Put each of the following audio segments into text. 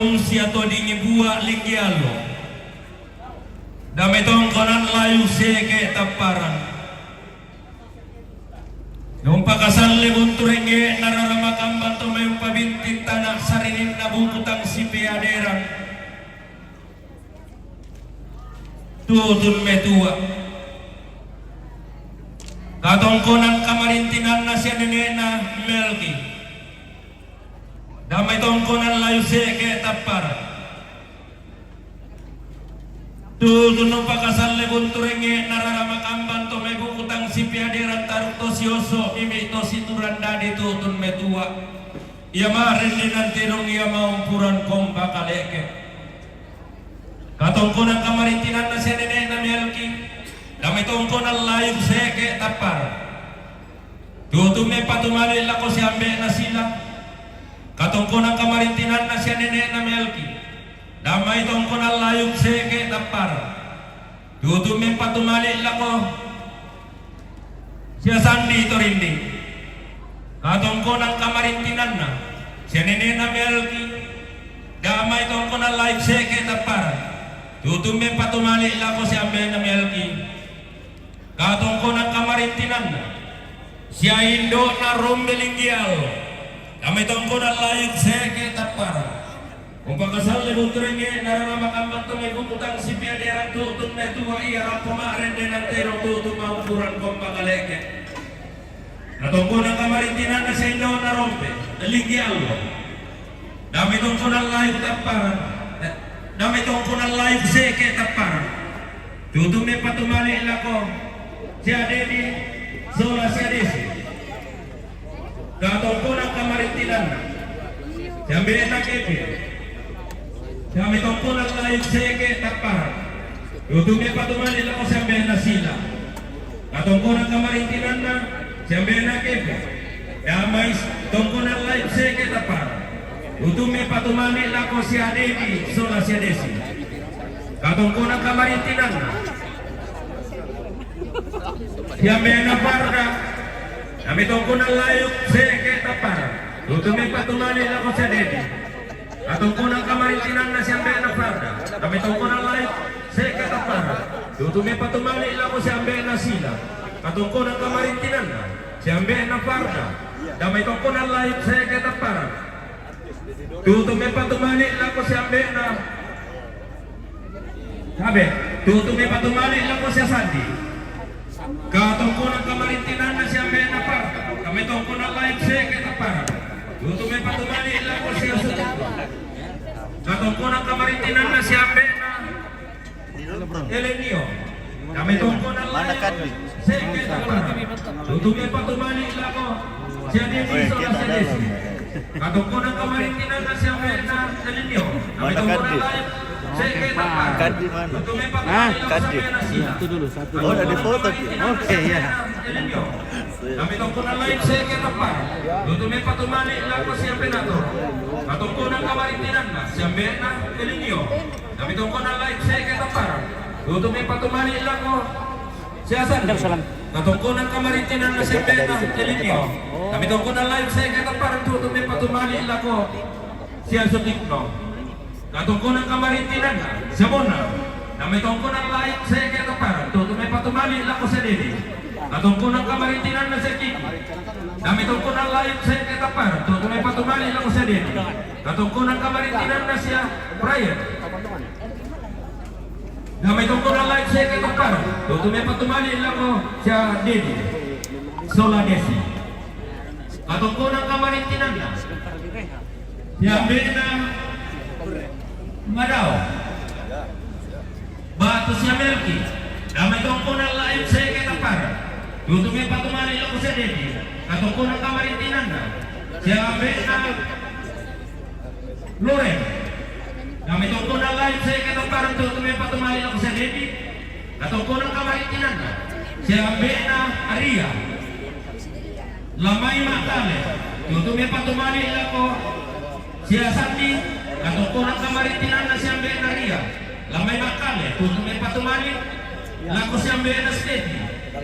Siato dingi buah linggialo dame tongkonan layu seke taparan numpa kasal lebun turenge nararama kamban tomay pabintin tanah sarinin nabukutang si piaderan tutun metua katongkonan kamarintinan na siya nenena Melki damay tongkonan layu seke taparan tutun pakasal lebun turenge nararama kamban to may bukutang si piaderan taruto sioso mimito si turanda di tutun metua iya marin dinan tirong iya maumpuran komba kaleke katongkonan kamarintinan na siya nenena Melki damay tongkonan layu seke taparan tutun may patumali lako si ambe na sila katongkonan kamarintinan na siya nenena Melki damay tongkonan layong seke tapar tutumin patumali lako siya sandi ito rindi katongkonan kamarintinan na siya nenena Melki damay tongkonan layong seke tapar tutumin patumali lako siya ambe na Melki katongkonan kamarintinan na siya Indo na Rumbilinggial damay tongkonan layong seke tapar kung pagkasal lebun turenge nararama kamban to may bukutang si piaderan tutun na tuwa iya rapamaren din ang terong tutun maumpuran kong makaleke natongkonan kamarintinan na sa Indo na rompe naligyan damay tongkonan layong tapar damay tongkonan layong seke tapar tutun may patumali lako siya dedi sola siya desi katongkonan kamarintinan sambil enak kepe kami tongkonan layong seke tapar tutungnya patumali lako sambil nasila katongkonan kamarintinan na sambil enak kepe damay tongkonan layong seke tapar tutungnya patumali lako si Adedi sola si Adesi katongkonan kamarintinan na sambil enak parda kami tongkonan layong seke tapar tutungnya patumali lako si Adedi katongkonan kamarintinan na siyambe na parda kami tongkonan layong seke tapar tutungnya patumali lako siyambe na sila katongkonan kamarintinan na siyambe na parda damay tongkonan layong seke tapar tutungnya patumali lako siyambe na sabi tutungnya patumali lako siya sandi katongkonan kamarintinan na siyambe na parda kami tongkonan layong seke tapar tutungnya patumali lako siya sutuko katongkonan kamarintinan na siyambe na Elenio kami tongkonan layong seke tapar tutungnya patumali lako siya desi sola siya desi katongkonan kamarintinan na siyambe na Elenio kami tongkonan layong seke tapar tutungnya patumali lako siyambe na sila Oh, ada foto. Oke, ya. Elenio kami tongkonan layong seke tapar tutungnya patumali lako siyambe na to katongkonan kamarintinan na siyambe na Elenio kami tongkonan layong seke tapar tutungnya patumali lako siya sandi katongkonan kamarintinan na siyambe na Elenio kami tongkonan layong seke tapar tutungnya patumali lako siya sutikno katongkonan kamarintinan na siya muna kami tongkonan layong seke tapar tutungnya patumali lako siya Dede katongkonan kamarintinan na siya Kiki kami tongkonan layong seke tapar tutungnya patumali lako siya Dede katongkonan kamarintinan na siya Brian kami tongkonan layong seke tapar tutungnya patumali lako siya Dede sola desi katongkonan kamarintinan na siya Bena Madao batu siya Melki damay tongkonan layong seke tapar tutungnya patumali lako siya Dede katongkonan kamarintinan na siya Bena Loren kami tongkonan layong seke tapar tutungnya patumali lako siya Dede katongkonan kamarintinan na siya Bena Aria Lamay Matale tutungnya patumali lako siya Sandi katongkonan kamarintinan na siya Bena Aria Lamay Matale tutungnya patumali lako siya Bena Stedi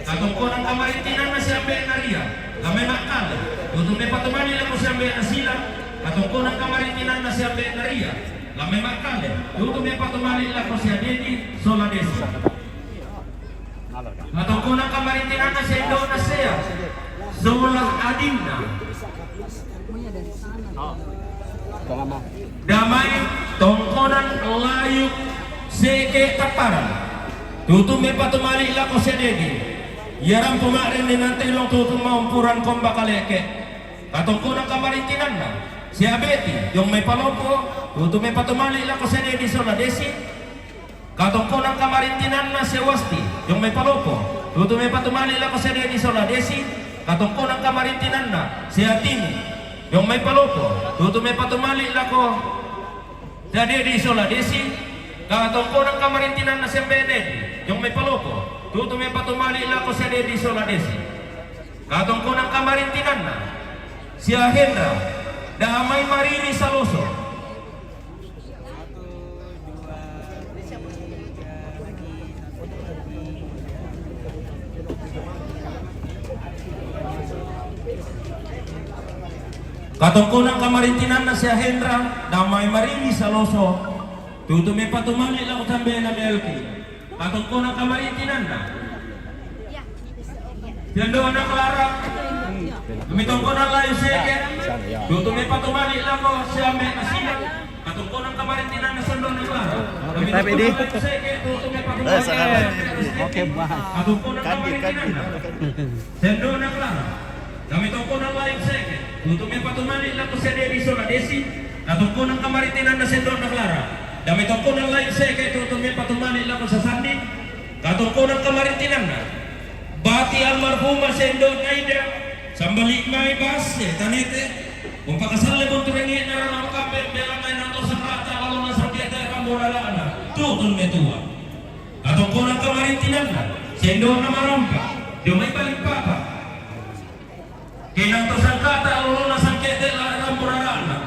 katongkonan kamarintinan na siya Bena Aria Lamay Matale tutungnya patumali lako siya Bena Sila katongkonan kamarintinan na siya Bena Aria Lamay markale. Tuto may patumali lang ko siya Dedi Soladesi. Atong kunang kamarintinan na siya Indo na siya. Zola Adina. Damay tongkonan layuk seke taparan. Tuto may patumali lang ko siya Dedi. Yarang pumarin ni nantilong tuto maumpuran kong bakaleke. Atong kunang kamarintinan na si Abeti, yung may palompo, tuto may patumali lang ko sa Dedi Soladesi. Katong ko ng kamarintinan na si Wasti, yung may palompo, tuto may patumali lang ko sa Dedi Soladesi. Katong ko ng kamarintinan na si Atini, yung may palompo, tuto may patumali lang ko sa Dedi Soladesi. Katong ko ng kamarintinan na si Benedi, yung may palompo, tuto may patumali lang ko sa Dedi Soladesi. Katong ko ng kamarintinan na si Ahendra, Damay Marini Saloso. Katungkunang kamarintinan na si Ahendra, Damay Marini Saloso. Tuto may patumali lang ko tambayan na Melky. Katungkunang kamarintinan na Siando na Clara. Lumitong ko ng layo seke. Tuto may patumali lang ko siya may asilang. Katungko ng kamarintinan na Siando na Clara. Lumitong ko ng layo seke. Tuto may patumali katungko ng kamarintinan na Siando na Clara. Lumitong ko ng layo seke. Tuto may patumali lang ko siya Dedi Soladesi. Katungko ng kamarintinan na Siando na Clara. Lumitong ko ng layo seke. Tuto may patumali lang ko sa Sandi. Katungko ng kamarintinan na Bati almarhumah Sendon Aida Sambalik may base tanite kung pakasal mo turingi na lang kape bela may nato sa kata kalau na sakit ay kamuralana tutun metua atau kurang kamarintinan na Sendon na marampa di may balik papa kinang to sa kata kalau na sakit ay kamuralana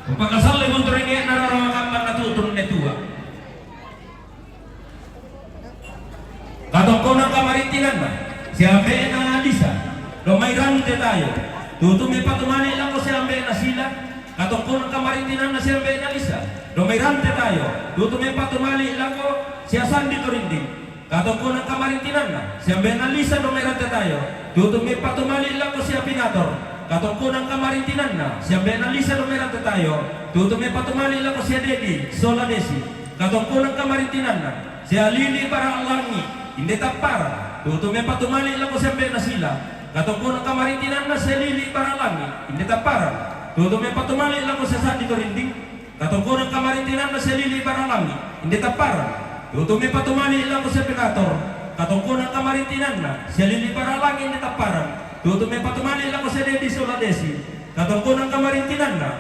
kung pakasal mo turingi na lang kape na tutun metua atau kurang kamarintinan na si Ambe na Alisa, may rante tayo. Tuto may patumali lang ko si Ambe na sila. Katungko ng kamarintinan na si Ambe na Alisa, may rante tayo. Tuto may patumali lang ko si Asandi Torindi. Katungko ng kamarintinan na si Ambe na Alisa, may rante tayo. Tuto may patumali lang ko si Apinator. Katungko ng kamarintinan na si Ambe na Alisa, may rante tayo. Tuto may patumali lang ko si Dedi Soladesi. Katungko ng kamarintinan na si Alili Paralangi, hindi tapara. Tuto may patumali lang ko siyempre na sila. Katungko ng kamarintinan na si Lili Paralangi, hindi taparan. Tuto may patumali lang ko sa Sandi Torinding. Katungko ng kamarintinan na si Lili Paralangi, hindi taparan. Tuto may patumali lang ko sa Pinator. Katungko ng kamarintinan na si Lili Paralangi, hindi taparan. Tuto may patumali lang ko sa Dedi Soladesi. Katungko ng kamarintinan na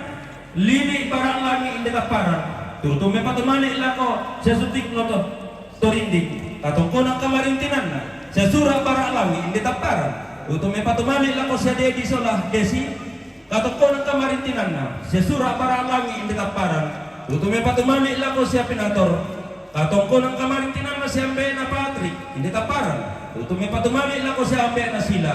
Lili Paralangi, hindi taparan. Tuto may patumali lang ko sa Sutikno Torinding. Katungko ng kamarintinan na sa Surah Baralangi, hindi taparan. Tuto may patumali lang ko sa Dedi Soladesi. Katungko ng kamarintinan na sa Surah Baralangi, hindi taparan. Tuto may patumali lang ko sa Pinator. Katungko ng kamarintinan na si Ambe na Patrick, hindi taparan. Tuto may patumali lang ko sa Ambe na sila.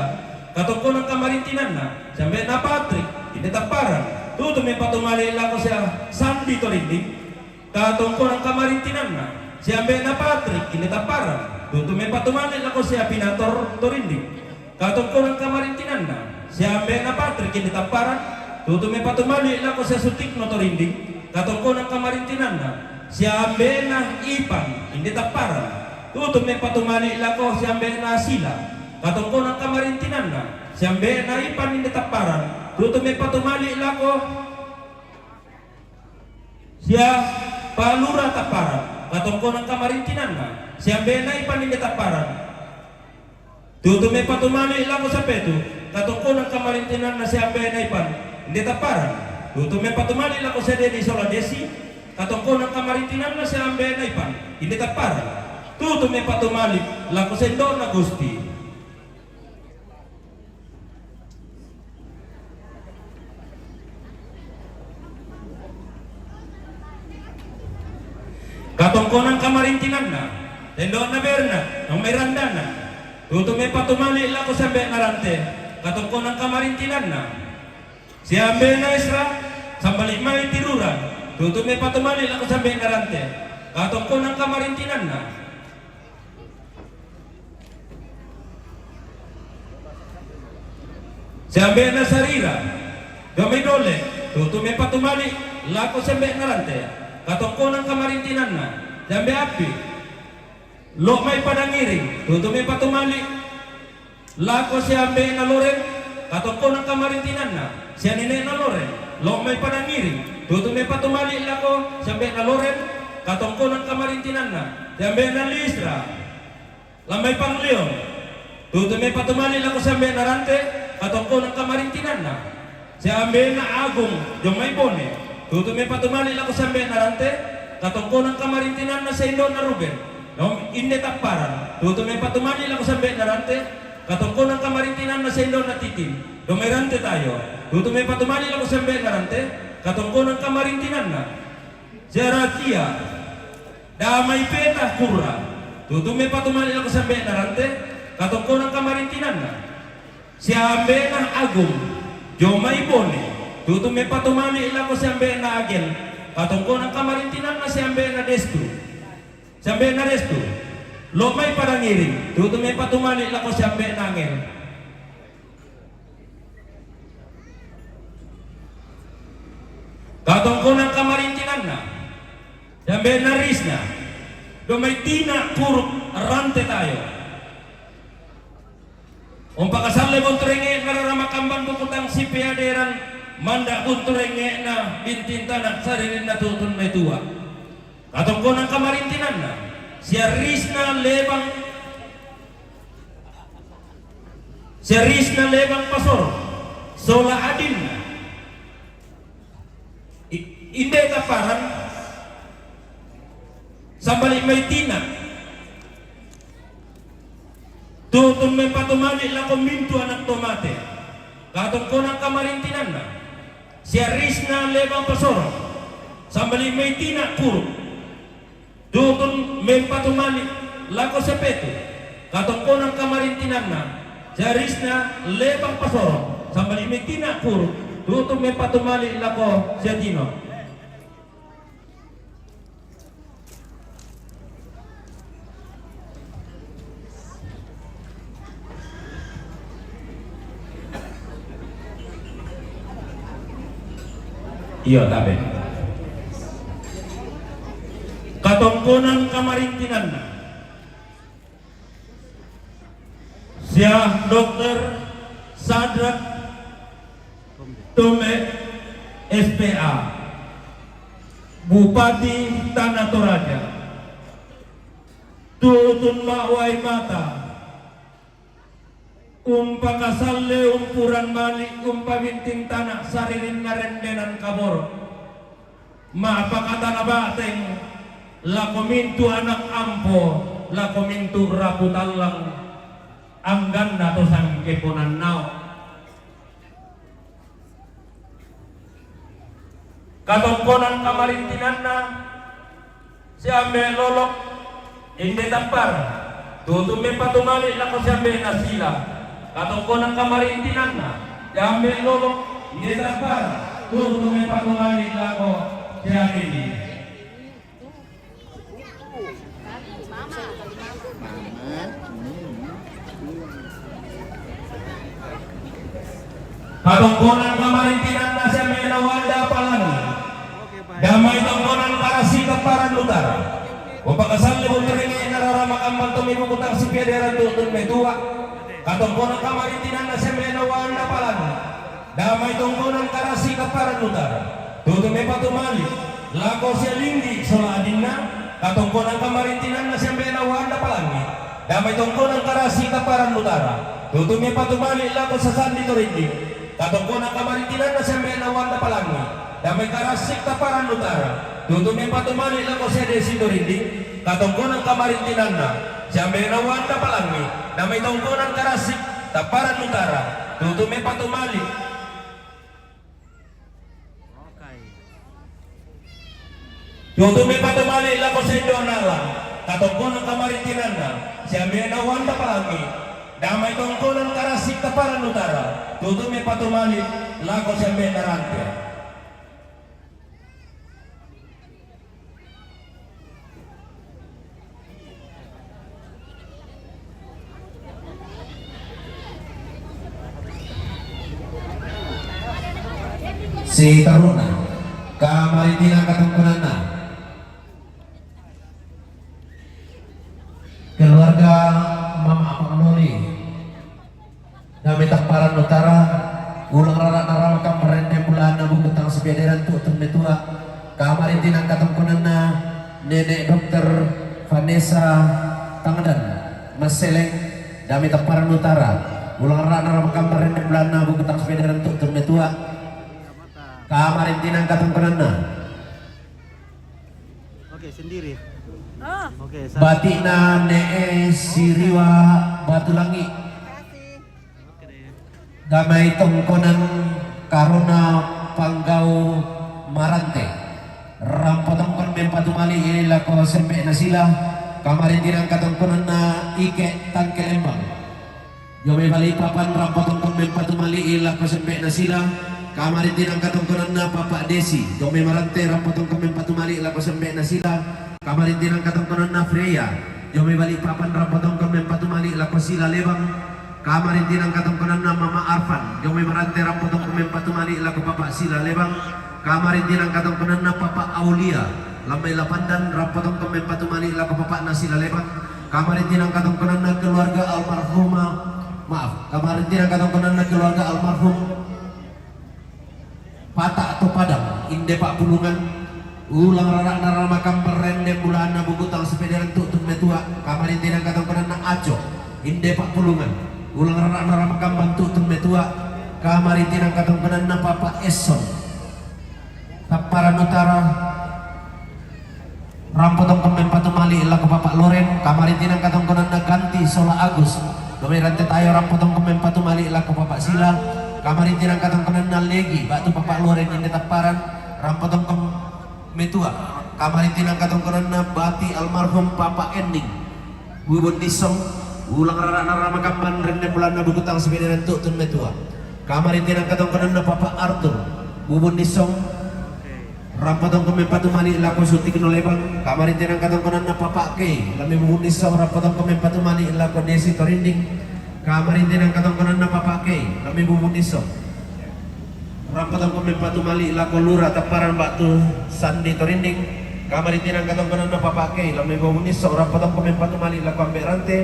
Katungko ng kamarintinan na si Ambe na Patrick, hindi taparan. Tuto may patumali lang ko sa Sandi Torinding. Katungko ng kamarintinan na si Ambe na Patrick, hindi taparan. Tuto may patumali lang ko siya Pinator Torinding. Katungko ng kamarintinan na si Ambe na Patrick, hindi taparan. Tuto may patumali lang ko siya Sutikno Torinding. Katungko ng kamarintinan na si Ambe na Ipan, hindi taparan. Tuto may patumali lang ko si Ambe na Sila. Katungko ng kamarintinan na si Ambe na Ipan, hindi taparan. Tuto may patumali lang ko siya Palura taparan. Katungko ng kamarintinan na si Ambe na Ipan, hindi taparan. Tuto may patumali lang ko sa Peto. Katungko ng kamarintinan na si Ambe na Ipan, hindi taparan. Tuto may patumali lang ko sa Dedi Soladesi. Katungko ng kamarintinan na si Ambe na Ipan, hindi taparan. Tuto may patumali lang ko sa Don Agusti. Katungko ng kamarintinan na Tendon na Berna, ang may randa na. Tuto may patumali lang ko sa Ambe na Rante. Katungko ng kamarintinan na si Ambe na Isra, sambalik may tiruran. tutume patumali lako sampai narante. Katong ko ng kamarintinan na. Sampai na sarira, gamay dole, tutume patumali lako sampai narante. Katong ko ng kamarintinan na. Sampai api, lo may panangiring, tutume patumali lako sampai na loren. Katong ko ng kamarintinan na. Siya nene na loren, lo may panangiring, tutume patumali lako sampai na loren. Katong ko ng kamarintinan na. Sampai na Listra, lamay pang leon, tutume patumali lako sampai na rante. Katong ko ng kamarintinan na. Sampai na agong, yung may bone, tutume patumali lako sampai na rante. Katong ko ng kamarintinan na sa Indo na Ruben, yung inde takparan, tutume patumali lako sampai na rante. Katong ko ng kamarintinan na sa Indo na Titim, yung may rante tayo, tutume patumali lako sampai na rante. Katong ko ng kamarintinan na. Zeratia, damay peta kura, tutume patumali lako sampai na rante. Katong ko ng kamarintinan na. Siambe na agong, jomay bone, tutume patumali lako siambe na agel. Katong ko ng kamarintinan na siambe na destu. Siambe na destu. Lomay parangiring, tutume patumali lako siambe na agel. Katong ko ng kamarintinan na. Siambe na risna. Jomay tina kuruk rante tayo. Umpakasal bunturenge kararamakambang bukutang si piaderan manda bunturenge na bintinta na saririn na tutun may tuwa. Katong ko ng kamarintinan na siya risna lebang pasor sola adin na inde kaparan sambali may tina tutun may patumali lako minto anak tomate. Katong ko ng kamarintinan na. Siya risna lebang pasoro. Sambali may tina kuro. Tutun may patumali lako sepeto. Katong ko ng kamarintinan na. Siya risna lebang pasoro. Sambali may tina kuro. Tutun may patumali lako setino. Iya tabi. Katongkonan kamarintinan na. Siya Dr. Sadrak Tome SPA Bupati Tanah Toraja tutun mawai mata umpakasalle umpuran malik umpabinting tanah saririn ngarendenan kabor mapakatana bateng lakomintu anak ampo lakomintu raputallang anggan na to sang keponan nao katongkonan kamarintinan na si ambe lolok inde tampar tutume patumali lako si ambe na sila katongkonan kamarintinan na si ambe lolok inde tampar tutume patumali lako si ambe ni katongkonan kamarintinan na si ambe na wanda palani damay tongkonan karasi kaparan lutar upakasal libon ringi nararamakan tumibong utang si piaderan tutun may tuwa katongkonan kamarintinan na si menawan na palan damay tongkonan karasi kaparan lutar tutun may patumali lako siya linggi soladin na katongkonan kamarintinan na si menawan na palan damay tongkonan karasi kaparan lutar tutun may patumali lako sa sandi torindi katongkonan kamarintinan na si menawan na palan damay karasik taparan utara tutume patumali lako siya desi torindi katongkonan kamarintinan na siya menawan na palangi damay tongkonan karasik taparan utara tutume patumali tutume patumali lako siya donala katongkonan kamarintinan na siya menawan na palangi damay tongkonan karasik taparan utara tutume patumali lako siya menarante si Taruna Kamarintina Katungkunana keluarga Mama Pangnoli kami Takparan Utara ulang rara narawakam merende bulan nabu kutang sepederan tu termetua Kamarintina Katungkunana Nenek Dokter Vanessa Tangadan Maseleng Dami Takparan Utara ulang rara narawakam merende bulan nabu kutang sepederan tu termetua Kamarintina Katungkunana Oke, sendiri. Oh, Oke, Batina Nee Siriwa Batulangi Damai Tongkonan Karuna Panggau Marante Rampotongkon Mempatumali Ilako Sempe Nasila Kamarintina Katungkunana Ike Tangke Lembang Yome Bali Papan Rampotongkon Mempatumali Ilako Sempe Nasila Kamarintina Katungkunana Papa Desi Yome Marante Rampotongkon Mempatumali Ilako Sempe Nasila Kamarintina Katungkunana Freya Yome Bali Papan Rampotongkon Mempatumali Ilako Sila Lebang Kamarintina Katungkunana Mama Arfan Yome Marante Rampotongkon Mempatumali Ilako Papa Sila Lebang Kamarintina Katungkunana Papa Aulia Lambai Lapandan Rampotongkon Mempatumali Ilako Papa Nasila Lebang Kamarintina Katungkunana keluarga almarhumah Kamarintina Katungkunana keluarga almarhum Patak atau Padang Inde Pak Pulungan ulang rarak narama kamper rendem bulana bukutang sepederan tuk metua Kamarintina Katungkunana Aco Inde Pak Pulungan ulang rarak narama kampan tuk metua Kamarintina Katungkunana Papa Eson Takparan Utara Rampotong Kemen Patumali Ilaku Papa Loren Kamarintina Katungkunana Ganti Sola Agus Domi Rante Tayo Rampotong Kemen Patumali Ilaku Papa Sila Kamarintina Katungkunana Legi Batu Papa Loren Inde Takparan Rampotong Metua Kamarintina Katungkunana Bati almarhum Papa Ending Bubun Disong ulang rara narama kampan rende bulana bukutang sepederan tuk metua Kamarintina Katungkunana Papa Arthur Bubun Disong Rampotong Kemen Patumali Ilako Suti Kenolebang Kamarintina Katungkunana Papa K Lami Bubun Disong Rampotong Kemen Patumali Ilako Desi Torinding Kamarintina Katungkunana Papa K Lami Bubun Disong Rampotong Kemen Patumali Ilako Lura Takparan Batu Sandi Torinding Kamarintina Katungkunana Papa K Lami Bubun Disong Rampotong Kemen Patumali Ilako Ambek Rante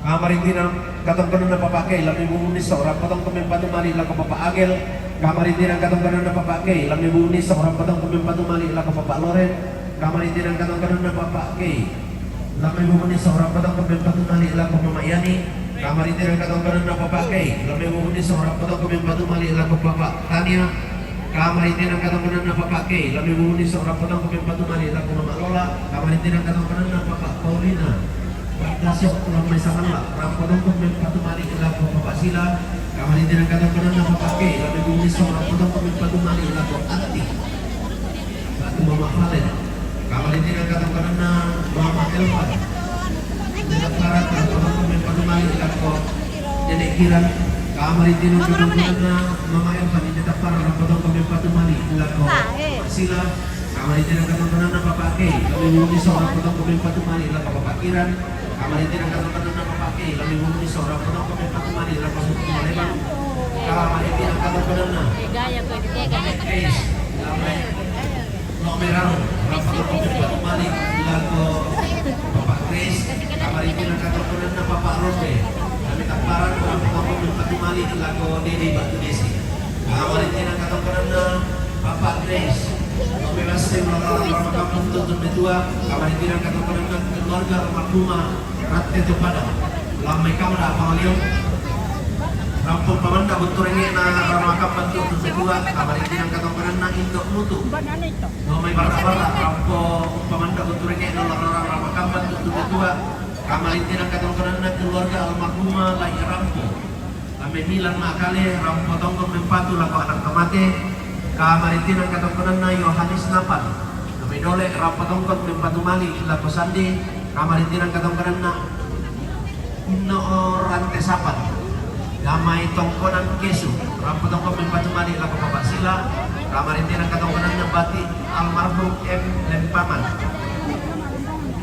Kamarintina Katungkunana Papa K Lami Bubun Disong Rampotong Kemen Patumali Ilako Papa Agel Kamarintina Katungkunana Papa K Lami Bubun Disong Rampotong Kemen Patumali Ilako Papa Loren Kamarintina Katungkunana Papa K Lami Bubun Disong Rampotong Kemen Patumali Ilako Mama Yani Kamarintina Katungkunana Papa K Lami Bubun Disong Rampotong Kemen Patumali Ilako Papa Tania Kamarintina Katungkunana Papa K Lami Bubun Disong Rampotong Kemen Patumali Ilako Mama Lola Kamarintina Katungkunana Papa Paulina Dasok Lamai Sanganla Rampotong Kemen Patumali Ilako Papa Sila Kamarintina Katungkunana Papa K Lami Bubun Disong Rampotong Kemen Patumali Ilako Anti Batu Mama Halen Kamarintina Katungkunana Mama Elvan Nenek Barat Rampotong Kemen Patumali Ilako Nenek Kiran Kamarintina Katungkunana Mama Elvan Inde Tapar Rampotong Kemen Patumali Ilako Sila Kamarintina Katungkunana Papa K Lami Bubun Disong Rampotong Kemen Patumali Ilako Papa Kiran Kamarintina Katungkunana Papa K Lami Bubun Disong Rampotong Kemen Patumali Ilako Suti Malebang Kamarintina Katungkunana Eis Lamai Nomerano Rampotong Kemen Patumali Ilako Papa Kris Kamarintina Katungkunana Papa Robe Kami Takparan Rampotong Kemen Patumali Ilako Dede Batu Desi Kamarintina Katungkunana Papa Kris Nomerasi melalui Rama Kampung Tuntun Metua Kamarintina Katungkunana keluarga almarhumah Rate Tupadang Lamai Kamra Pangalion Rampung Pamanda Bunturengi na Rama Kampung Tuntun Metua Kamarintina Katungkunana Indok Mutu Nomai Barra Rampung Pamanda Bunturengi na Rama Kampung Tuntun Metua Kamarintina Katungkunana keluarga almarhumah Lai Rampung Kami Milan Makale Rampotong Kemen Patu Lako anak Tamate Kamarintina Katungkunana Yohanes Napan Kami Dole Rampotong Kemen Patumali Lako Sandi Kamarintina Katungkunana Ino Rante Sapan Damai Tongkonan Kesu Rampotong Kemen Patumali Lako Bapak Sila Kamarintina Katungkunana Bati almarhum M. Lempaman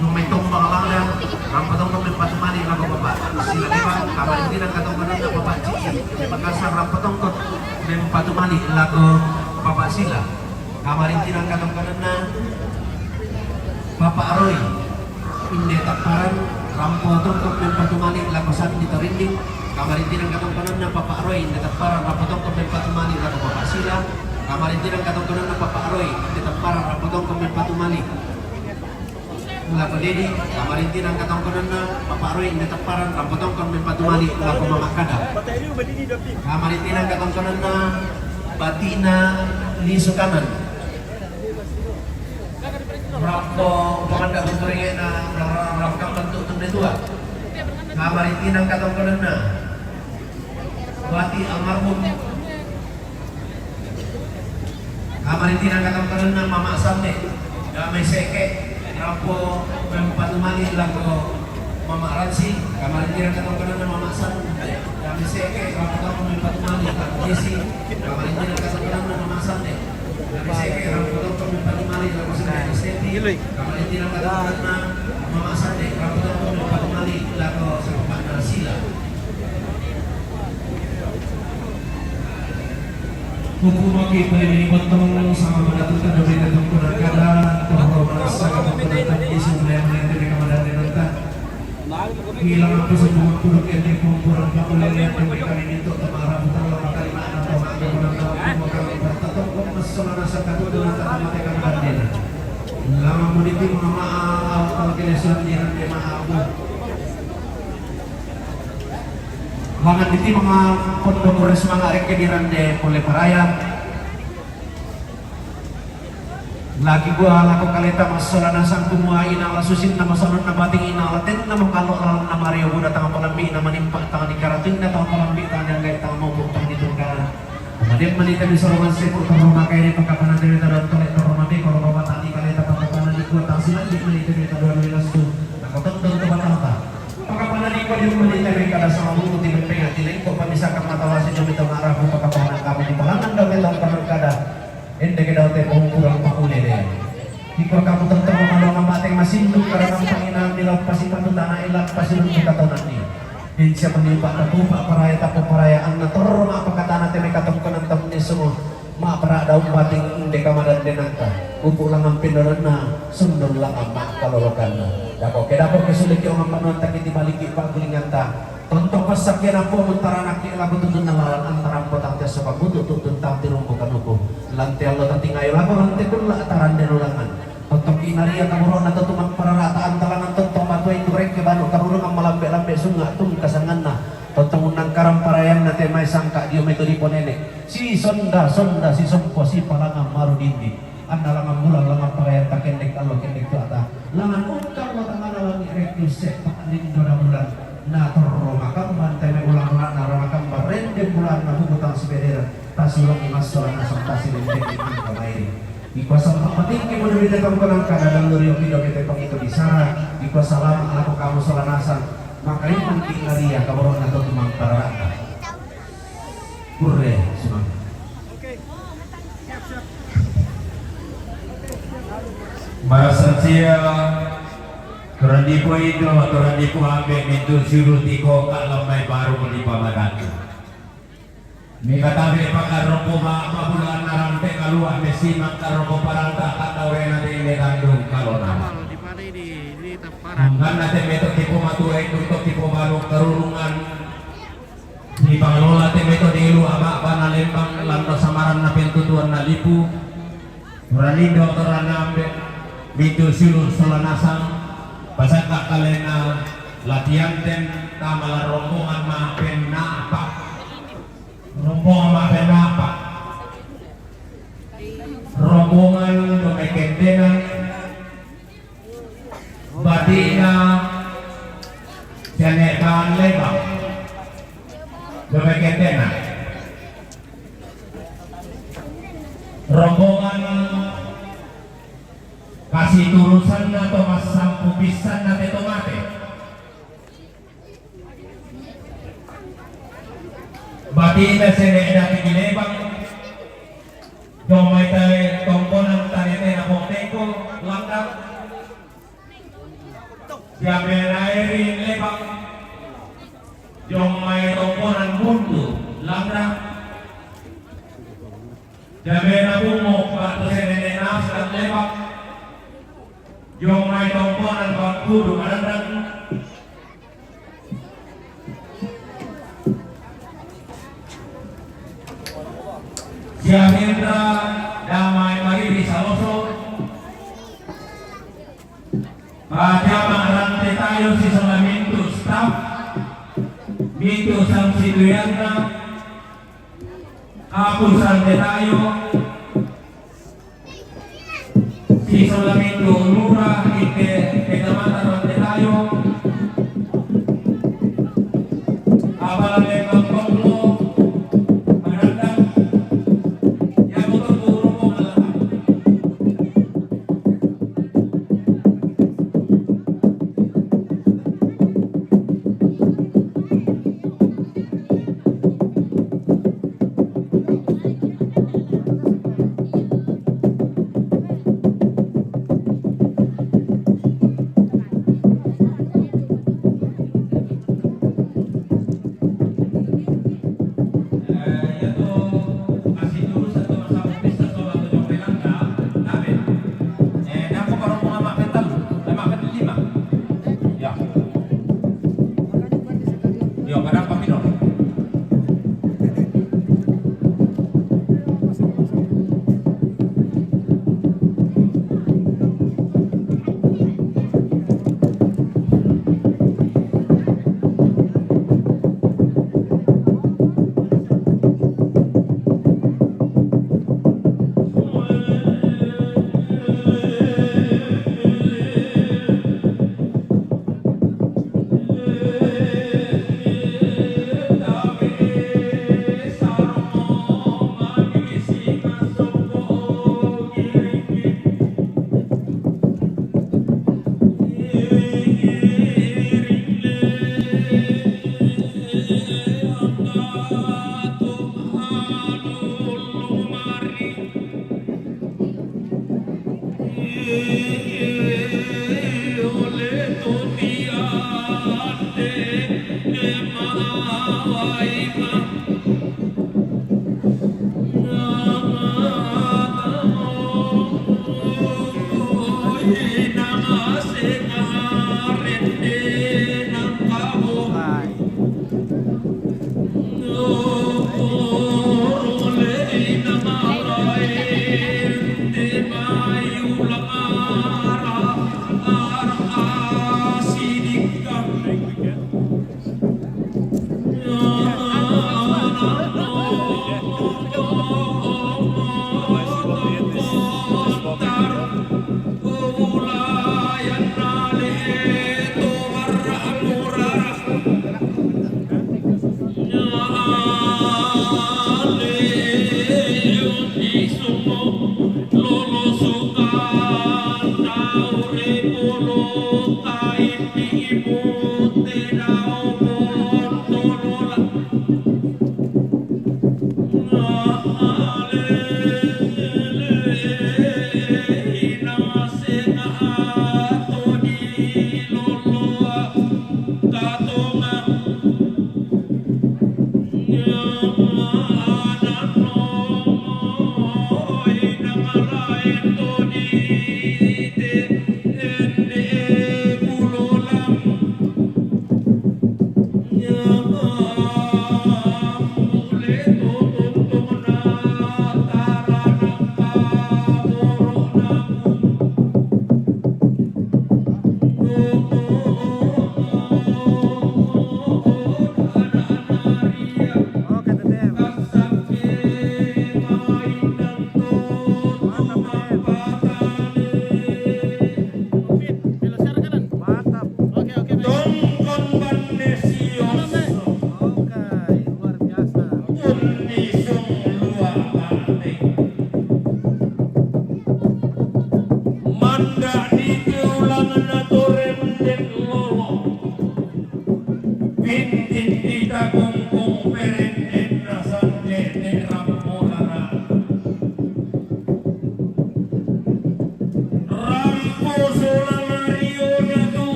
Numai Tombang Langda Rampotong Kemen Patumali Lako Bapak Sila Lebang Kamarintina Katungkunana Bapak Cici Makassar Rampotong Kemen patumali lago Bapak Sila. Kamarintinan katong kanana Bapak Roy. Inde taparan rampo tongkok men patumali lago Sandi Tarinding. Kamarintinan katong kanana Bapak Roy. Inde taparan rampo tongkok men patumali lago Bapak Sila. Kamarintinan katong kanana Bapak Roy. Inde taparan rampo tongkok men patumali lago Dedi. Kamarintinan katong kanana Bapak Roy. Inde taparan rampo tongkok men patumali lago Mama Kada. Kamarintinan katong kanana Batina Liso Kanan. Rampo pemanda berkuringin na ramkang bentuk tunde tua. Kamarintinan katong kanana Bati Almarhum. Kamarintinan katong kanana Mama Samne Damai Seke. Rampo patumali lago Mama Ransi. Kamarintinan katong kanana Mama Samne Damai Seke. Rampo tongkol patumali lago Jesi. Kamarintinan katong kanana Mama Samne Damai Seke. Rampo tongkol patumali lago Sina Esteti. Kamarintinan katong kanana Mama Samne. Rampo tongkol patumali lago Sakupana Sila. Hukumaki pelilipat tong sama mendatangkan dari datang penangkada terhormat sangat pendatang isu mulai menentang keamanan nanti hilang aku sebuah puluh yang kumpulan pakulan yang diberikan ini untuk temarah terlalu kalimat atau makna menangkap kali bertatung masalah rasa takut dengan tak matikan bandina lama muniti maaf kalau kinesan jiran dia maaf Hangan diti mga pondokores mga rekediran de pole parayam. Lagi gua lako kaleta masalah nasang kumuhain ang lasusin na masalon na bating inalatin na makalo alam na Mario Buda tangang palambi na manimpa tangan ikarating na tangang palambi tangan yang gaya tangang maupong tangan itong ka. Kumadip manita di saruman sepo taruma kaya ni pagkapanan dari taruan tolet tarumati kalau bawa tani kaleta pagkapanan di kuat tang silang di manita dari taruan wilas tu. Nakotong doon tabatata. Pagkapanan di kuat yung manita dari kada sama buku tiba tiling kok pamisakan matawasi demi tengarah pagkapanan kami di balangan daw itong panagkada. Hindi ka daw tayo kurang pakuli deh. Ikaw kamu tentang mga mateng masindog karena ang Panginoon nilang pasipatutan na ilang pasilong katanan niya. Hindi siya manimpa na pupa paraya tapo parayaan na toro mga pagkata natin may katungkan ng tamunin mo. Maapara daw bating hindi ka madandinan ka. Upo lang ang pinaran na sundon lang ang makalolokan na. Dako, kaya dako kasulit yung ang panuan takit ibaliki paggulingan ta. Tonto pasakyan ako mentara nakik lagu tutun nalalan antara potang tes sopak butuh tutun tam tirumbu kanuku. Lantai Allah tatingayo lagu lantai pun lah taran denulangan. Tonto kinaria kamuro na tutumang pararataan talangan tonto matuay turek ke banu kamuro ang malambe-lambe sunga tung kasangan na. Tonto unang karam parayan na temay sangka diyo metodi ponene. Si sonda si sompo si palangang marudindi. Anda langan mulang langan parayan takendek Allah kendek tuata. Langan ungkang watangan alang irekusek pak lindo na mulang. Na toro makam bantai me ulang-ulang na ramakam barende bulan na hubutang sebedera tasulong imasolan na samtasi lindek ikan kamairi ikuasa papatingki mo nabida kamu kanang kadadang nuriyo pido kita pangito di sara ikuasa lama ako kamu solanasan makain mangking ngaria kabarong na ito tumang pararata purre sumang Marasansia Turandi po ito, turandi po ambil mintu suruh tiko kalamay baru muli pamadati. May katabi pagkaroon po mabulaan na rampe kaluwa, may simang karoon po parang kakatawe na din nilandong kalona. Hanggang natin may ito tipo matuay, ito tipo malong karurungan. Di pangalola natin ito di ilu ama pa na limbang lando samaran na pintutuan na lipu. Turandi do turandi ambil mintu suruh solanasang. Pasal tak kalena latihan ten tamala rombongan maafin apa rombongan maafin apa rombongan domekendenan badina janekan lebang domekendenan rombongan kasih turusan atau masang pubisan na ito mati bati na sineda tigilebang domay tayo tongko ng tanite na pongteko langdang siya rin lebang domay tongko ng mundo langdang Jamena bumok batu senenas dan lewat. Yung may tongkonan pagkudo manandang. Siya Hendra damay mariri sa oso. Pagkamarante tayo si Solaminto staff. Mito sang Siduyana. Kapusante tayo. Si Solaminto Mura, Kedamatan tayo. Apalagi Bang Konglo, Manandang. Yang motor burung mo malakas.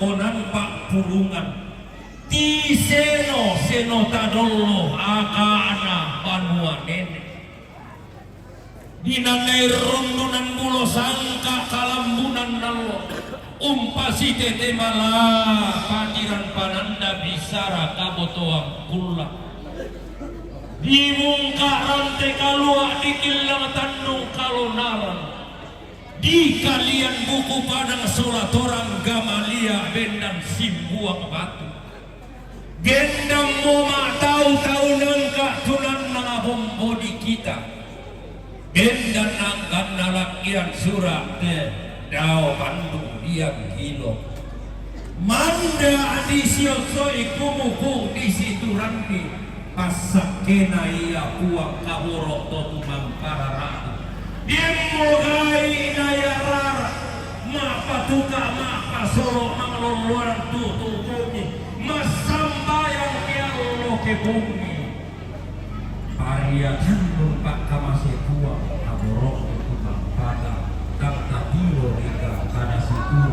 konan pak pulungan ti seno tadolo akaana banua nene dinanai rundunan bulo sangka kalambunan nalo umpasi tete mala patiran pananda bisara kabotoang kula di mungka rantai kalua di kilang tandung kalonaran di kalian buku padang surat orang Gamalia bendan simbuang batu gendang moma tahu nangka tunan nangabombo di kita bendan nangkan nalakian surat dao Bandung diam kilo manda di siosoi kumuku di situ ranti pasak kena ia puang kaborok totumang pararata Dimogai nayarara mapatuka mapasoro mangloluaran tututumi masambayang kialo ke bumi pariatan numpak kamase tua kaborok tutumang pada kata tiro ika kada situ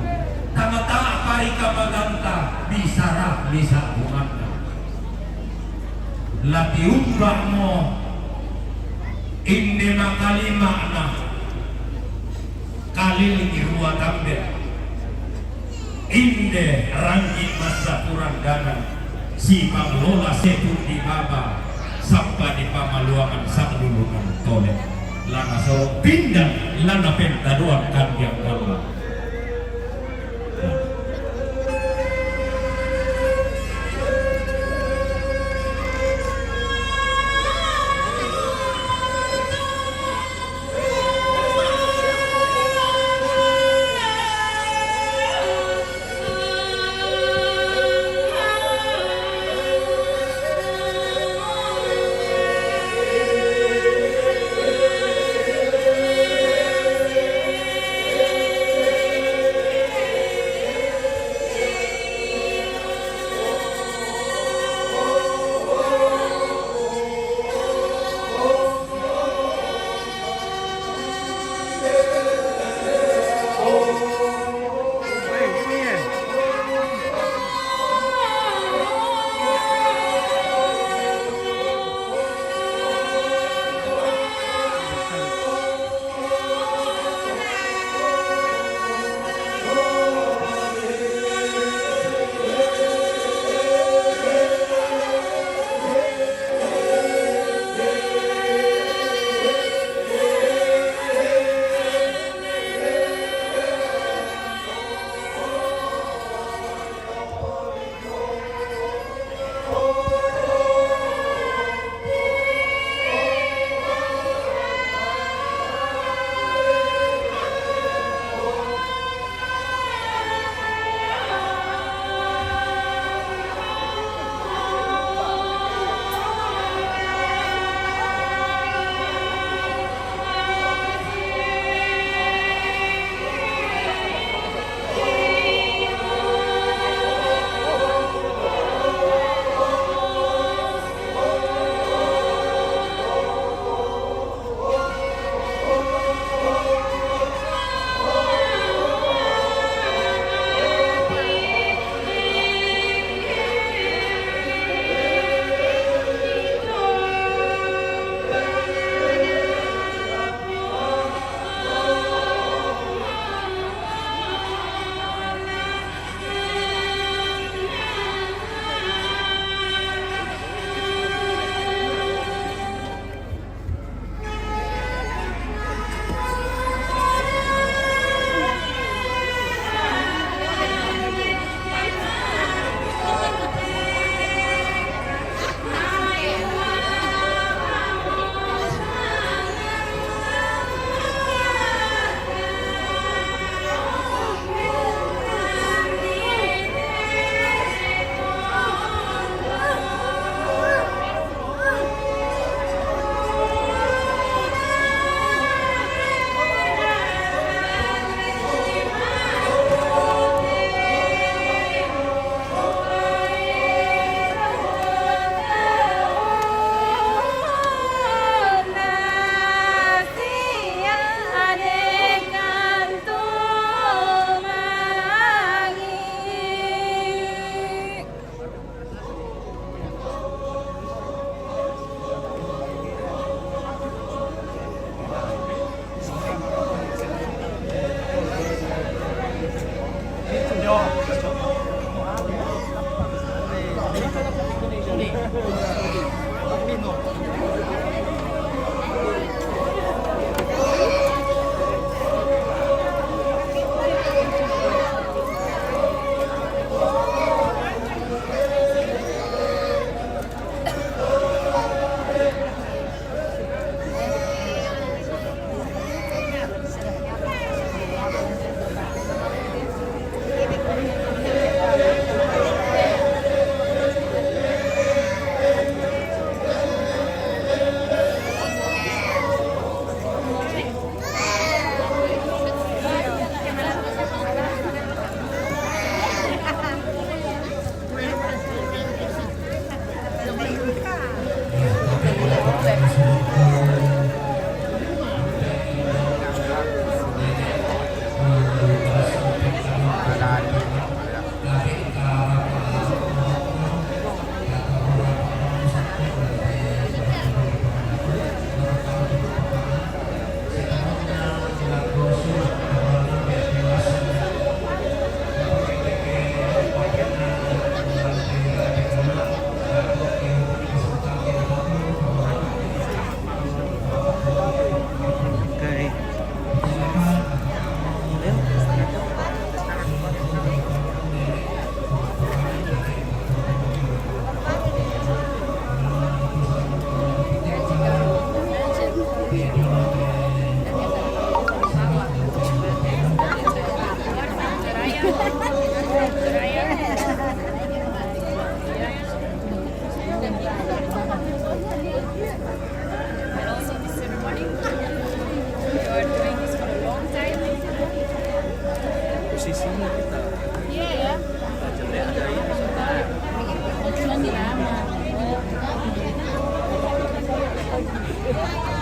tama-tama parika maganta bisara bisa bunganda lati umbah mo inde makali makna kali lagi ruang tambe inde rangi masa kurang dana si pamlola setu di baba sampai di pamaluangan sang dulungan tole lana so pindah lana pentaduan kan yang kalma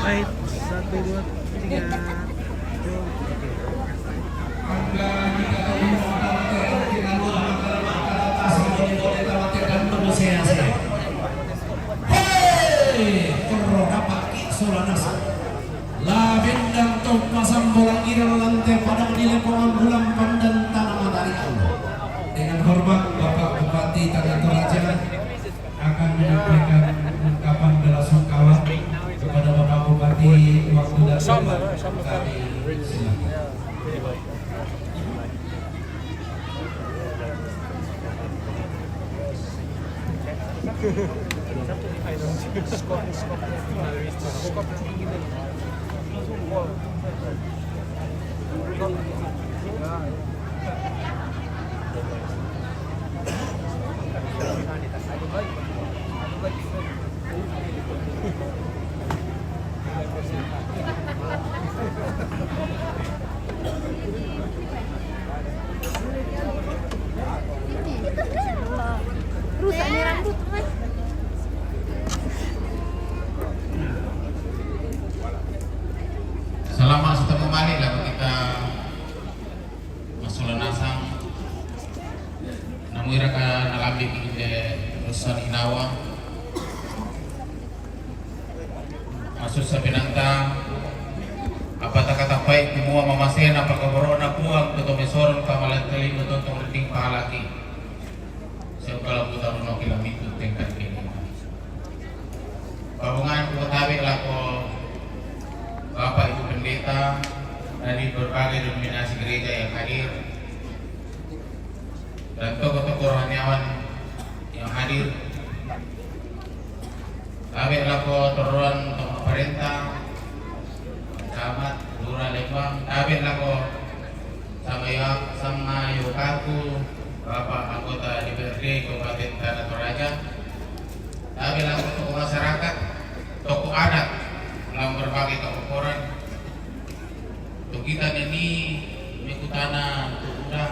Fight 1, 2, 3. Labendang tok masam bolang irang lantai padang di lempongan bulan pandan tanah matahari Allah. Dengan hormat Bapak Bupati Tanah Toraja akan menyampaikan ungkapan belasungkawa kepada Bapak Bupati waktu dan tempat kami silakan. Rusak nih rambut, Mas. Selama setemu balik lah kita masuk nasang namun ira ka nalambi kita urusan inawa masuk sa pinanta apa tak kata baik semua mamasen apa kabarona puang tuto mesoron kamalan kali untuk tingting pahalaki saya kalau kita runo kilamitu tingkat ini babungan ko tabi lah ko Bapak Ibu Pendeta dari berbagai denominasi gereja yang hadir dan tokoh-tokoh rohaniawan yang hadir. Kami laku toruan untuk pemerintah, camat, lurah Lembang. Kami laku sama Yukaku, Bapak anggota DPRD Kabupaten Tanah Toraja. Kami laku tokoh masyarakat, tokoh adat dalam berbagai kepokoran untuk kita ini mengikutana udah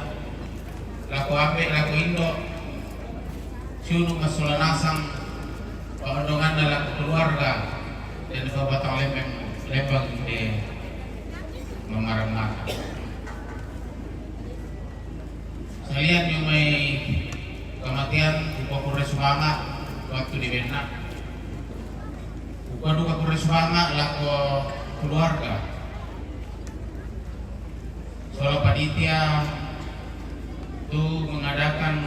laku ape laku indo sunu masulanasang pengundungan dalam keluarga dan Kabupaten Lembang di memarah-marah sekalian yang may kematian upah semangat waktu di Benak duka pura semangat laku keluarga soal panitia itu mengadakan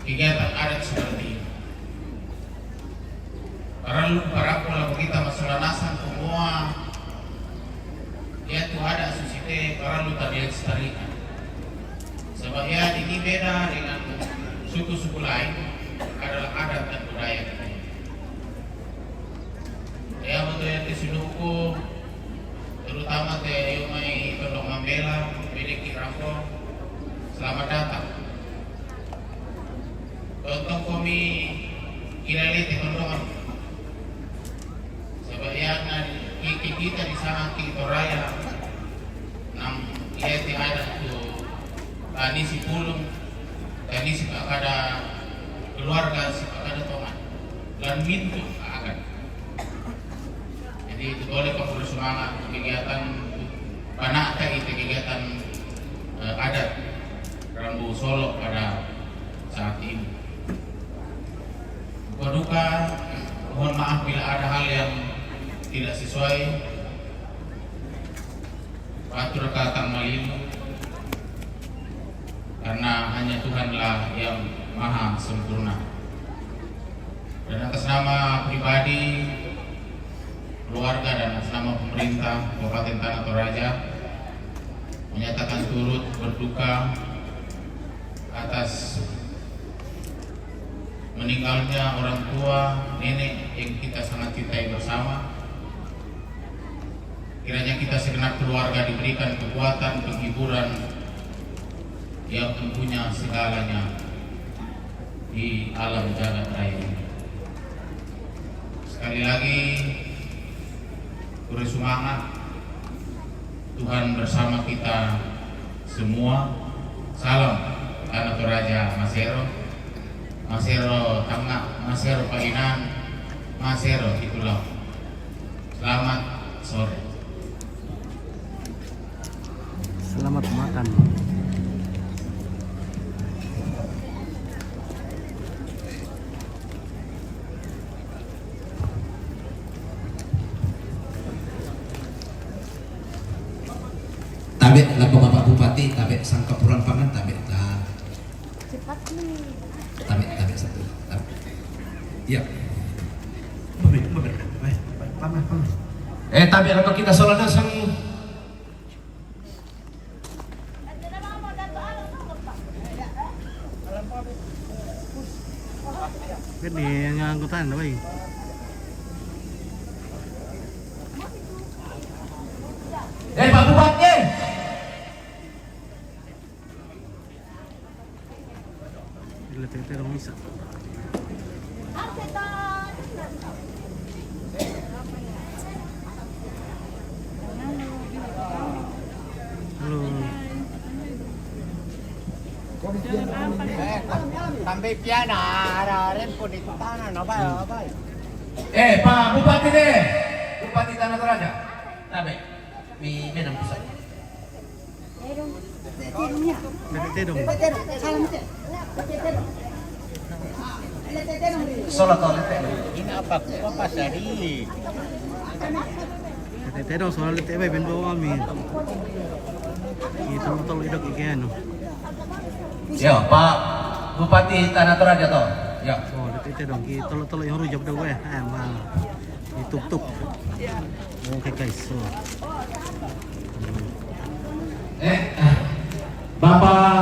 kegiatan adat seperti ini para laku kita masalah nasan semua dia tuh ada susite para lu tadi lestarikan sebab ya ini beda dengan suku-suku lain adalah adat dan budaya kita. Ya betul yang disuduhku terutama teh Yumai Tolong Mambela Bedeki Rampo selamat datang tonton kami kirali teh kondongan sebab yang kita di sana kita raya nang ia teh ada tu tadi si pulung tadi si ada keluarga si ada toman dan mintu akan jadi itu boleh kalau semangat kegiatan panakta itu kegiatan adat Rambu Solo pada saat ini. Duka mohon maaf bila ada hal yang tidak sesuai. Atur kata Malimu karena hanya Tuhanlah yang maha sempurna. Dan atas nama pribadi keluarga dan atas nama pemerintah Kabupaten Tanah Toraja menyatakan turut berduka atas meninggalnya orang tua nenek yang kita sangat cintai bersama. Kiranya kita segenap keluarga diberikan kekuatan, penghiburan yang mempunyai segalanya di alam jagat raya ini. Sekali lagi bersemangat, Tuhan bersama kita semua. Salam Tanah Toraja Masero, Masero Tangga, Masero Painan, Masero Itulah. tabe sangkapuran pangan tabe ta. Tabe satu. Tabe. Iya. Pamer. Pamer. Tabe atau kita solana sang Pwede yang angkutan apa ya? Pak Bupati. Tete dong bisa. Halo. Sampai piana ada rempo di tanah, apa? Pak Bupati deh. Bupati Tanah Toraja. Tabe. Di Medan Pusat. Tete dong. Sholat toilet. Ini apa? Apa sari? Tete dong soal tete ben bawa kami. Itu motor idok ikan. Ya, Pak Bupati Tanah Toraja toh. Ya. Oh, tete dong. Kita tolo yang rujak dah gue. Emang. Tutup. Oke guys. So. Bapak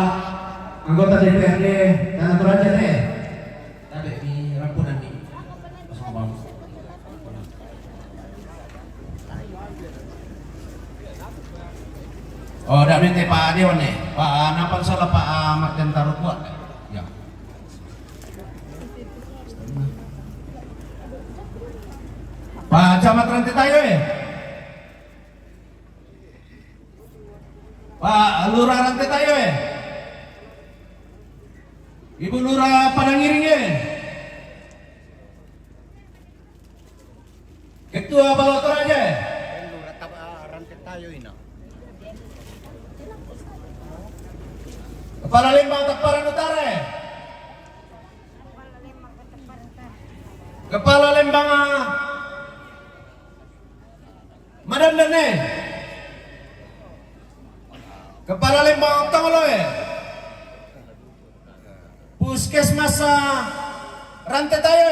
anggota DPRD Tanah Toraja deh. Tabe di rampunan nih. Pasang bang. Oh, dah nanti Pak Dewan nih. Pak Napan salah Pak Ahmad dan Taruk buat. Ya. Pak Camat Rantai Tayo Pak Lurah Rantai Tayo Ibu Lurah Padangiring Ketua Balok Toraja Rantai tayo ini. Kepala Lembang Teparan Utara Kepala Lembang Madandane Kepala Lembang Tongoloe Puskesmas Rantai Tayo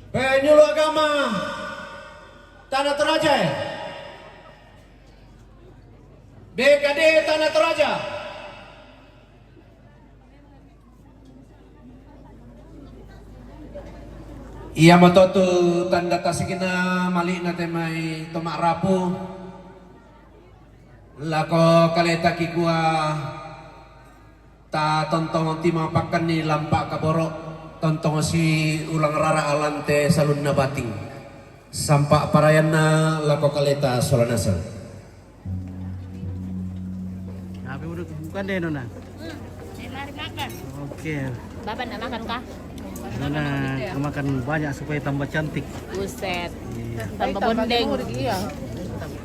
Penyuluh Agama Tanah Toraja BKD Tanah Toraja Iya matotu tanda tasikina mali na temay tomak rapu lako kaleta kikua ta tontong ti mapakan ni lampak kaborok tontong si ulang rara alante salun na bating sampak parayan na lako kaleta solanasa. Tapi udah bukan deh Nona. Mari makan. Oke. Bapak nak makan kah? Nona makan banyak supaya tambah cantik. Buset. Iya. Tambah bondeng.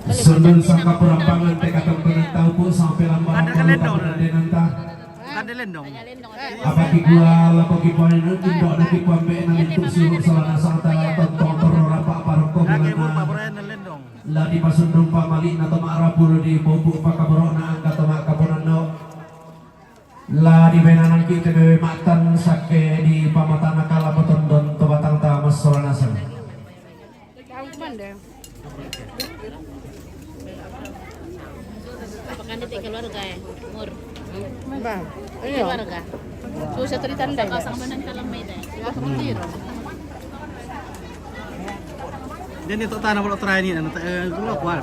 Sunun sangka perampangan tekatong penentang po sampai lambang Ada kalendong, Nona. denanta. Kan dia lendong. Apa kikua lako kikua inu tindo na kikua me na nito siwag solana sangta tontong torora pa paroko Lagi mo bilana. pa perayan ng lendong. Ladi pasundung pamali na tumarapulo di bobo pa kaburo na ang katama kapunan no. Ladi benanan kita bewe matan sake di pamatana kala patondon to batang tamas solanasan. Apakah nanti keluarga ya? Umur. Keluarga. Susah tanda. Kasang banan kalang may dahil. Jadi itu tanah kalau terakhir ini, gula kuat.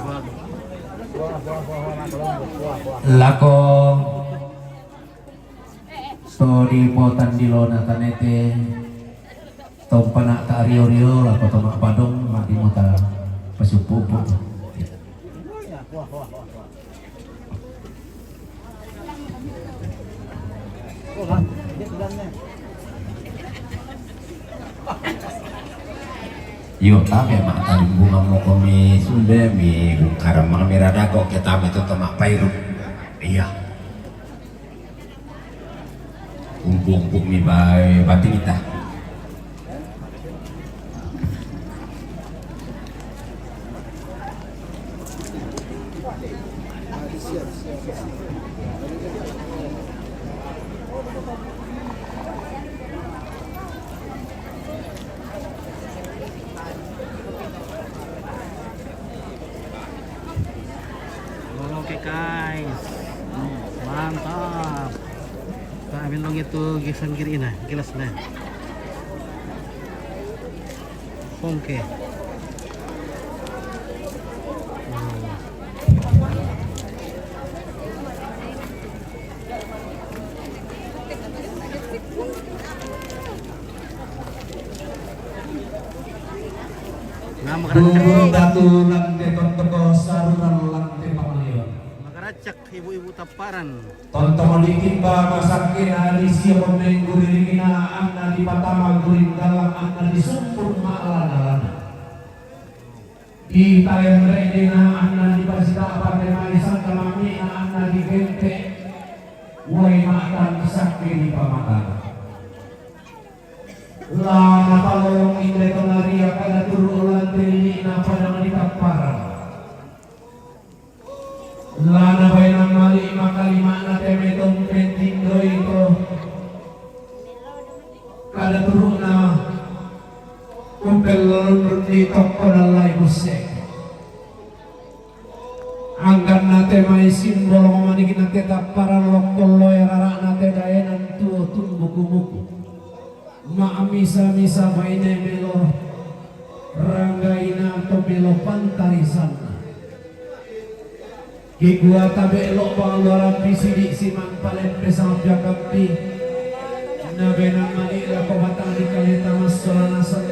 Lako story potan di lona tanete tompana ta rio lako tomak padong mati mota pasupupu. Yo tabe mak tadi bunga mo komi sunde mi karam mga mirada ko kita itu tomak pairu. Iya. Umpung mi bay bating kita. Oke guys, mantap. Kami long itu gisan kiri nah, kilas nah. Oke. Nah, Batu lantai toko saruran lantai pamalion. makaracak ibu-ibu taparan. Tonton dikit ba masakin hari siya pemain guring na anna di patama guring dalam anna di sumpur maalana. Di tayang rede na anna di pasita apa tema isang kamami na anna di gente. Woi makan sakit di pamatan. La napalong indre konaria kada turu lantai na padang di taparan. Lana bainang mali makalima na temetong penting do ito kada turu na kumpel dito ko na lay busek anggan nate may simbol mamanigin nate para lokolo yara nate dayanan tuo tumbuku-buku maamisa-misa bainay melo ranggaina to melo pantarisan Gigua tabe elok bang luaran pisidi siman palen pesang jakapi na benang mani la kobatang di kalita mas solanasan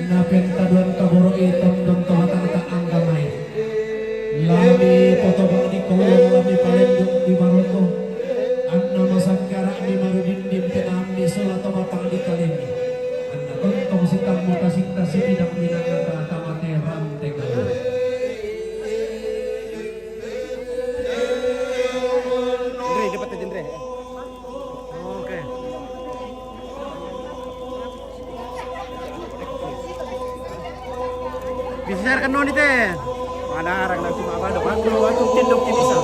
na pentaduan kaboro iton don kobatang tak anggamay lami foto bang di kolong lami palen di baroto anna masakara mi marudin dim penam di solato batang di kalimi anna kontong sitam muta sinta tidak minang kata tamate rante kalau Oke. Bisa kan non itu? Ada arang nang cuma ada bangku waktu tinduk bisa.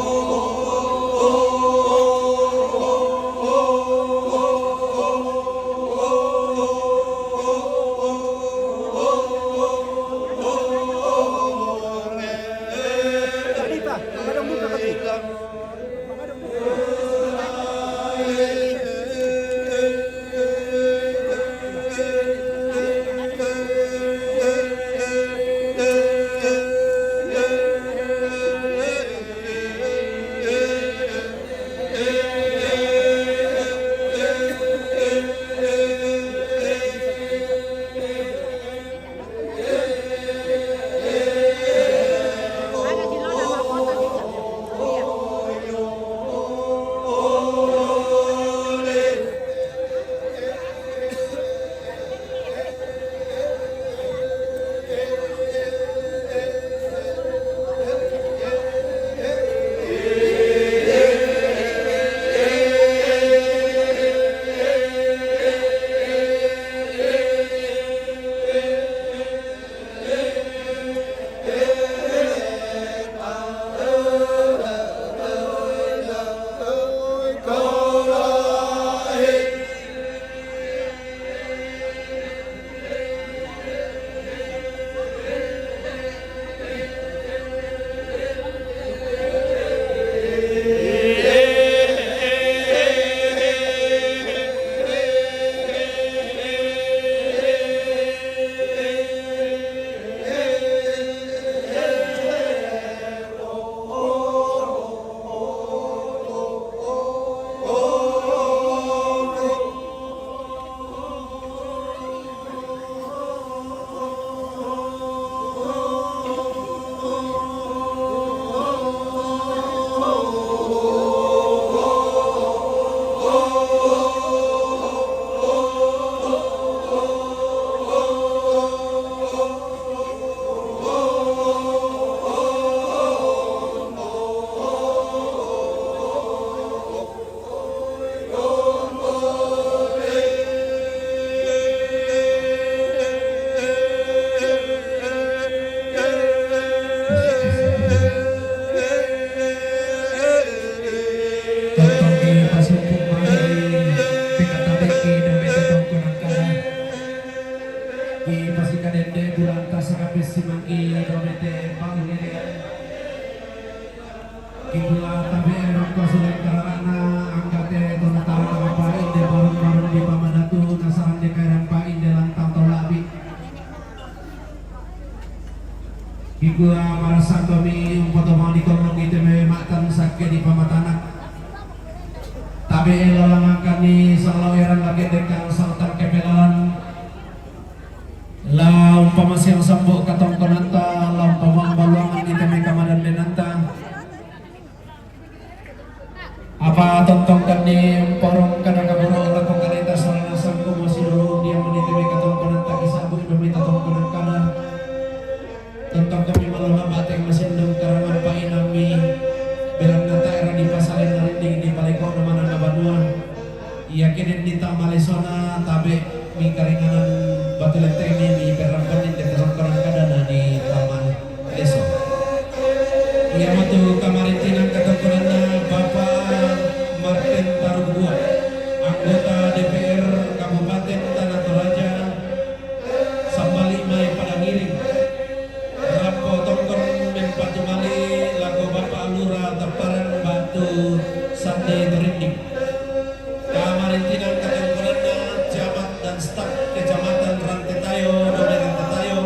Pasikan dende bulan tasakape simangki domete pangire Kibula tabe erok pasulan karana angkate tonatara apa inde bareng-bareng di pamanatu nasaran de kairan pa inde lantang tolabi Kibula marasan kami umpoto mani komong ite me matan sakke di pamatanak tabe lalangakan ni salau eran lagi dekang saltan kepelalan la umpama siang sambo katong konanta la umpama baluangan kita may kamadan denanta apa tontong kani porong kana kaburo la kong kanita sa nasang ko masiro dia manita may katong konanta isabu dumi tatong konan kana tontong kami malala bateng masindong karangan painami bilang nata era di pasalin na rin di paliko naman ang nabanua iyakinin dita malisona tabi mi karinganan batu lenteng ini di perangkat di kasongkaran kadana di taman leso ia matu kamarintinan katakunanna Bapak Martin Tarugua anggota DPR Kabupaten Tanah Toraja Sambali Mai Padangiring Rapo Tongkor Mempatumali laku Bapak Lura Taparan Batu Sandi Terinding kamarintinan katakunanna jamat dan staf kecamatan Rantetayo Dome Rantetayo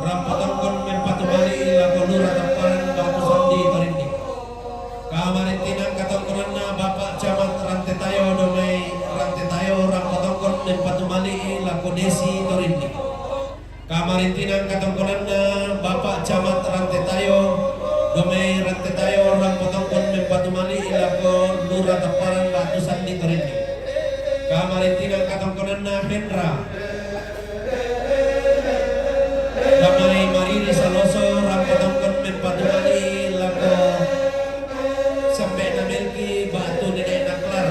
Rampotongkon Mempatumali laku Lura Taparan Batu Sandi Terinding kamarintinan katakunanna Bapak Camat Rantetayo Dome Rantetayo Rampotongkon Mempatumali laku Desi Terinding kamarintinan katakunanna Bapak Camat Rantetayo Dome Rantetayo Rampotongkon Mempatumali laku Lura Taparan Batu Sandi Terinding kamarintinan katongkonanna Hendra Damai Marini Saloso Rampotongkon Mempatumali laku sampai namelki Batu Nenek Naklar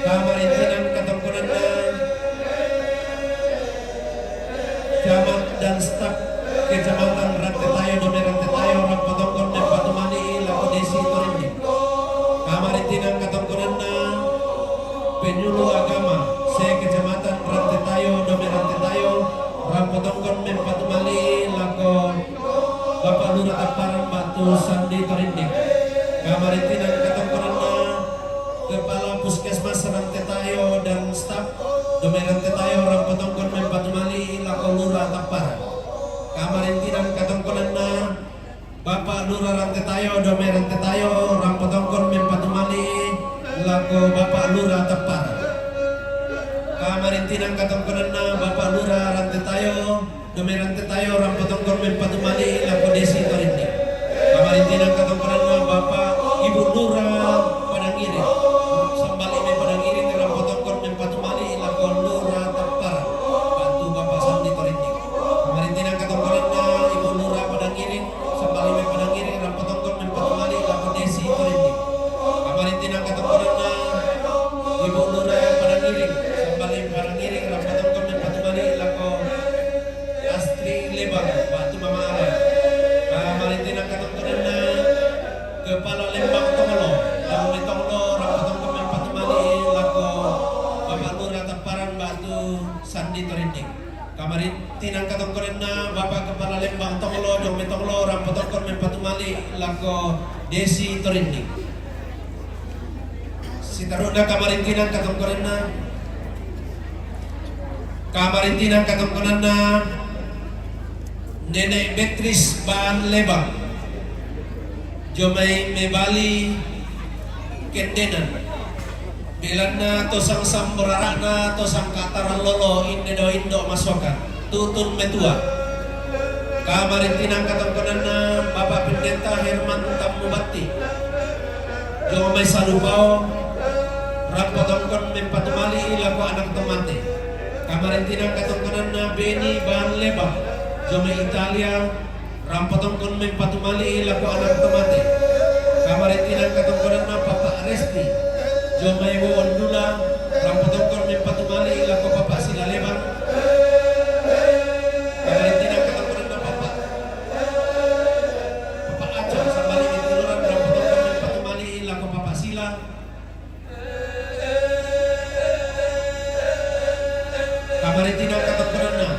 kamarintinan katongkonanna Camat dan staf Kecamatan Rantetayo Dome Rantetayo Rampotongkon Mempatumali laku Desi Terinding kamarintinan katongkonanna penyuluh agama se Kecamatan Rantetayo Dome Rantetayo Rampotongkon Mempatumali laku Bapak Lura Taparan Batu Sandi Terinding kamarintinan katongkonanna Kepala Puskesmas Rantetayo dan staf Dome Rantetayo Rampotongkon Mempatumali laku Lura Taparan kamarintinan katongkonanna Bapak Lura Rantetayo Dome Rantetayo Rampotongkon Mempatumali laku Bapak Lura Taparan kamarintinan katongkonanna Bapak Lura Rantetayo Dome Rantetayo Rampotongkon Mempatumali laku Desi Terinding kamarintinan katongkonanna Bapak Ibu Lura Padangiring Sambali me Padangiring Rampotongkon Mempatumali laku Lura Taparan Batu Bapak Sandi Terinding kamarintinan katongkonanna Ibu Lura Padangiring Sambali me Padangiring Rampotongkon Mempatumali laku Desi Terinding kamarintinan katongkonanna Ibu Lura Padangiring Sambali Padangiring Rampotongkon Mempatumali laku Astri Lebang Batu Mama Ara kamarintinan katongkonanna Kepala Lembang Tonglo Lambung Tonglo Rampotongkon Mempatumali laku Bapak Lura Taparan Batu Sandi Terinding kamarintinan katongkonanna Bapak Kepala Lembang Tonglo Dome Tonglo Rampotongkon Mempatumali laku Desi Terinding Sitarunda kamarintinan katongkonanna Nenek Beatrice Ban Lebang Jomai Mebali Kendenan Bilanna tosang samberarana tosang kataran lolo indo masokan tutun metua kamarintinan katongkonanna Bapak Pendeta Herman Tamubati Jomai Salubao Rampotongkon Mempatumali laku anak tomate kamarintinan katongkonanna Beni Ban Lebang Jomai Italia Rampotongkon Mempatumali laku anak tomate kamarintinan katongkonanna Bapak Resti Jomai Wondula Rampotongkon Mempatumali laku Bapak Silalebang kamarintinan katongkonanna Bapak Acah Sambali Mituluran Rampotongkon Mempatumali laku Bapak Sila kamarintinan katongkonanna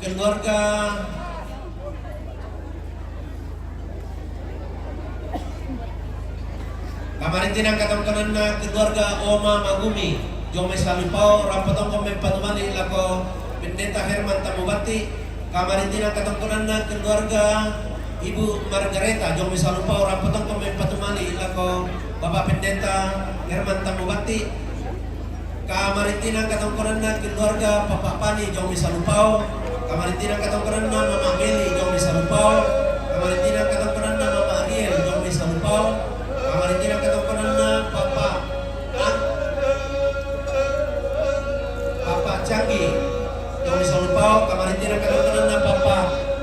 keluarga Kamarintinang katongkonan na keluarga Oma Magumi Jome Salupao Rampotong kome patumali lako Pendeta Herman Tamubati Kamarintinang katongkonan na keluarga Ibu Margareta Jome Salupao Rampotong kome patumali lako Bapak Pendeta Herman Tamubati Kamarintinang katongkonan na keluarga Papa Pani Jome Salupao Kamarintinang katongkonan na Mama Meli Jome Salupao Kamarintinang katongkonan na Mama Ariel Jome Salupao Kamarintinang katongkonan na Papa Changi Jome Salupao Kamarintinang katongkonan na Papa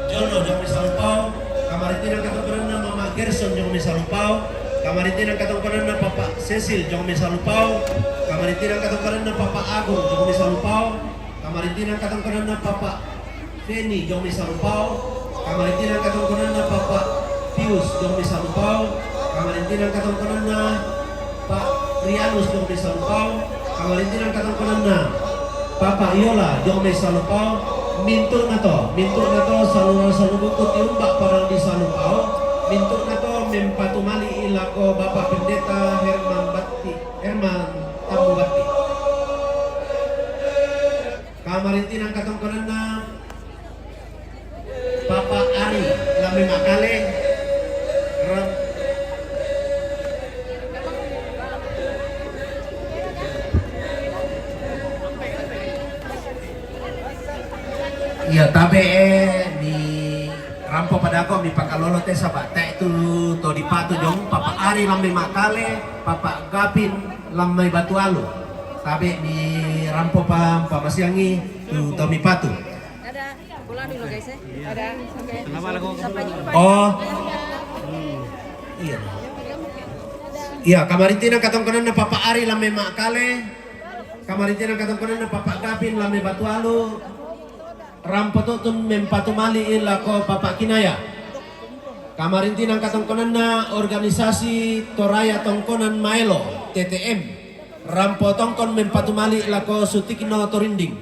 Jono Jome Salupao Kamarintinang katongkonan na Mama Gerson Jome Salupao Kamarintinang katongkonan na Papa Cecil Jome Salupao Kamarintinang katongkonan na Papa Agung Jome Salupao Kamarintinang katongkonan na Papa Feni Jome Salupao Kamarintinang katongkonan na Papa Pius Jome Salupao Kamarintinang katongkonan na Pak Rianus Jome Salupao Kamarintinang katongkonan na Papa Iola Jome Salupao mintuk na to salubukot iumbak parang di Salupao mintuk na to mempatumali ilako Bapak Pendeta Herman Tamubati Kamarintinang katongkonan na Papa Ari Lame Makale Iya tabe di rampo padako mi pakalolo teh sabate tu to di patu jong Papa Ari Lame Makale Papa Gapin Lame Batualu tabe di rampo pamasiangi tu to mi patu Ada bola dulu guys ya. Ada. Oke. Kenapa lagu? oh iya iya Kamarintinang katongkonan na Papa Ari Lame Makale Kamarintinang katongkonan na Papa Gapin Lame Batualu Rampototun mempatumali ilako Papa Kinaya Kamarintinang katongkonan na organisasi Toraya Tongkonan Maelo TTM Rampotongkon mempatumali ilako Sutikno Torinding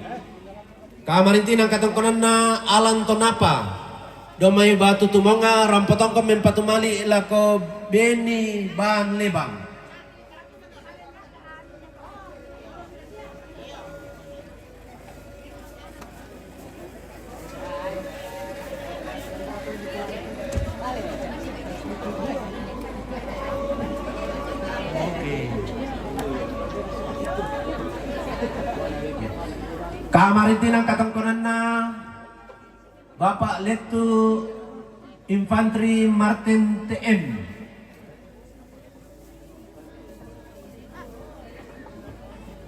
Kamarintinang katongkonan na Alan Tonapa Domay Batu Tumonga Rampotongkon mempatumali ilako Beni Ban Lebang Kamarintinang katongkonan na Bapak Letu Infantri Martin TM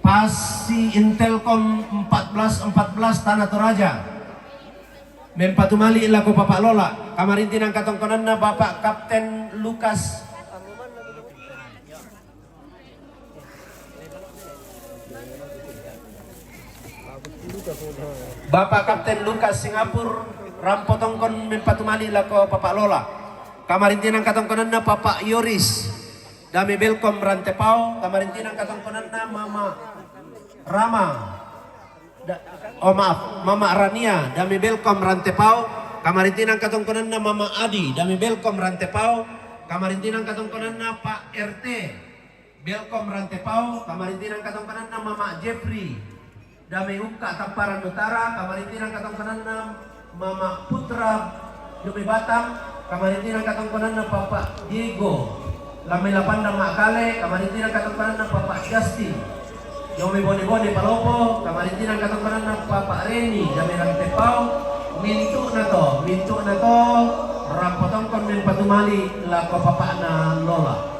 Pasi Intelkom 1414 Tanah Toraja mempatumali ilaku Bapak Lola Kamarintinang katongkonan na Bapak Kapten Lukas Bapak Kapten Lukas Singapura Rampotongkon mempatumali lako Bapak Lola Kamarintinang katongkonan na Bapak Yoris Dami Belkom Rantepau Kamarintinang katongkonan na Mama Rama Mama Rania Dami Belkom Rantepau Kamarintinang katongkonan na Mama Adi Dami Belkom Rantepau Kamarintinang katongkonan na Pak RT Belkom Rantepau Kamarintinang katongkonan na Mama Jeffrey Dami Uka Tamparan Utara Kamarintinang katongkonan na Mama Putra Dumi Batam Kamarintinang katongkonan na Papa Diego Lame Lapandang Makale Kamarintinang katongkonan na Papa Justin Yomi Boni Palopo Kamarintinang katongkonan na Papa Reni Dami Rantepau mintu na to Rampotongkon men patumali lako Papa na Lola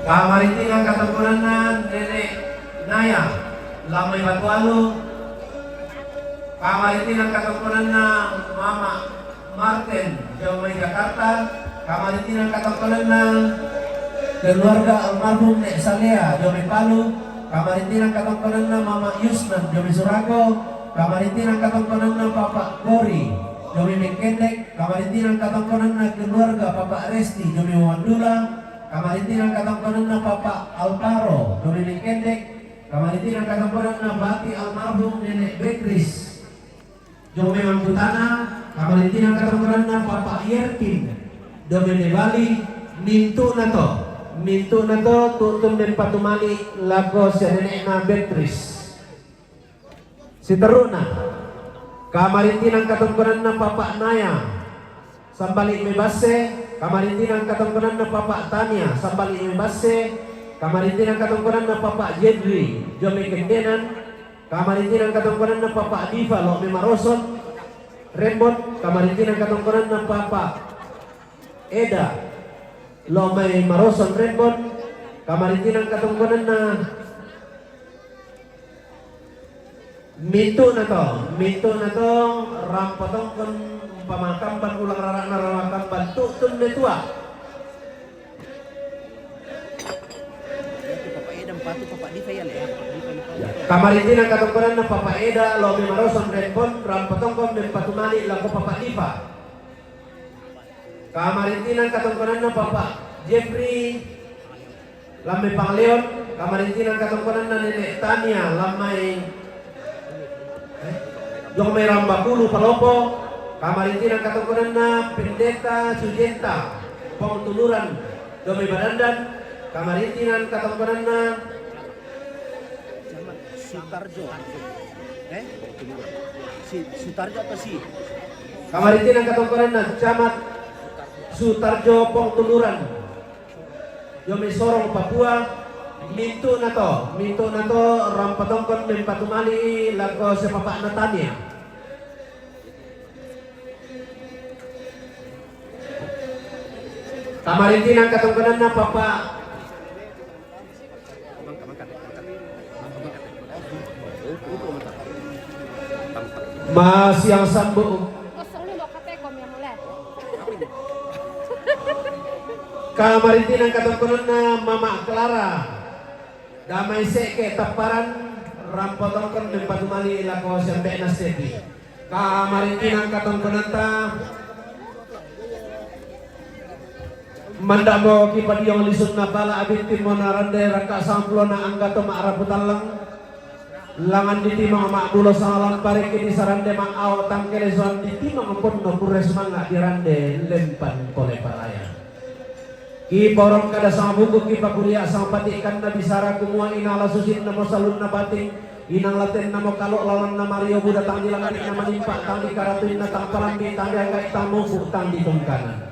Kamarintinang katongkonan na Nenek Naya Lamay Batualu Kamarintinang katongkonan na Mama Martin Jomay Jakarta Kamarintinang katongkonan na keluarga almarhum Nek Salea Jomay Palu Kamarintinang katongkonan na Mama Yusnan Jomay Surago Kamarintinang katongkonan na Papa Gori Jomay Mengkendek Kamarintinang katongkonan na keluarga Papa Resti Jomay Wandula Kamarintinan katongkonan na Papa Alvaro Dominic Kendek, kamarintinan katongkonan na Bati almarhum Nenek Beatrice Jome Mangkutana, kamarintinan katongkonan na Papa Yerkin Domene Bali, mintu na to tutum den patumali lago si Nenek na Beatrice si Teruna, kamarintinan katongkonan na Papa Naya Sambali Mebase, kamarintinan katongkonan na Papa Tania Sambali Mebase, kamarintinan katongkonan na Papa Jedri Jome Kendenan, kamarintinan katongkonan na Papa Diva Lo Memaroson Rembot, kamarintinan katongkonan na Papa Eda Lo Memaroson Rembot, kamarintinan katongkonan na mintu na to rampotongkon pamakamban ulang rarak narawakamban tutun metua. Kamarintinan katongkonan na Papa Eda Lo Memaroson Rembon rampotongkon den patumali lago Papa Diva. Kamarintinan katongkonan na Papa Jeffrey Lamay Pangleon, kamarintinan katongkonan na Nenek Tania Lamay Jomay Rambakulu Palopo, kamarintinan katongkonan na Pendeta Sujenta Pangtuluran Domay Badandan, kamarintinan katongkonan na Sutarjo. Sutarjo apa sih? kamarintinan katongkonan na Camat Sutarjo Pangtuluran Domay Sorong Papua. Mintu na to rampatongkon men patumali lago sa Papa Natania. Kamarintinan katongkonan na Papa Mas yang sambu. Kamarintinan katongkonan na Mama Clara Damay seke taparan rampotongkon men patumali lago sa Mbena City. Kamarintinan katongkonan ta mandamo kipadiyong lisod na bala abinti mo na rande raka samplo na anggato maaraputalang langan diti mga makbulo sa alam pare kini sarande mang aw tangkele soan diti mga punno pures mga dirande lempan kole paraya. Ki porong kada sang buku ki pakuria sang patikan na bisara kumua inala susin na mo salun na bating inang laten na mo kalok lawan na Mario Buddha tang dilangani na manimpa tang di karatuin na tang palambi tang di angkat tang mufu tang di tungkanan.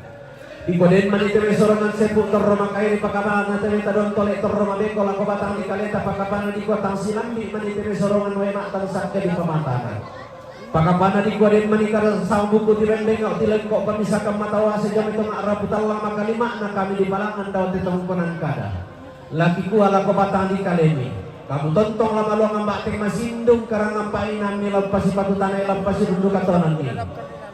Ikoden maniteme sorongan sepu torroma kairi pakabana na teme tadon tole torroma beko lako batang di kaleta pakabana di kotang silambi maniteme sorongan wema tang sakya di pematanan. Pakabana di kuaden manikar sang buku dirembengok dilengkok pamisahkan matawa sejam itu ngaraputan lama kalima na kami di balangan daun di tengkonan kada. Laki ku ala ko batang di kalemi. Kamu tontong lama lo ngambak teng masindung karang ngampain milau pasi patu tanah lampasi duduk katonan ni.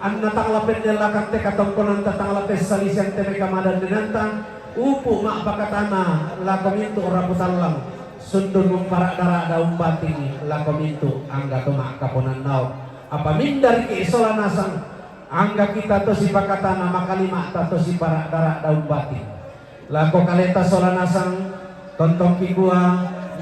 Anna tang lapet nela kante katongkonan tatang lapet salisian teme kamadan denantang upu mak bakatana lakomintu raputan lang. Sundun mumparak darak daun bating lakomintu angga tumak kaponan nau. Apa mindar ki isola nasang angga kita to si pakatana makalima tato si parak darak daun batin lako kaleta sola nasang tontong kikua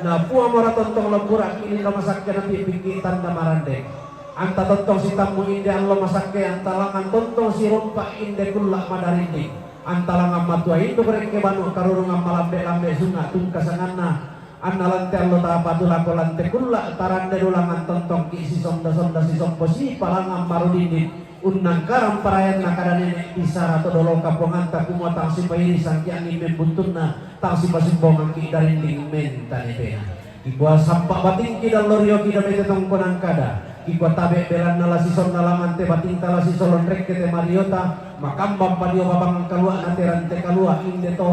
na puwa mora tontong lemburak ini lo masakya na pipiki tanda marande anta tontong si tamu inde ang lo masakya antalangan tontong si rompa inde kulak madarindi antalangan matua indo bereke banu karurungan malambe-lambe sunga tungkasanganna annalante allo tapatu lako lante kulla tarande dulangan tontong ki si sonda si sompo si palangan marudini unang karam parayan nakada nenek bisara todolo kaponganta kumotang si pairi sangkiani membuntunna tang si pasimbongan ki darinding menta nepena ikwa sampak bating ki dan lorio ki dame tetongkonan kada ikwa tabe belan nala si sonda lamante bating tala si solon rekete mariota makambang padio babang kalua nate rante kalua inde to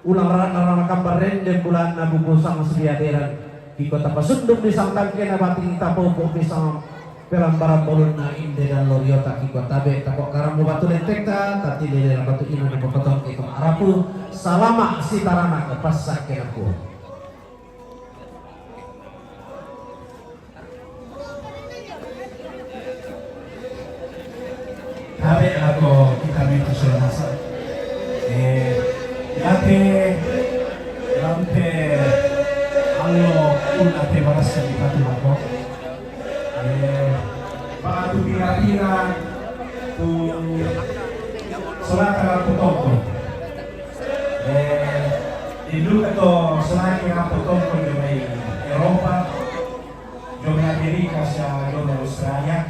ulang rana kambar rende bulan na bubusang sediaderan di kota Pasunduk di sang tangke na bating tapopo di sang pelambaran bolon na inde dan loriota di kota be takok karam batu lentekta tati dele batu ina di potong ke arapu salama si tarana ke pasak ke aku Habe ako kita may kusulanasa Ate, allo un ate barasa di Patulako. Baka tupira-pira kung sulata putongko. Diluka to sulata putongko yung may Eropa, yung may Amerika sa yung Australia.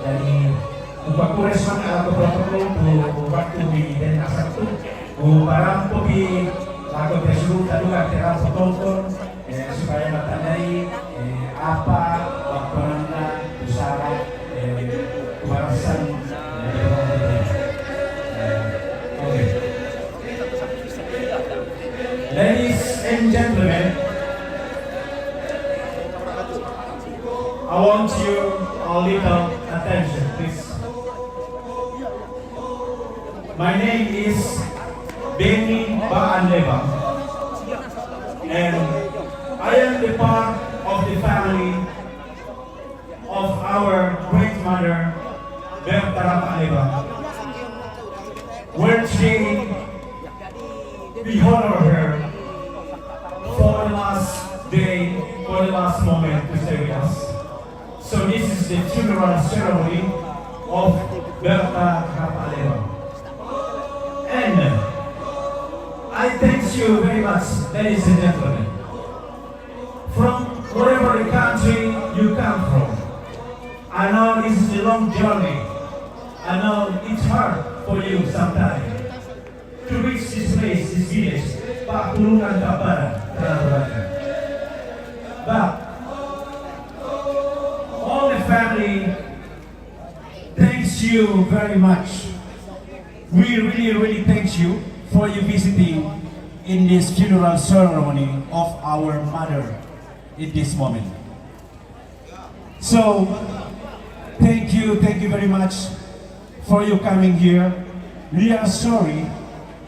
Jadi upakures man ako protokol to waktu di den asatu. Barang popi lagu resulta juga terang putongko supaya matandai apa waktu anda usaha kebarasan Ladies and gentlemen, I want you a little attention, please. My name is Benny Baanleba, and I am the part of the family of our great mother, Berta Baanleba. Where today we honor her for the last day, for the last moment to stay with us. So this is the funeral ceremony of Berta Baanleba. And I thank you very much, ladies and gentlemen. From wherever the country you come from, I know this is a long journey. I know it's hard for you sometimes to reach this place, this village, Pakulukan Kabaran, but all the family thanks you very much. We really thank you for you visiting in this funeral ceremony of our mother in this moment. So, thank you very much for you coming here. We are sorry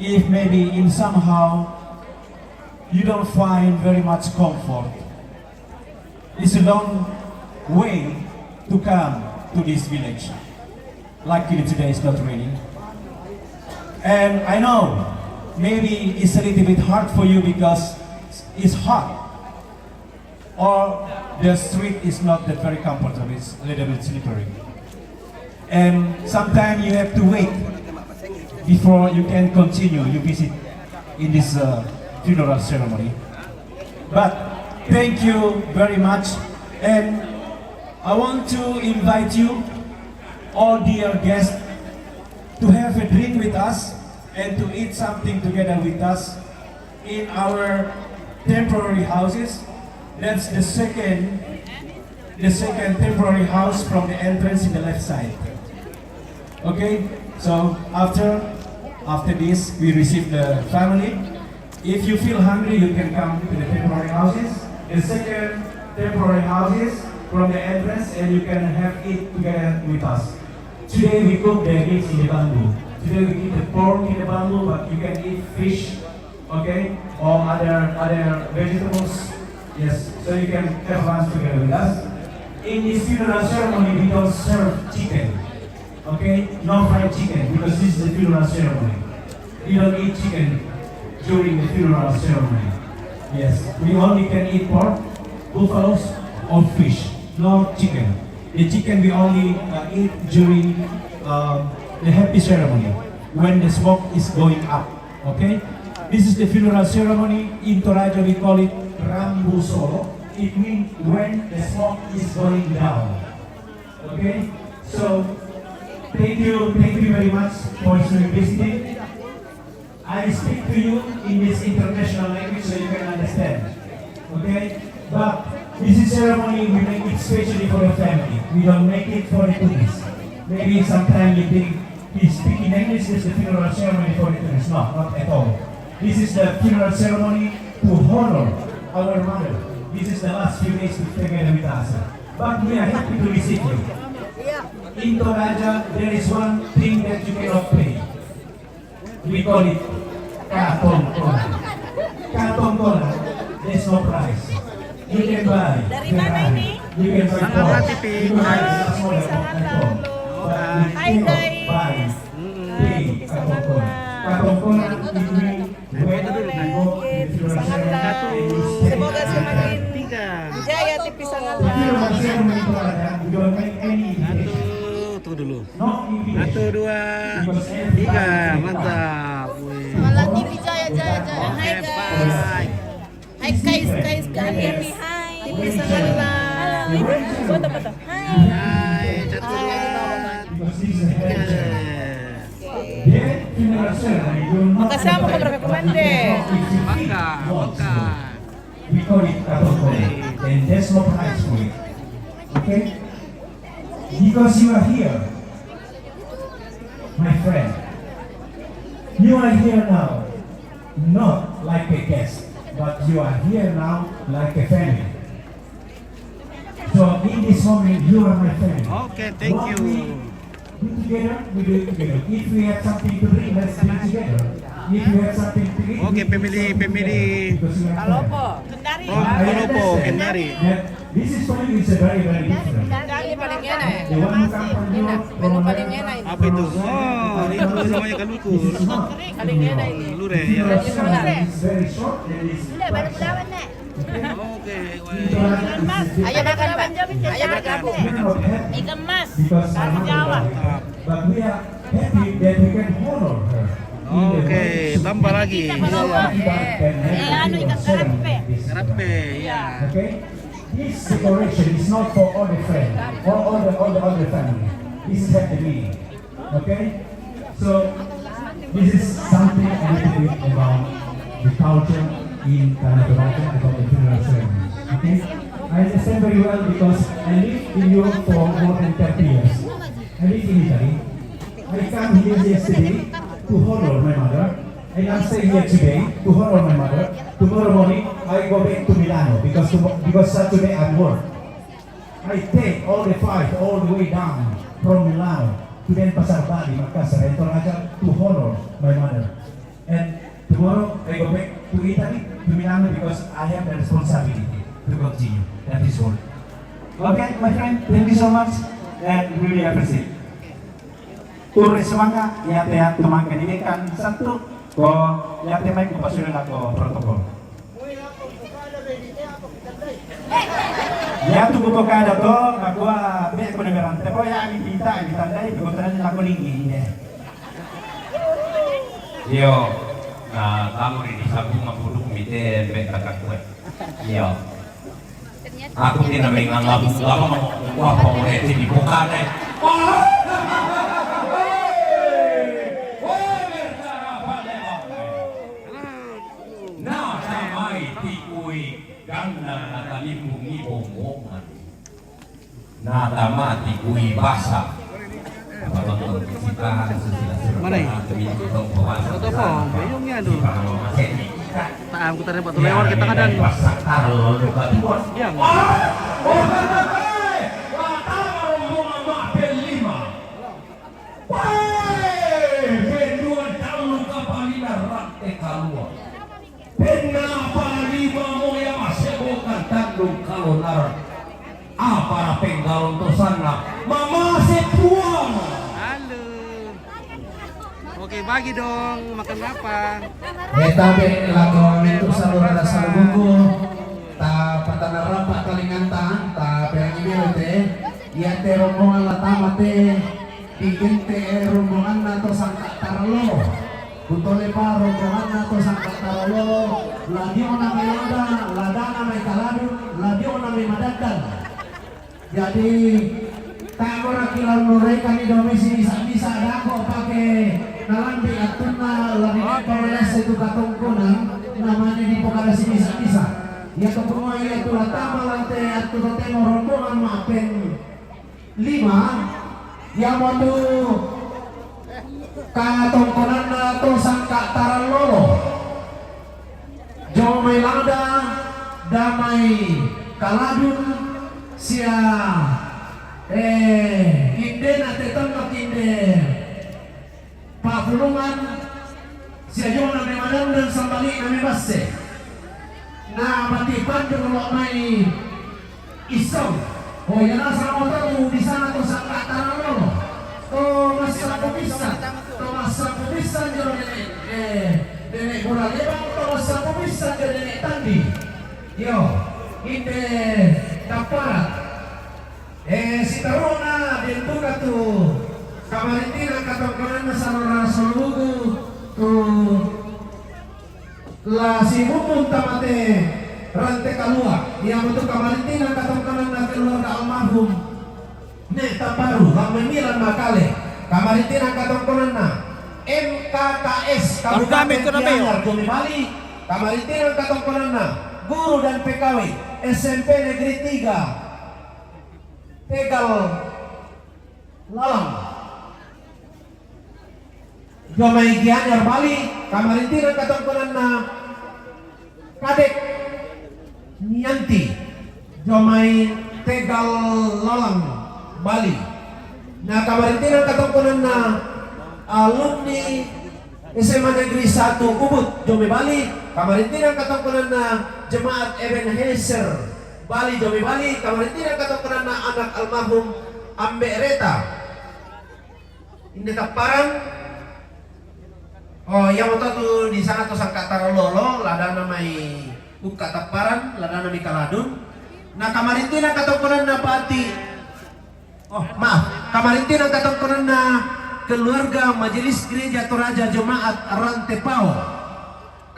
if maybe in somehow you don't find very much comfort. It's a long way to come to this village. Luckily today it's not raining. And I know maybe it's a little bit hard for you because it's hot, or the street is not that very comfortable, it's a little bit slippery. And sometimes you have to wait before you can continue your visit in this funeral ceremony. But thank you very much, and I want to invite you, all dear guests, to have a drink with us and to eat something together with us in our temporary houses. That's the second temporary house from the entrance in the left side. Okay, so after this we receive the family. If you feel hungry, you can come to the temporary houses. The second temporary houses from the entrance, and you can have it together with us. Today we cook the meat in the bamboo. Today we eat the pork in the bamboo, but you can eat fish, okay, or other vegetables. Yes, so you can have lunch together with us. In this funeral ceremony, we don't serve chicken, okay? No fried chicken, because this is the funeral ceremony. We don't eat chicken during the funeral ceremony. Yes, we only can eat pork, buffaloes, or fish. No chicken. The chicken we only eat during the happy ceremony, when the smoke is going up, okay? This is the funeral ceremony. In Toraja we call it Rambu Solo. It means when the smoke is going down, okay? So, thank you very much for visiting. I speak to you in this international language so you can understand, okay? But this is ceremony we make it specially for the family. We don't make it for the tourists. Maybe sometimes you think he's speaking English, this is the funeral ceremony for the tourists. No, not at all. This is the funeral ceremony to honor our mother. This is the last few days together with us. But we are happy to receive you. In Toraja, there is one thing that you cannot pay. We call it katongkona. Katongkona, there's no price. You can buy Ferrari, you can buy Porsche, you can buy smaller phone. But you cannot buy pay katongkona. Katongkona, it means when 3, mantap. Wih. Lagi Jaya Jaya Jaya. Hai Oke, guys. bye. Hai guys guys. Hai. Tipis sekali. Foto-foto. Hai, caturan. Makasama ka berapa komande. Bangka. We call it Katong, and there's no price for it. Okay? Because you are here, my friend. You are here now, not like a guest, but you are here now like a family. So in this moment, you are my family. Okay, thank What you. we do together, we do it together. If we have something to drink, let's drink together. If you have something to eat, Okay, family. because we are Halo family. po. Oh, halo po, Kendari. That this is family is a very, very different. Kendari paling yan eh. The one who come from Europe, Menu from paling yan eh. Apa itu? Oh, itu namanya kalukur. This is not. Paling yan eh. Lure, This ya. is very short and it's Oke, weh. Ayo makan Pak. Ayo bergabung. Ikan mas. because my mother, but we are happy that we can honor her. Oke, tambah lagi. Karape, ya. Okay? This decoration is not for all the friends, all the family. This is at the meeting. Okay? So this is something a little bit about the culture in Canada, about the funeral ceremonies. Okay? I understand very well because I lived in Europe for more than 30 years. I live in Italy. I come here yesterday to honor my mother. And I'm staying here today to honor my mother. Tomorrow morning, I go back to Milano because Saturday I work. I take all the fight all the way down from Milano to then Pasar Bali, Makassar, and Toraja to honor my mother. And tomorrow I go back to Italy, to Milano because I have the responsibility to continue. That is all. Okay, my friend, thank you so much and really appreciate. Turis semangat, ya teman pendidikan satu, ya teman kupasurin ako protokol. Ya tu buto kada to, nakuha be ko na merante ko ya ang kita dai ko tanan na ko lingi ne. Yo, nah kamu ini sabu ngabuduk mite be kakak gue. Yo. Aku tidak menganggap wah pokoknya ini bukan deh. Nah, sampai tikui ganda nakalimbungi bomongan. Nah, tama tikui basah. Mana ini? Foto apa? Bayungnya tuh. Taam kita dapat lewat kita kadang. Yang. Para penggalon to sana mamasit buang. Halo. Oke, bagi dong. Makan apa? Etabe lago itu saluran salubungku ta patana rampa kalinganta ta perangi birote ya te rombongan latama te digente rombongan nato sangka tarlo kutole pa rombongan nato sangka tarlo ladio na melada ladana may kaladu ladio na may madadan. Jadi tak orang kilau nurai kami domisi bisa ada kok pakai nalambi atuna lagi pemelas itu katongkona namanya di pokadasi bisa ya ketemu ya itu latama lantai atau temu rombongan mapen 5 yang waktu katongkonan atau sangka taran lolo jomai lada damai kaladun sia kinde na tetang na kinde papulungan sia yung na memadam dan sambali na mebase na matipan yung may isang o yan na sa motor di sana to sa kataralo to masa kubisan yung nene kuralibang to masa kubisan yung nene tandi yo inde kaparat si Taruna din tuga tu Kamarintina katongkonan na sa Rasulugo to la simumun tamate rante kalua. Yang untuk Kamarintina katongkonan na keluarga almarhum Neta Paru Hamemilan Makale. Kamarintina katongkonan na MKKS Kabupaten Gianyar Jombe Bali. Kamarintina katongkonan na guru dan PKW SMP Negeri 3 Tegal Lalang Jomai Gianyar Bali. Kamarintina katongkonan na Kadek Nianti Jomai Tegal Lalang Bali. Nah kamarintina katongkonan na alumni SMA Negeri 1 Ubud Jombe Bali. Kamarintina katongkonan na Jemaat Ebenezer Bali Jombe Bali. Kamarintina katongkonan na anak almarhum Ambe Reta ini Taparan. Oh yang mau tuh di sana tuh Sangkatara Lolo lada namai Uka Taparan lada namai Kaladun. Nah kamarintina katongkonan na Pati. Oh maaf, kamarintina katongkonan na keluarga Majelis Gereja Toraja Jemaat Rantepao.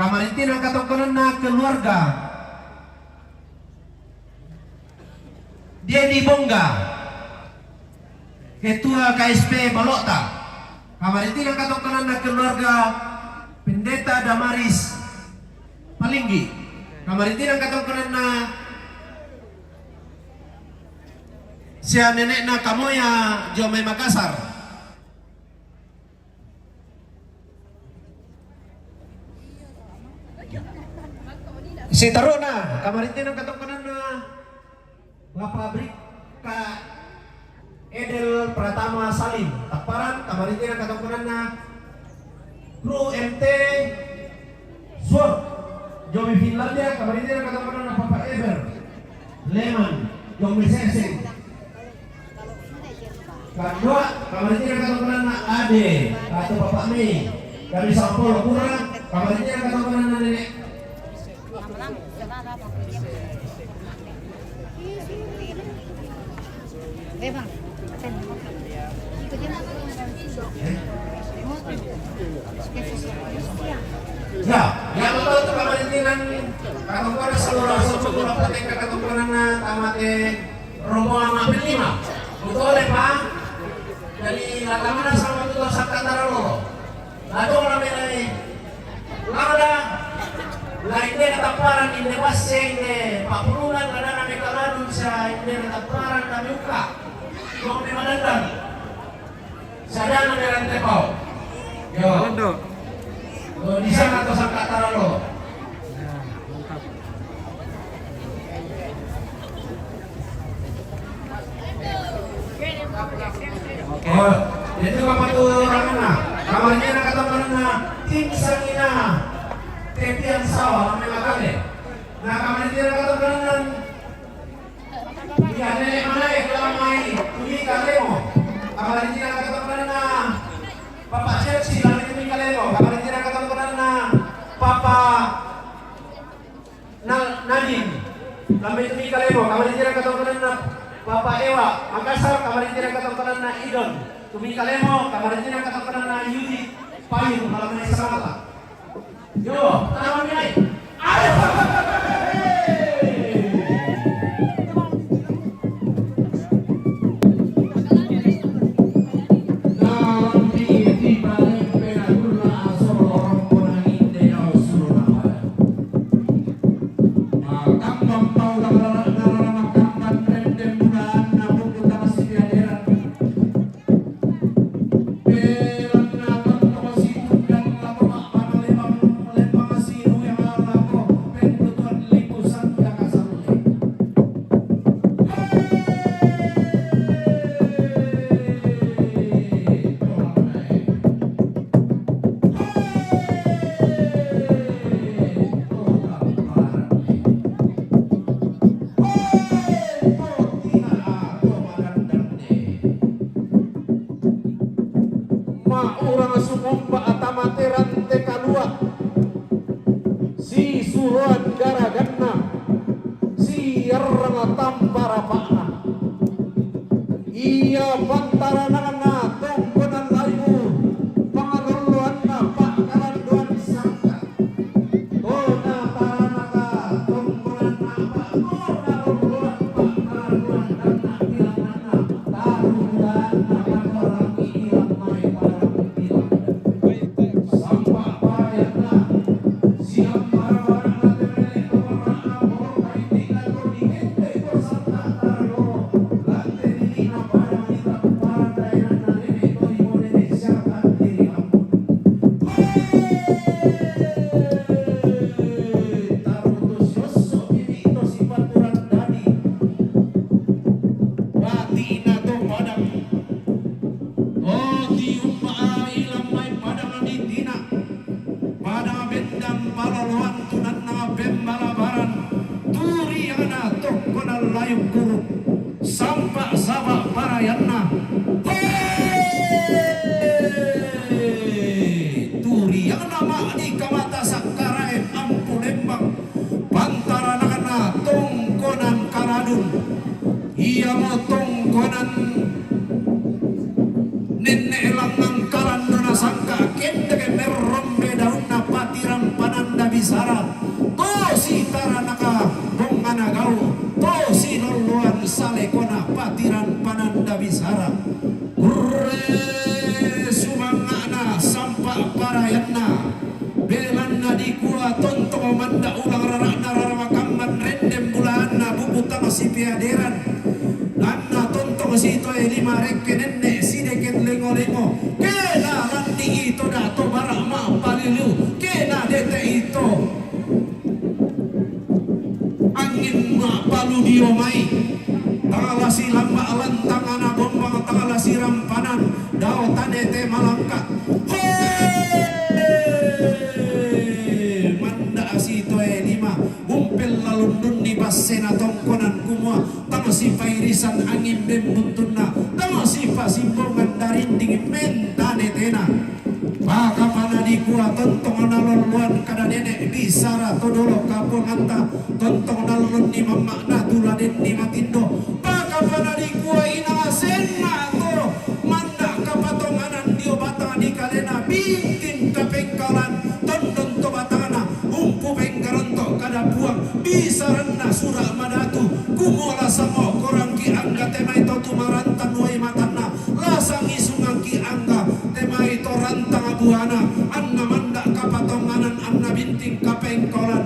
Kamarintina katongkonan na keluarga Dedi Bongga Ketua KSP Balota. Kamarintina katongkonan na keluarga Pendeta Damaris Palinggi. Kamarintina katongkonan na sia nenek na Kamoya Jomai Makassar. Si taruh na kamarintina katongkonan na Bapak Brika Edel Pratama Salim Taparan. Kamarintina katongkonan na Kru MT Sword Jomai Finlandia. Kamarintina katongkonan na Bapak Eber Leman Jomai Seseng. Kedua, kamarintina katongkonan na Ade atau Bapak Mei dari Sampolo Pura. Kamarintina katongkonan na Nenek ya, yang betul itu kamarintinan katongkonan seluruh seluruh petingkat katongkonan na tamate rombongan mampir 5. Betul ya Pak? Jadi latamana sama itu Sangkatara Lolo. Lalu kami lagi, ada lainnya Taparan ini pasti ini Pak Pululan ada nama Kaladun saya ini Taparan kami buka. Kau di mana dan? Saya ada di Rantepao. Yo. Di sana atau Sangkatara Lolo. Oh, itu apa tuh orangnya? Kamarnya nak kata mana? Tim Sangina, Tepian Sawah, memang kali. Nah, kamarnya nak kata mana? Iya, nenek mana ya? Kelamai, Tumi Kalemo. Kamarnya nak kata mana? Bapak Chelsea, lagi Tumi Kalemo. Kamarnya nak kata mana? Papa Nadine, lagi Tumi Kalemo. Kamarnya nak kata mana? Bapak Ewa, Makassar, kamarintina katongkonan na Idon. Tumi Kalemo, kamarintina katongkonan na Yudi Payung, malam ini Samata. Yo, tangan ini. Ayo. Urang sumumpa atamate rante kalua si suruan garaganna si yarranga tampara pakna iya pantaranana tongkona tuyong kuruk sampa sabak parayanna turi yang nama di kamata sakarae ampu lembang pantara nakana tongkonan karadun iya mo tongkonan nenek langang karan dona sangka kende ke merombe daunna patiram pananda bisara to si taranaka bongana gau to si loluan salekona patiran pananda bisara urre sumangana sampa parayanna belanna di kua tonto manda ulang rarana raramakamman rendem bulanna bubutang si piaderan anna tonto si to lima rekke nenne si deket lengo-lengo kena landi ito dato barak ma palilu kena dete ito angin ma palu diomai tangala silang maalan tangana bombang tangala siram panan dao tanete malangka manda si to lima umpel lalundun ni basena tongkonan kumua tama si pairisan angin bembuntuna tama si pasimbongan darinding mentane tena baka panadi kuah tontong naloluan kada nenek bisara todolo kapon anta tontong nalolun ni mamakna tuladen ni matindo baka panadi kuah ina senma to manda kapatonganan dio batang di kalena bintin kapengkalan tondon to batangana umpu pengkaran to kada buang bisarana surah madatu kumola samo korang ki angga temai to tumarantan wai matanna lasang isungang ki angga temai to rantang abuana anna manda kapatonganan anna binting kapengkolan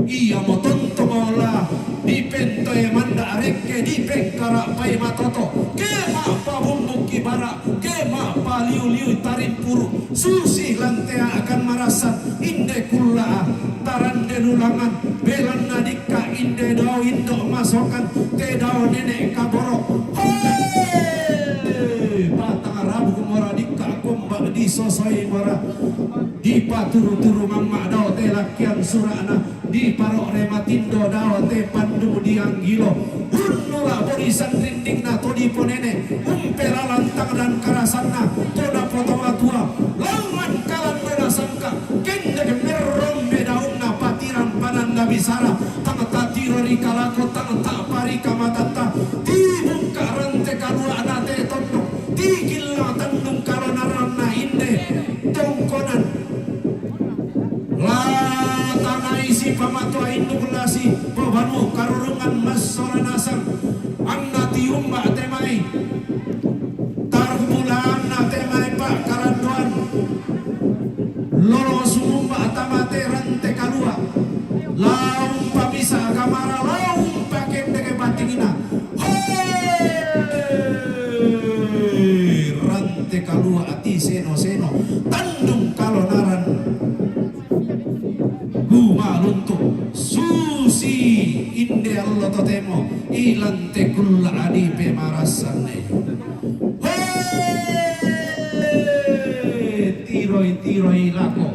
iya mo tonto mola di pento e manda rekke di pengkara pai matoto ke ma pa bumbuk ki bara ke ma pa liu-liu tarim puru susi lantea akan marasat inde kulla tarande nulangan belan nadika inde dao indo masokan te dao nenek kaboro batang rabu kumora dika kumbak di sosoi mora di paturu-turu mamma dao te lakian surana di parok rematindo dao te pandu diang gilo unnula borisan rinding na todi ponene umpera lantang dan karasanna toda potoma tua lawan kalan dona sangka kende merombe daunna patiran pananda bisara tang tatiro rikalako tang tak parika matata dibuka rante kadua anate tondok digila tandung karonarana inde tongkonan tanai si pamatua induk nasi pebanu karurungan masora nasang ang natiumba temai tarbulan na temai pak karanduan lolo sumumba tamate rante kalua laung pabisa kamara laung pakai deke batingina rante kalua ati seno tandung kalonaran lunto susi inde allo totemo ilante kulla adi pemarasanne tiroi lako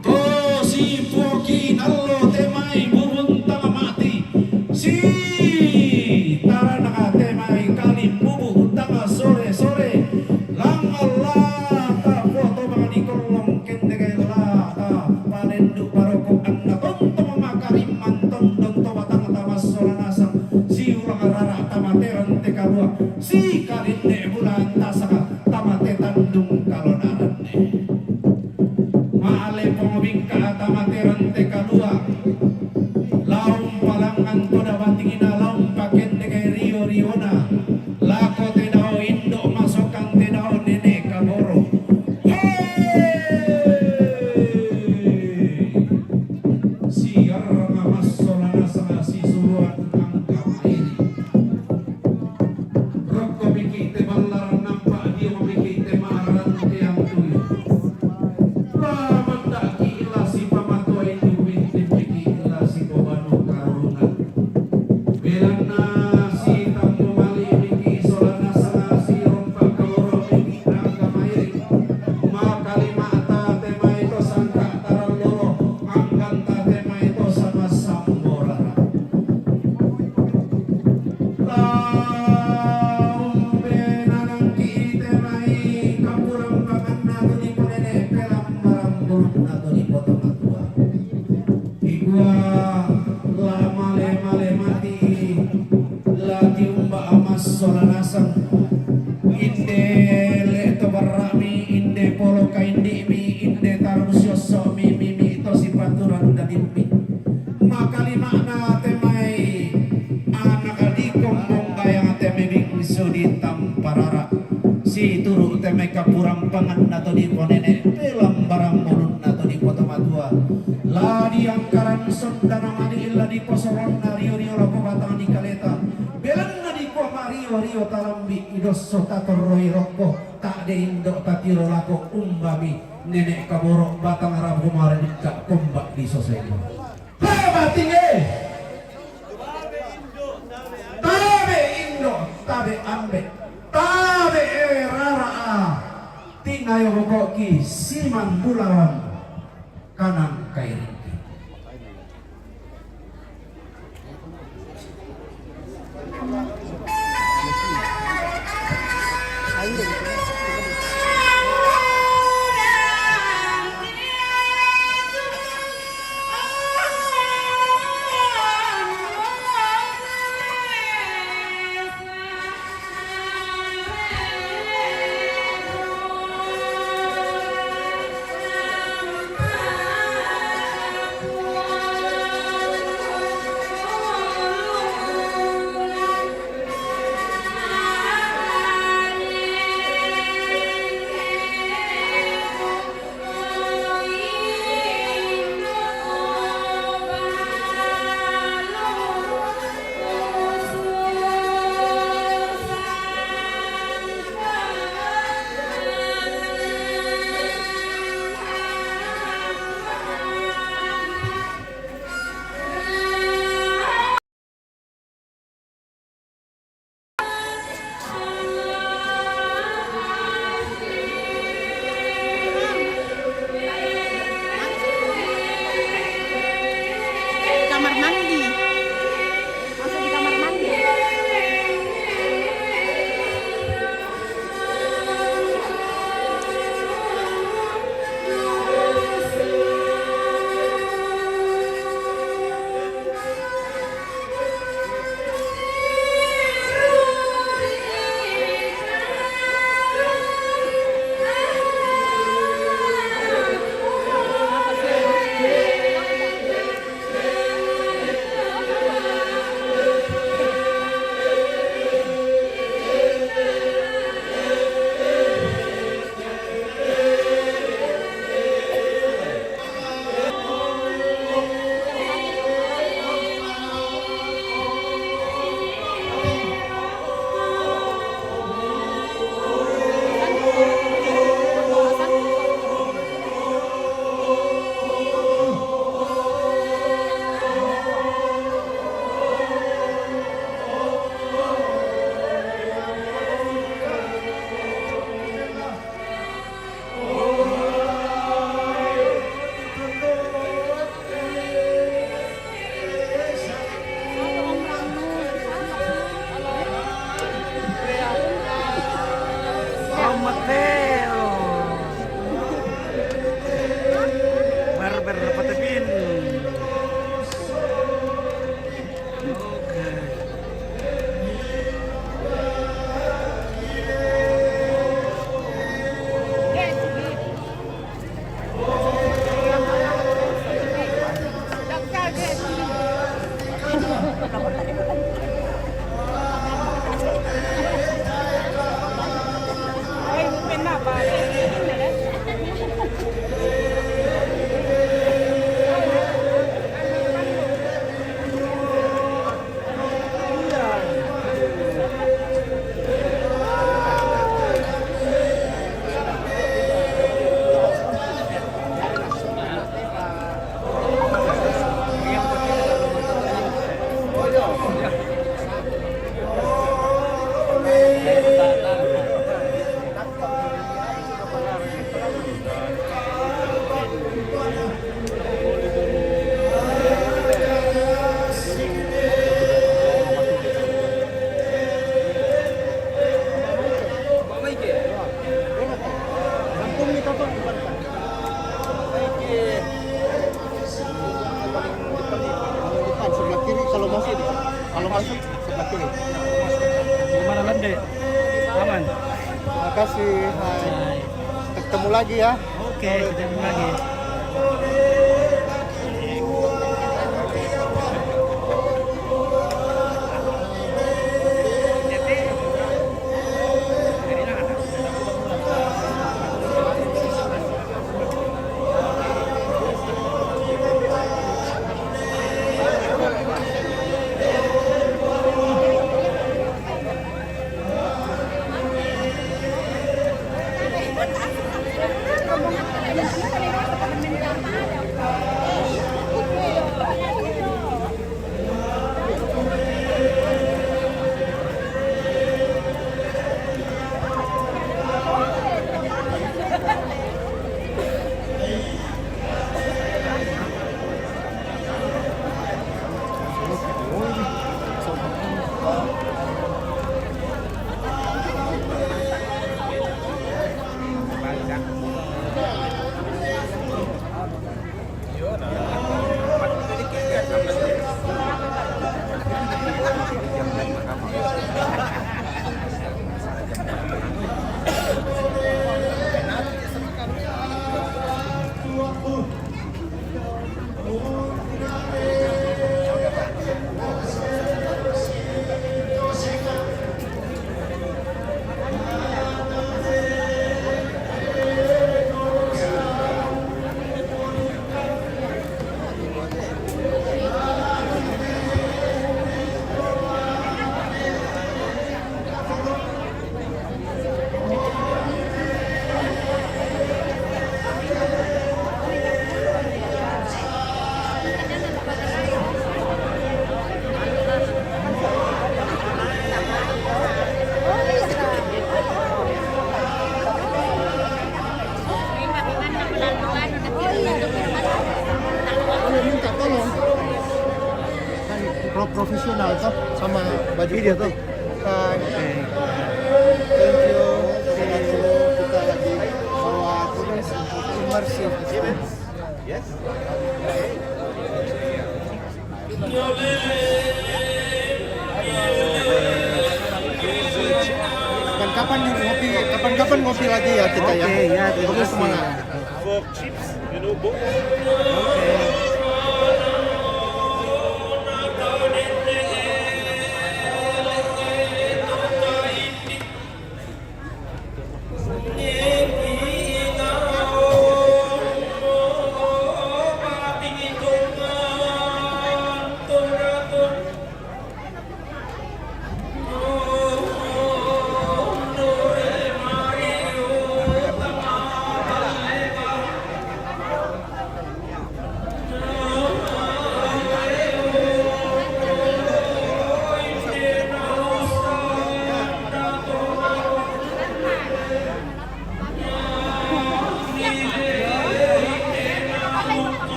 to si poki nallo temai bubuntang mati si taranaka temai kali bubu tanga sore lang Allah ta foto mga di kolong kende kay lata panendu baroko anna tonto makariman tondon to batang tamas soranasang si ulang rara tamate rante kalua si kalinde bulan tasaka tamate tandung kalonaran maale pengobingka tamate rante kalua laung palangan toda batingina laung pakende kay riona lako te dao indo masokang te dao nene kaboro siar nga masolana sa si suruan ang kamairi rokko bikite ballaran nampa dia mabikite maaran te ang tuyo pamanda ki ila si pamatoy tu binti biki ila si pobano karungan purun nato di potong atua. Igua la male mati la tiumba amas solanasang inde le to barami inde polo kaindi mi inde tarusyoso mi ito si paturan dadimpi makali makna temai anak adikom bonggayang temai bingsu di tamparara si turu temai kapurang pangan nato di ponene pelang barang mulun nato di potong atua la di angkaran sondana mani illa di posoron rio lako batang di kaleta belang na di ko rio talambi idosso tatoroi rokko tak de indo tatiro lako umbami nenek kaborok batang arab kemarin dikak kombak di sosego batinge tabe indo tabe ambe tabe rara tingayo bokoki siman bulawan kanan kairi masuk seperti ini. Gimana Lande? Aman. Makasih. Hai. Ketemu lagi ya. Oke, ketemu lagi. Profesional tuh sama baju Video putih. tuh. Hai. Oke. Thank you. Kita lagi bawa turis immersive experience. Yes. Kapan-kapan ngopi lagi ya kita ya. Oke, ya, terima Terus kasih. semangat.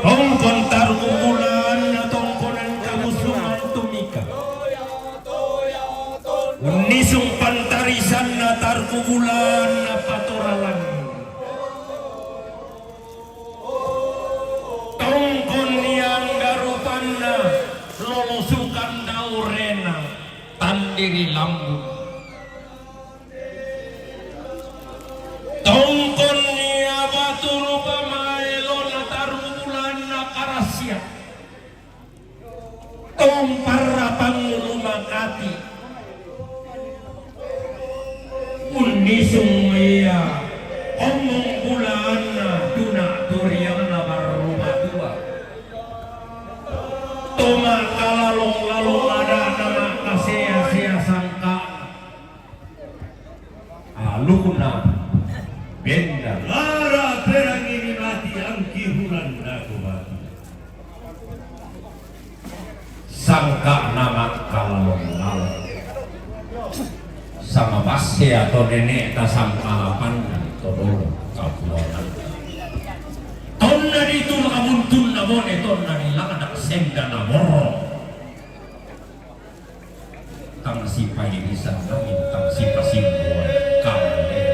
Tongkon tarumulan na tongkonan kamusungan tumika. Unisung pantarisan na tarkumulan na paturalan. Tongkon yang iri lambung. Tongkon niya batu rupa maelo na tarulan na karasya. Tong para pangurumakati. Unisong maya omong bulan na tuna turyang na baruma dua. Toma kalalong-lalong ada nama kasea-sea sangka. Alukuna benda lara perang ini mati ang kihulan daku mati. Sangka nama kalalong-lalong sama pasti atau nenek tak sangkalapan tolong kapulonan. Tonna di tu makabuntun na mo tonna di lakadak senda na mo. Tang sipay di bisa namin tang sipasimbuan kamale.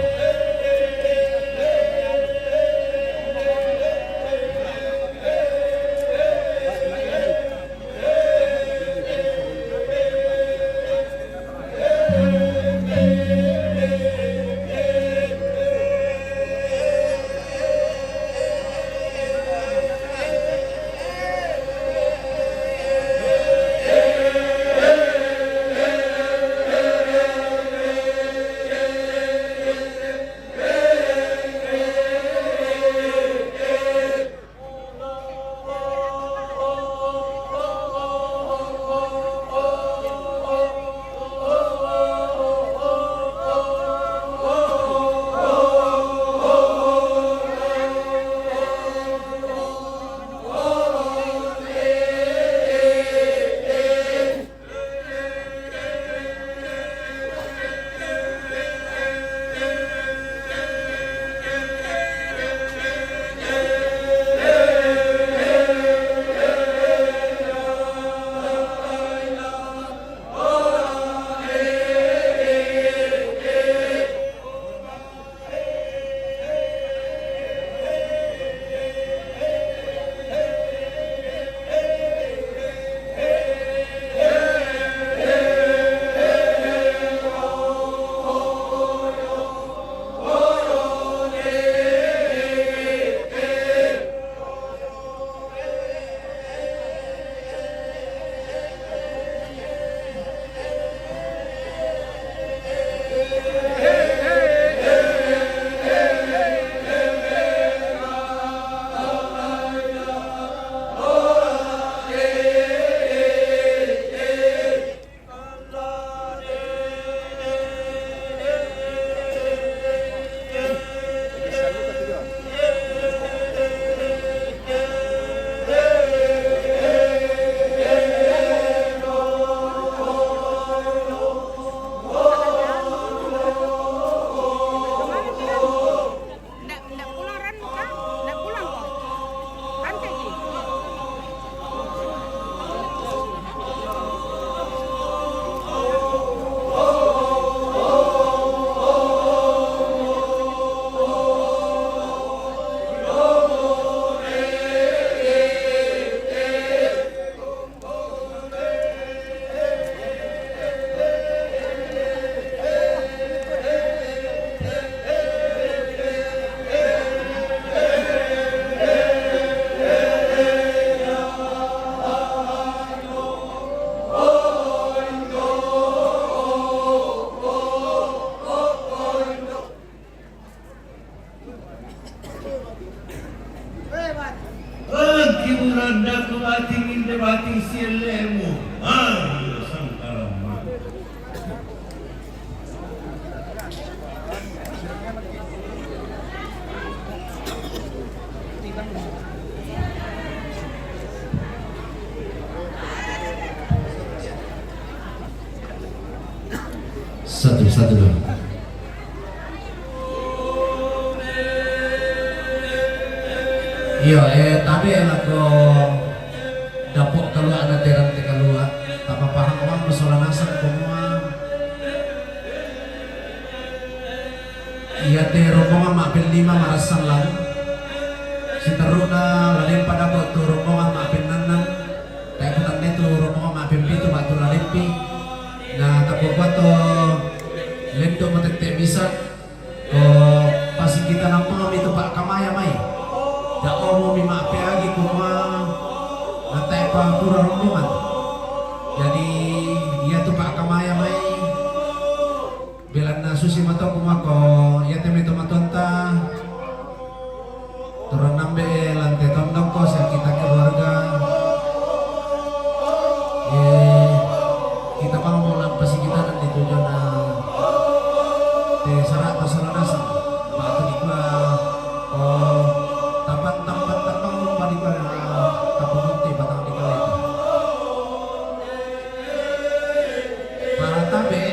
Satu dulu. Iya, tadi aku dapok keluar ada terang keluar. Apa paham orang masalah nasab semua. Iya rombongan maafin 5 marasan lalu. Si teruna lalin pada tu rombongan maafin 6. Tapi bukan itu rombongan maafin 7 batu lalin pi. Nah, tak buat to lendo matek bisa ko pasi kita nang mga ito pa kamaya may da omo mi maapiagi kuma natay pa pura rombongan jadi iya to pa kamaya may bilang na susi mato kumako iya temi to matonta turun nambe lantai tondong ko sa kita keluarga kita mau lampasi kita dan ditujuan di sarat atau saranasa batu di gua tempat tapang di gua tapang di batang di kala itu para tabe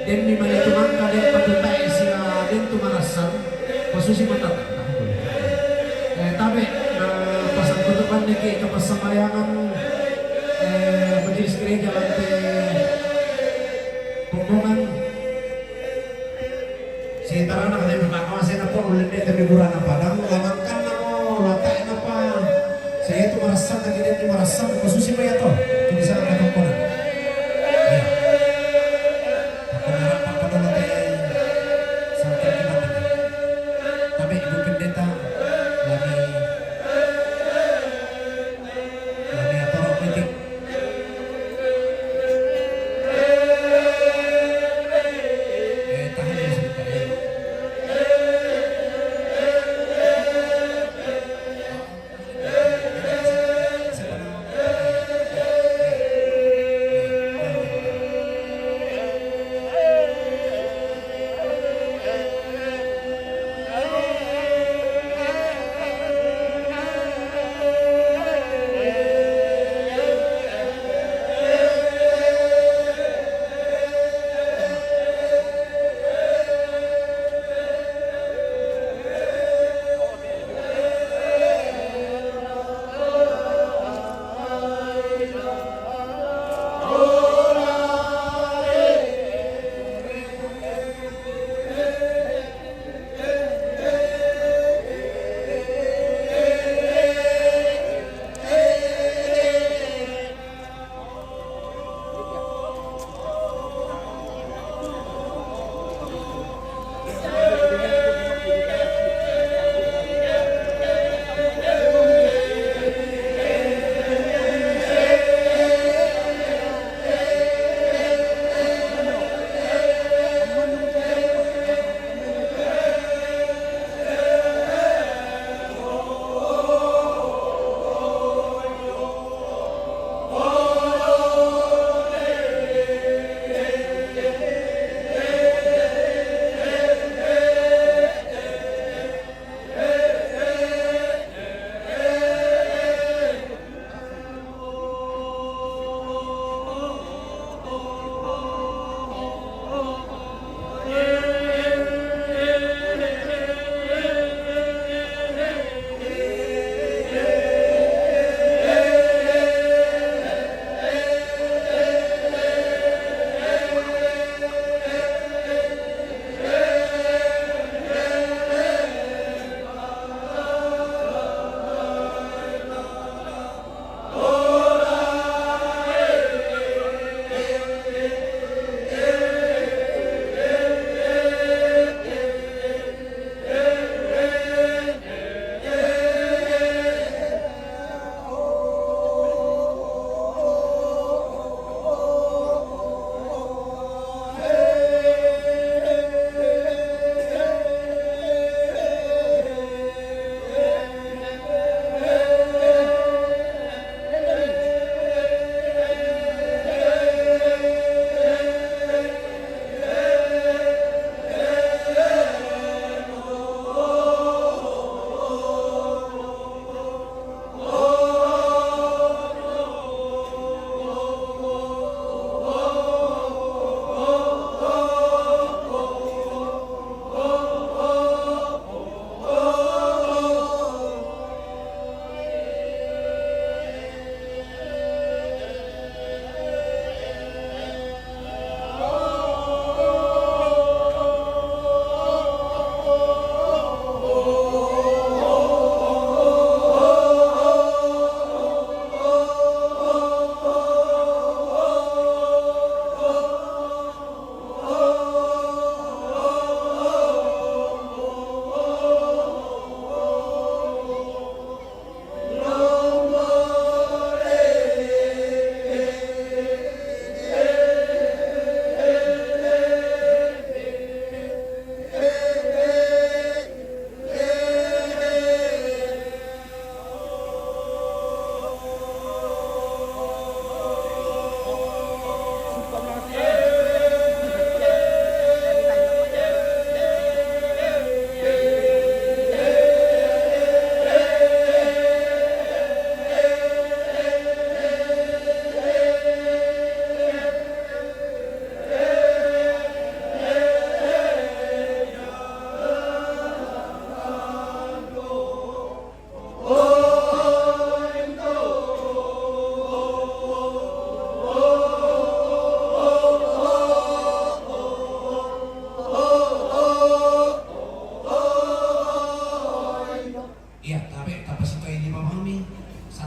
den mi mani tumangka den patutai sia den tumarasan posisi mata tabe pasang kutuban niki kapasamayangan majelis gereja lantai Kumbungan si tarana katanya berkakawasan apa ulit dia tapi kurang apa kamu lamankan namo latain apa saya itu merasa lagi dia merasa khususnya apa ya toh itu bisa kata konan ya karena apa pada lantai sampai kita tapi ibu pendeta lagi atur politik tahan dulu sebentar ya.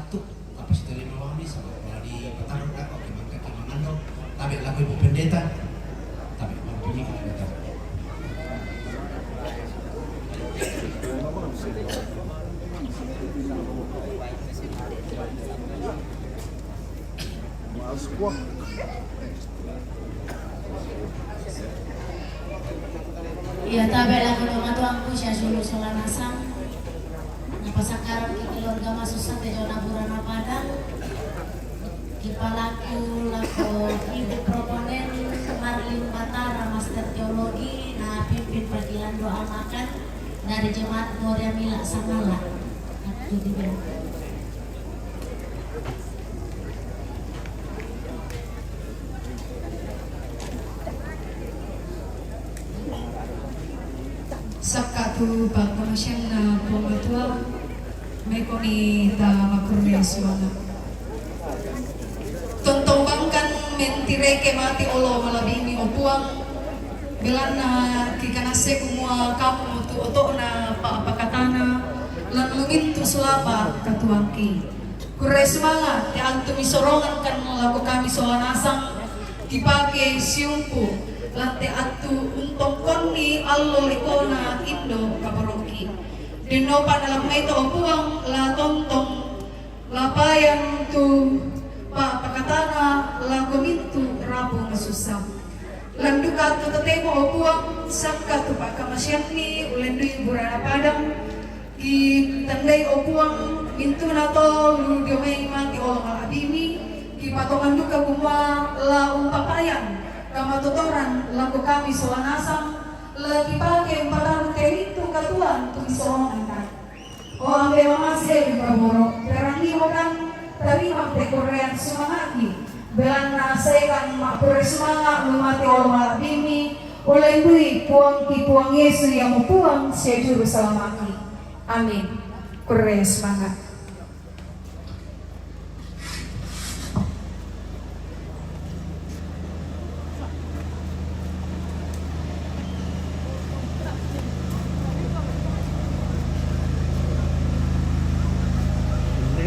satu tapos ito lima wamis wala di patarong ako kimangando tabi lakoy po pendeta tabi mampili ka pendeta Iya, tabi lang ko tumatuang po siya sulong sa lanasang. Napasakaran ki keluarga masusah te jona burana padang. Kipalaku lako ibu proponen Marlin Batara Master Teologi na pimpin pagkilan doa makan dari jemaat Gloria Mila Sangala. Aku dibilang. Sakatu pagkamasyan na pamatua may koni ta makurnes mana tontobangkan mentireke mati olo malabini opuang bilan na kikanase kumua kamu tu oto na paapakatana lan lumintu sulapa katuangki kurres mana ti antu misorongan kan laku kami soanasang dipake siumpu lante atu untuk koni allo ikona indo kabaroki dino panalang may puang la tontong lapayan tu pa pakatana la kumintu rapo masusam landuka tu tatemo puang sakka tu pakamasyan ni ulendu burana padang ki tandai puang mintu nato ludiomay mati olong alabini ki patongan duka kuma la umpapayan kamatutoran laku kami soanasang lagi pagi empat itu katuan tumisoan kan o ambe mamase baboro perangi kan terima dekorean semangati belan nasai kan makure semangat memati orang malabimi oleh dui puang ki puang Yesus yang mau puang sejuru salamati amin kure semangat.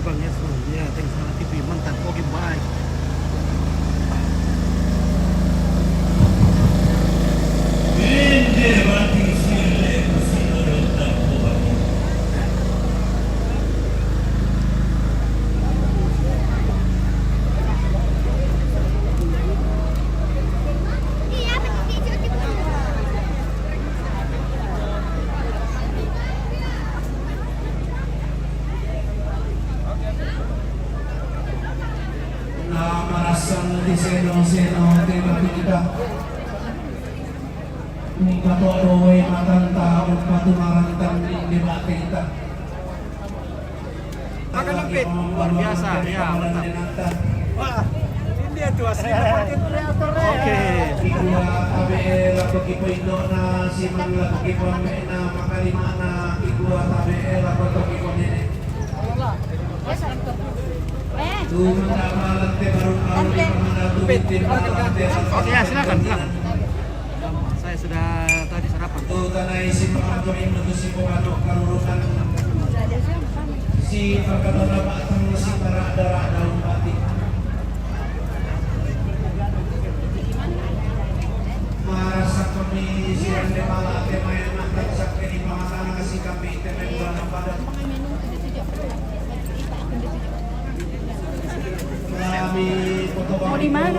Bang Yesus, ya, thanks sana TV mantap, oke baik. Seno tema kita Mungkatodowe matanta Patumarantang debate kita Akan lempit, luar biasa, ya mantap. Wah, ini tuh aslinya konten kreator ya. Oke. Ikua tabel atau kipo Indona Simang laku kipo Mena Makalimana Ikua tabel atau kipo Nene Oke ya silakan. Saya sudah tadi sarapan. Si perkara batang si para darah daun batik. Marasa kami siang de mala tema yang mantan sakit di panganan kasih kami tema bulan pada. Mau di mana?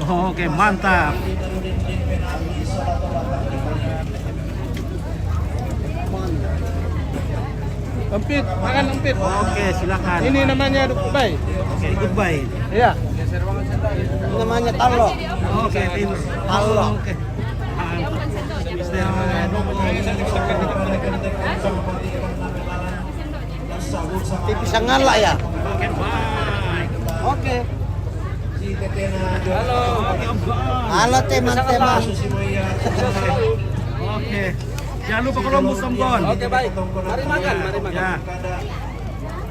Oke, mantap. Empit, makan empit. Oke, silakan. Ini namanya goodbye. Oke, goodbye. Iya. Namanya talo. Oke, talo. Oke. Tipis ngala ya. Oke, baik. Oke. Halo. Halo teman-teman. Oke. Jangan lupa Columbus Tombon. Oke, baik. Mari makan, mari makan. Ya.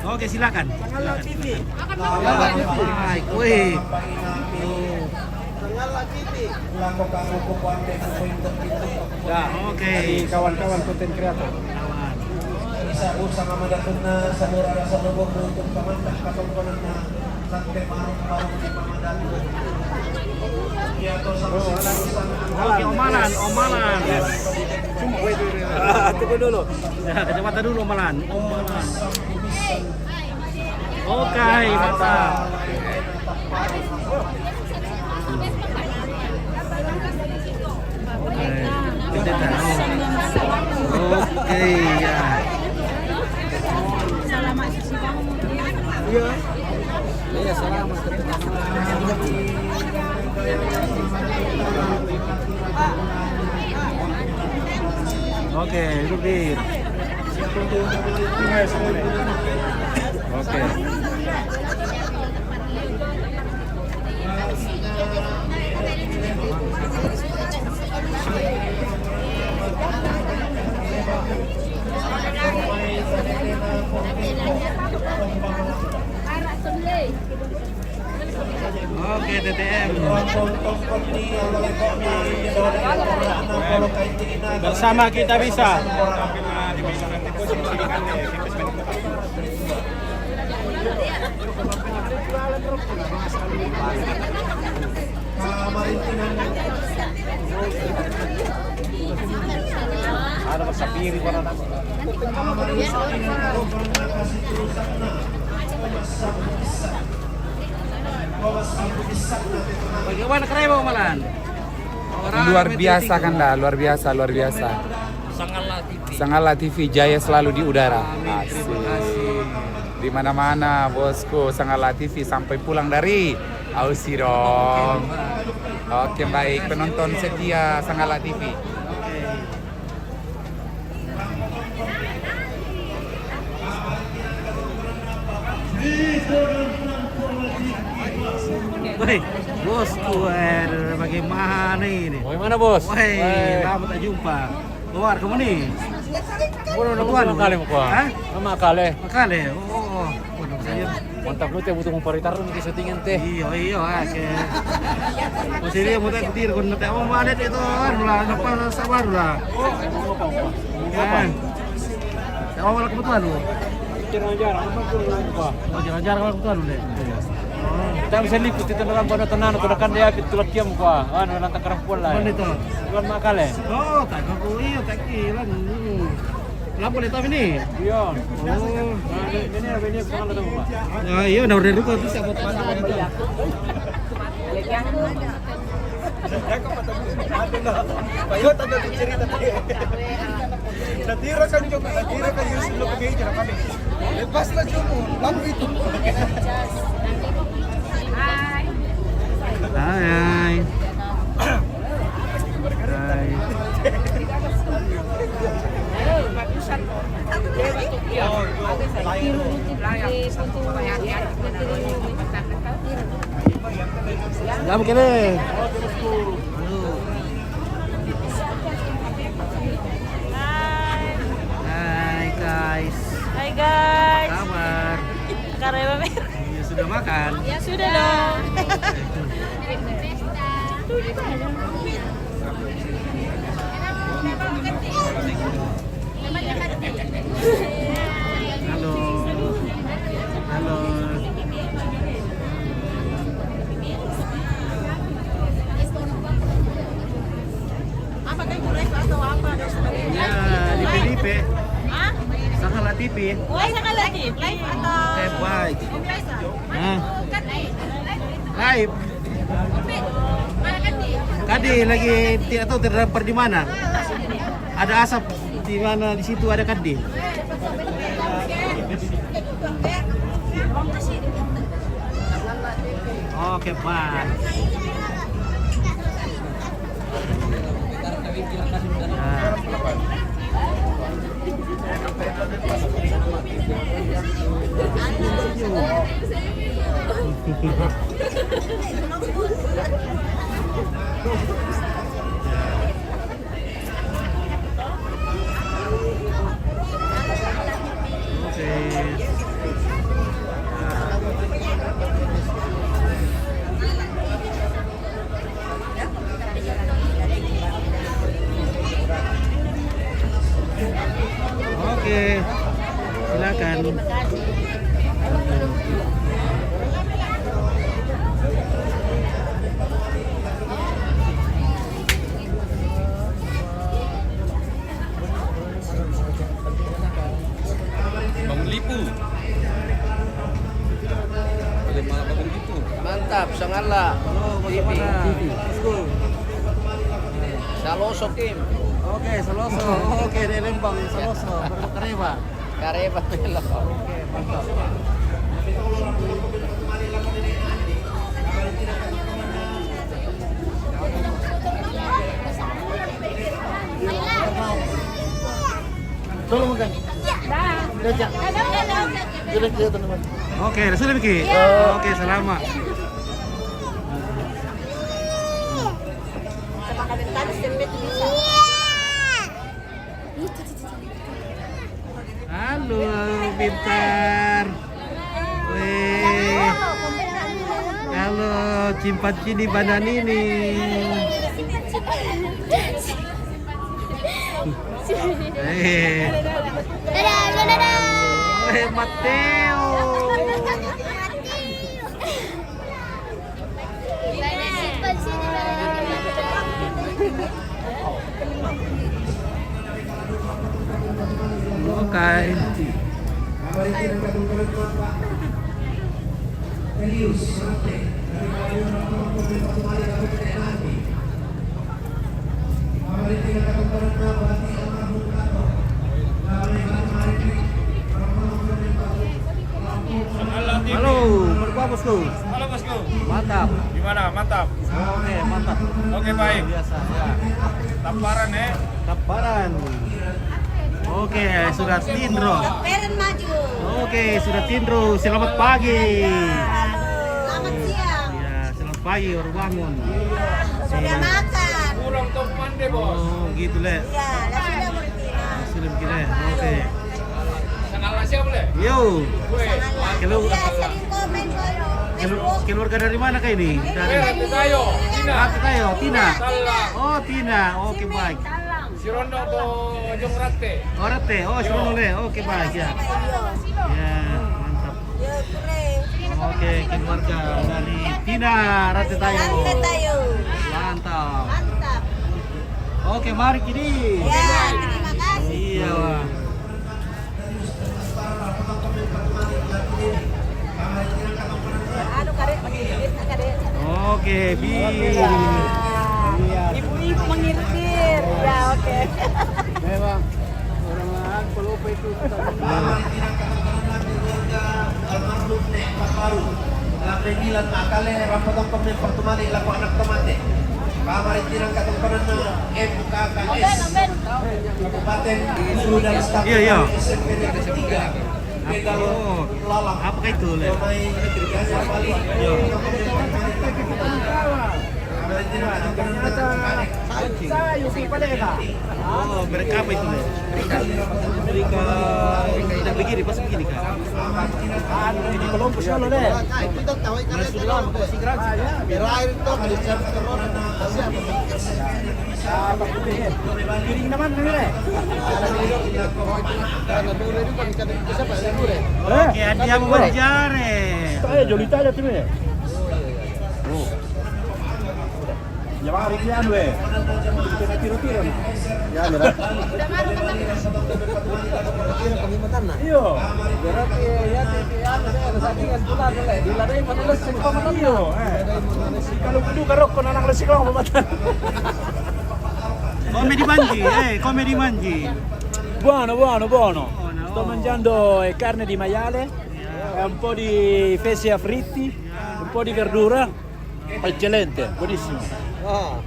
Oke, silakan. Ngala TV. Baik. Wih. Ngala TV. Ya, oke. Kawan-kawan konten kreator. bisa usang amadatun na sa murara sa lubog untuk pamantak katungkunan na sante marong-marong di pamadatun. Iya to sa usang Oke, omalan. Tunggu dulu. Ya, kacamata dulu omalan. Oke, mantap. Oke, ya. Iya, selamat. Oke, duduk di. Oke. Oke, TTM. Bersama kita bisa. Ada bersapiri para Bagaimana keren omalan? Luar biasa kan dah, luar biasa. Sangala TV jaya selalu di udara. Asik. Di mana-mana bosku, Sangala TV sampai pulang dari Aussie dong. Oke baik, penonton setia Sangala TV. Woi, bosku, bagaimana ini? Bagaimana bos? Woi, lama tak jumpa. Keluar kamu nih? Udah kali mau kuah. Hah? Lama kali. Makale. Oh, waduh saya. Mantap lu teh butuh memparitar lu ke syutingan teh. Iya, oke. Masih dia mau tak ketir kon tak mau ada itu kan lah, apa sabar lah. Kan. Tak mau malah kebutuhan lu. Jarang-jarang apa kuah. Oh, jarang-jarang malah kebutuhan lu deh. Kita bisa liput itu dalam bono tenan atau kan dia pitulak kiam kuah. Anu lantak kerempul lah. Mana itu? Bukan makale. Oh, tak aku iya tak kira. Kenapa lihat apa ini? Iya. Oh, Ini bukan ada apa. ya iya udah ruko tuh siapa pasang itu. Ayo tanda cerita tadi. Natira kan juga, natira kan Yusuf lo pergi cara kami. Lepas lah cuma, lalu itu. Hai. Jam kene. Hai guys. Hai guys. Apa kabar? Karena Ya, sudah makan. ya sudah dong. Halo. Halo. Apa kan kurek atau apa? Ya, di PDP. Hah? Sangala TV. Wah, sekali lagi live atau Baik. biasa? Hah? Kan Live. mana kan di? Kadi lagi tidak tahu terdampar di mana. Ada asap di mana di situ ada kadi. Oke, Pak. Oke. silakan. Terima kasih. Bangun Lipu. Bagaimana Bangun Lipu? Mantap, sangatlah. Bagaimana? Saloso Kim. Oke, Saloso. Oke, di Lembang Saloso. Kareba. Kareba belok. Oke, mantap. Tolong makan. Oke, sudah Miki. Oke, selamat. Halo, pintar. Weh. Halo, cimpan-cini bananini. Mateo. Okay. Halo, berapa bosku? Halo bosku. Mantap. Gimana? Mantap. Oke, mantap. Oke baik. Biasa ya. Tamparan ya. Tamparan. Oke, sudah Tindro. Peren maju. Oke, sudah Tindro. Selamat pagi. Selamat siang. Ya, selamat pagi baru bangun. Sudah makan. Pulang top mande bos. Oh, gitu le. Ya, lah sudah bertina. Sudah begini. Oke. Sangat siap boleh? Yo. Keluar. Ya, sering komen kalau. Keluarga dari mana kah ini? Dari Tayo. Tina. Tayo, Tina. Salah. Oh, Tina. Oke, baik. Si Rondo to Jongrate. Oh, Rete. Oh, Surono le. Oke, baik ya. Ya, mantap. Ya, keren. Oke, keluarga dari Tina Rate Tayo. Rate Tayo. Mantap. Mantap. Oke, mari kini. Ya, terima kasih. Iya, Wak. Anu karet mengirit, karet. Oke, Bi. Ibu-ibu mengirit. Ya, oke. Memang orang pelupa itu. Alhamdulillah akale rapotong kami pertumali laku anak tomate. Kamarin tirang katungkanan na MKKS. Kabupaten sudah staf. Iya, iya. SMP Negeri 3. Oh, apakah itu le? Yo. Oh, mereka apa itu le? Mereka tidak begini, pas begini kan? Ini kelompok solo le. Sudah masih gratis. Berair itu Piring naman dulu le. Oke, dia mau berjare. Saya Jolita aja tuh ya. Ya bang Riki anu eh. Kita tiro-tiro nih. Ya mira. Iyo. Berarti ya ada sakingan tular le. Diladai panulas sing pamanan yo. Kalau kudu karok kon anak lesik lang pamatan. Komedi mangi. Buono, buono, buono. Sto mangiando carne di maiale, un po' di fessi fritti, un po' di verdura. Eccellente, buonissimo. Oh,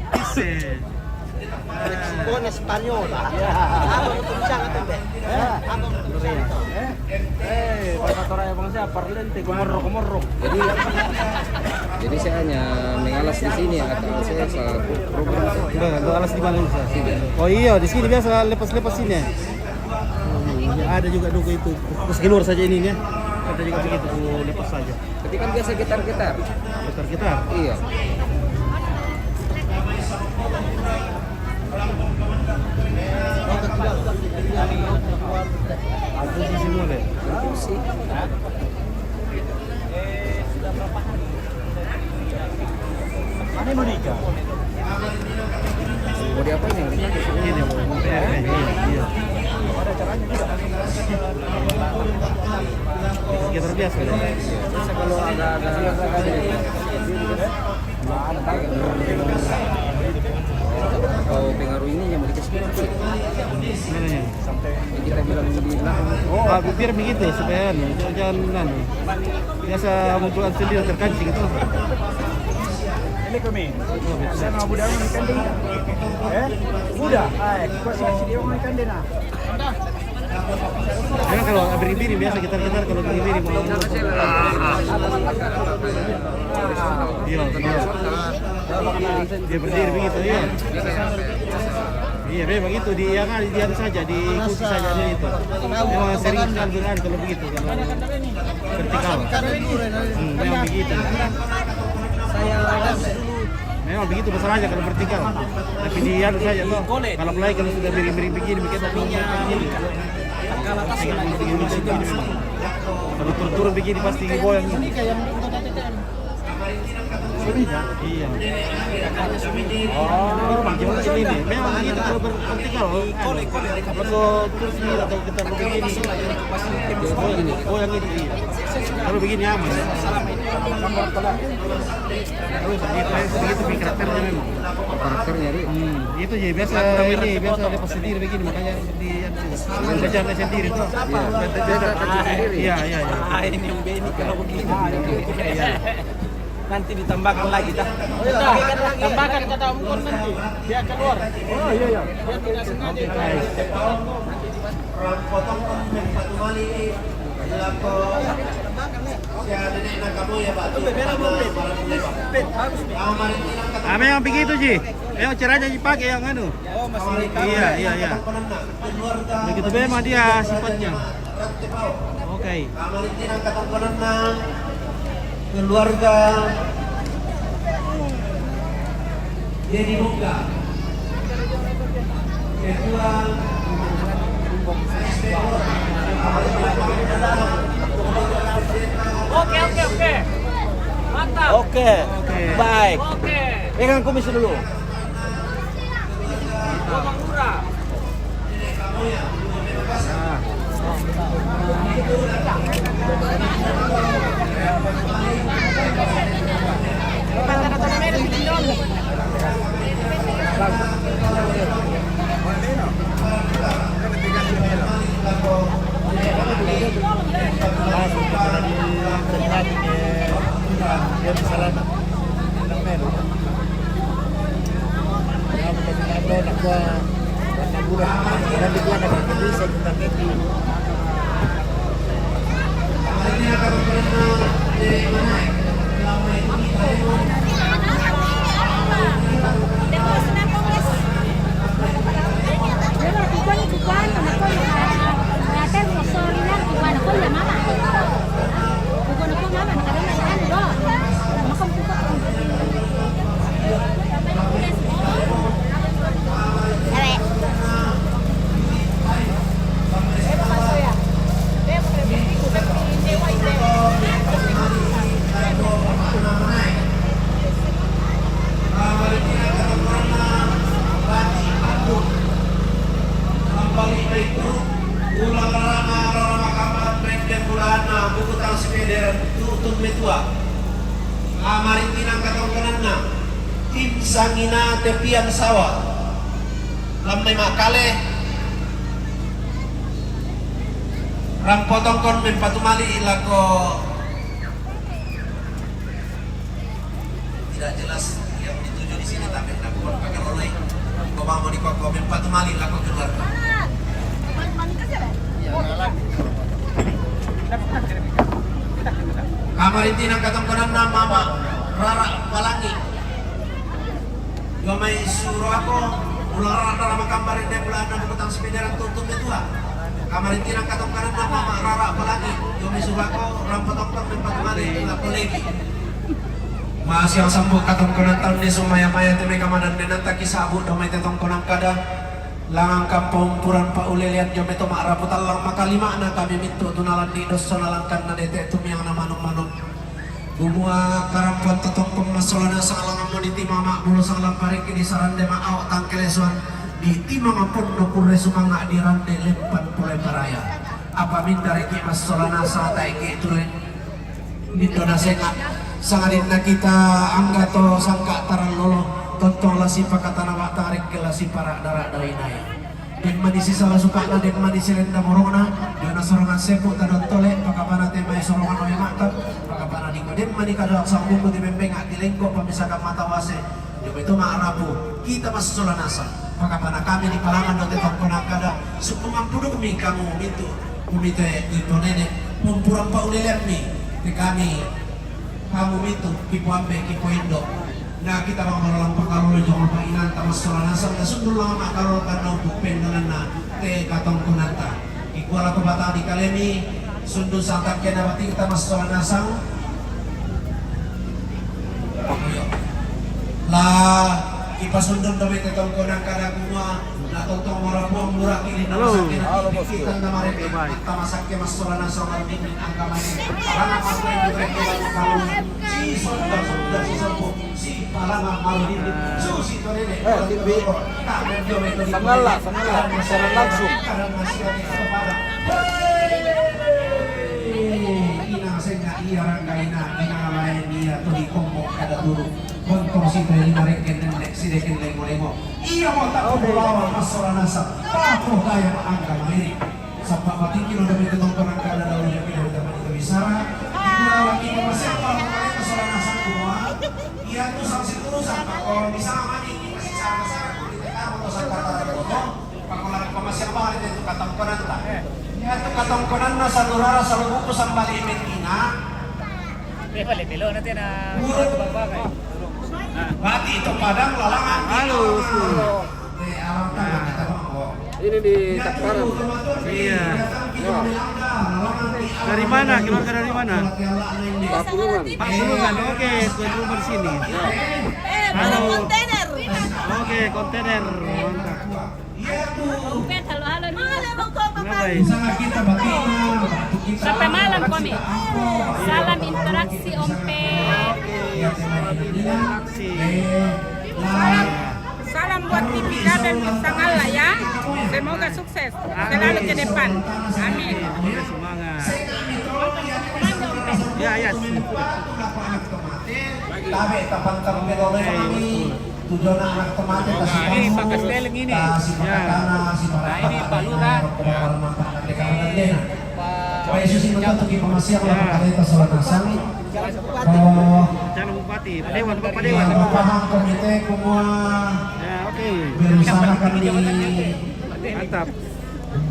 buona spagnola. Abang itu bisa nggak tuh, Abang itu bisa nggak? Perkataan abang saya parlente komorro. Jadi saya hanya mengalas di sini atau saya selaku program. Nah, alas di mana Sini. Oh iya, di sini biasa lepas-lepas sini. Ya, ada juga duku itu. Terus keluar saja ini ya. Ada juga begitu, lepas saja. Tapi kan biasa gitar-gitar. Gitar-gitar. Iya. Aku di sini boleh. biasa. Biasa kalau kalau pengaruh ini yang dikasih sih. Sampai kita bilang di belakang. Biar begitu supaya jangan biasa munculan sendiri terkancing itu. Ini kami. Saya mau budak orang ikan dena. Budak. Kau kasih dia orang ikan dena. Karena kalau biri-biri biasa kita kalau biri-biri mau. Iya. Dia berdiri begitu ya. Iya, memang itu dia saja diikuti saja itu. Memang sering sekali berada kalau begitu kalau vertikal. Memang begitu. Memang begitu masalahnya kalau vertikal. Tapi dia saja tuh. Kalau mulai kalau sudah miring-miring begini kita begini. Kalau turun begini pasti goyang. Iya. Memang gimana sih ini? Memang begitu kalau vertikal. Kalau terus ini atau kita begini goyang ini. Kalau begini aman. Terus begitu karakternya memang. Karakternya Itu ya biasa lepas sendiri begini makanya belajar sendiri tuh. Iya. Ini yang beni kalau begini. Nanti ditambahkan lagi dah. Tambahkan kata Om nanti. Dia keluar. Oh iya. Dia tidak sengaja. Potong satu kali lako memang begitu Ji. Memang caranya dipakai yang anu. Iya. Begitu memang dia sifatnya. Oke. Keluarga Dedi Muka kedua Oke. Mantap. Oke. Baik. Pegang kumis dulu. tim sangina tepian sawah lamai makale rampotong kon men patumali ilako tidak jelas yang dituju di sini tapi nakon pakai oleh kobang mau dikoko men patumali ilako keluarga kamar inti nang katong kanan nama Rara Palangi Gamay suro ako ulang rara nama kamar ini bulan nama kutang sepedaran tutup itu kamar inti nang katong kanan nama Rara Palangi Gamay suro ako rampotong dan patumali ilako lagi masih yang sambut katong kanan tahun ni sumaya-maya temay kamanan nenanta kisabut damay tetong konang kada langang kampung puran pa uli lihat jom itu makraput alang makalima na kami mintu tunalan di dos sonalangkan na dete tumiyang na manong-manong bumua karampon tetong pemasolana sa alang mo di timama mulo sang lamparing kini sarande maaw tangkelesuan di timang pun no kure sumanga di rande lempan pulai paraya apa minta reki masolana sa taiki tulen dito na senga sangarin na kita anggato sangka taralolo tontong lasi pakatanawa tarik ke lasi para darah dari naya den manisi salah suka na den manisi renda morona dona sorongan sepu tadon tole pakapana temai sorongan oe maktab pakapana diko den mani kada sambung di mempenga dilengko pamisaka mata wase yo itu maarapu kita masolana sa pakapana kami di palangan dote tongkona kada sukumang puduk mi kamu itu kumite itu nenek mumpurang pa ulilermi di kami kamu itu kipu ambe kipu indo nah kita mau melalang pakarol jong painan tamas solanasam na sundul lang makarol karena bupen na te katong kunanta ikuala ko bata di kalemi sundul santak kena bati kita mas solanasam lah ipasundol dami katong kunang kada kumwa na totong marapuang murah kini na masakin kita na mareke kita masakin mas solanasam marmin ang kamay karena masakin kita kalau si sundul si sompo Palanga maluhin susi to nene Sangala masalah langsung ina senga iya ranggaina ina lain dia to di kombo kada dulu kontong si to ni mareken nek si deken lemo iya mo ta ko lawan masalah nasa ako kaya angka mairi sabab batin kilo demi ketong perang kada dalu yang kita dapat itu bisa kita lagi masih apa masalah nasa semua iya tuh sanksi turusan kalau bisa mani masih sarang-sarang kita tahu atau kata itu pakola pemasyang bahari itu katongkonan ta iya tuh katongkonan na sa durara sa lubuko sa balimin ina Bale pelo na tin na bagay. Bati itu padang lalangan Halo. alam tanah kita mau Ini di Takparan. Iya. Dari mana? Keluarga dari mana? Papulungan. Pakulungan. Oke, tuan rumah di sini. Halo. Kontainer. Oke, kontainer. Mantap. Dompet, halo-halo. Ngapain? kita bati Sampai malam kami. Salam interaksi Ompe. Salam buat Tipika dan Sangala ya. Semoga sukses selalu ke depan. Amin. Semangat. Ya, ya. Tabe tapantang melole kami tujuan anak tomate kasih Ini Pak Kasteleng ini. kasih pakatana si Nah, ini Pak Lurah. Pak Yesus itu tuh kita masih kalau kita sholat asar. Calon bupati, Pak Dewan, Pak Dewan. Dewan. Paham komite semua. Ya, oke. Berusaha di Mantap.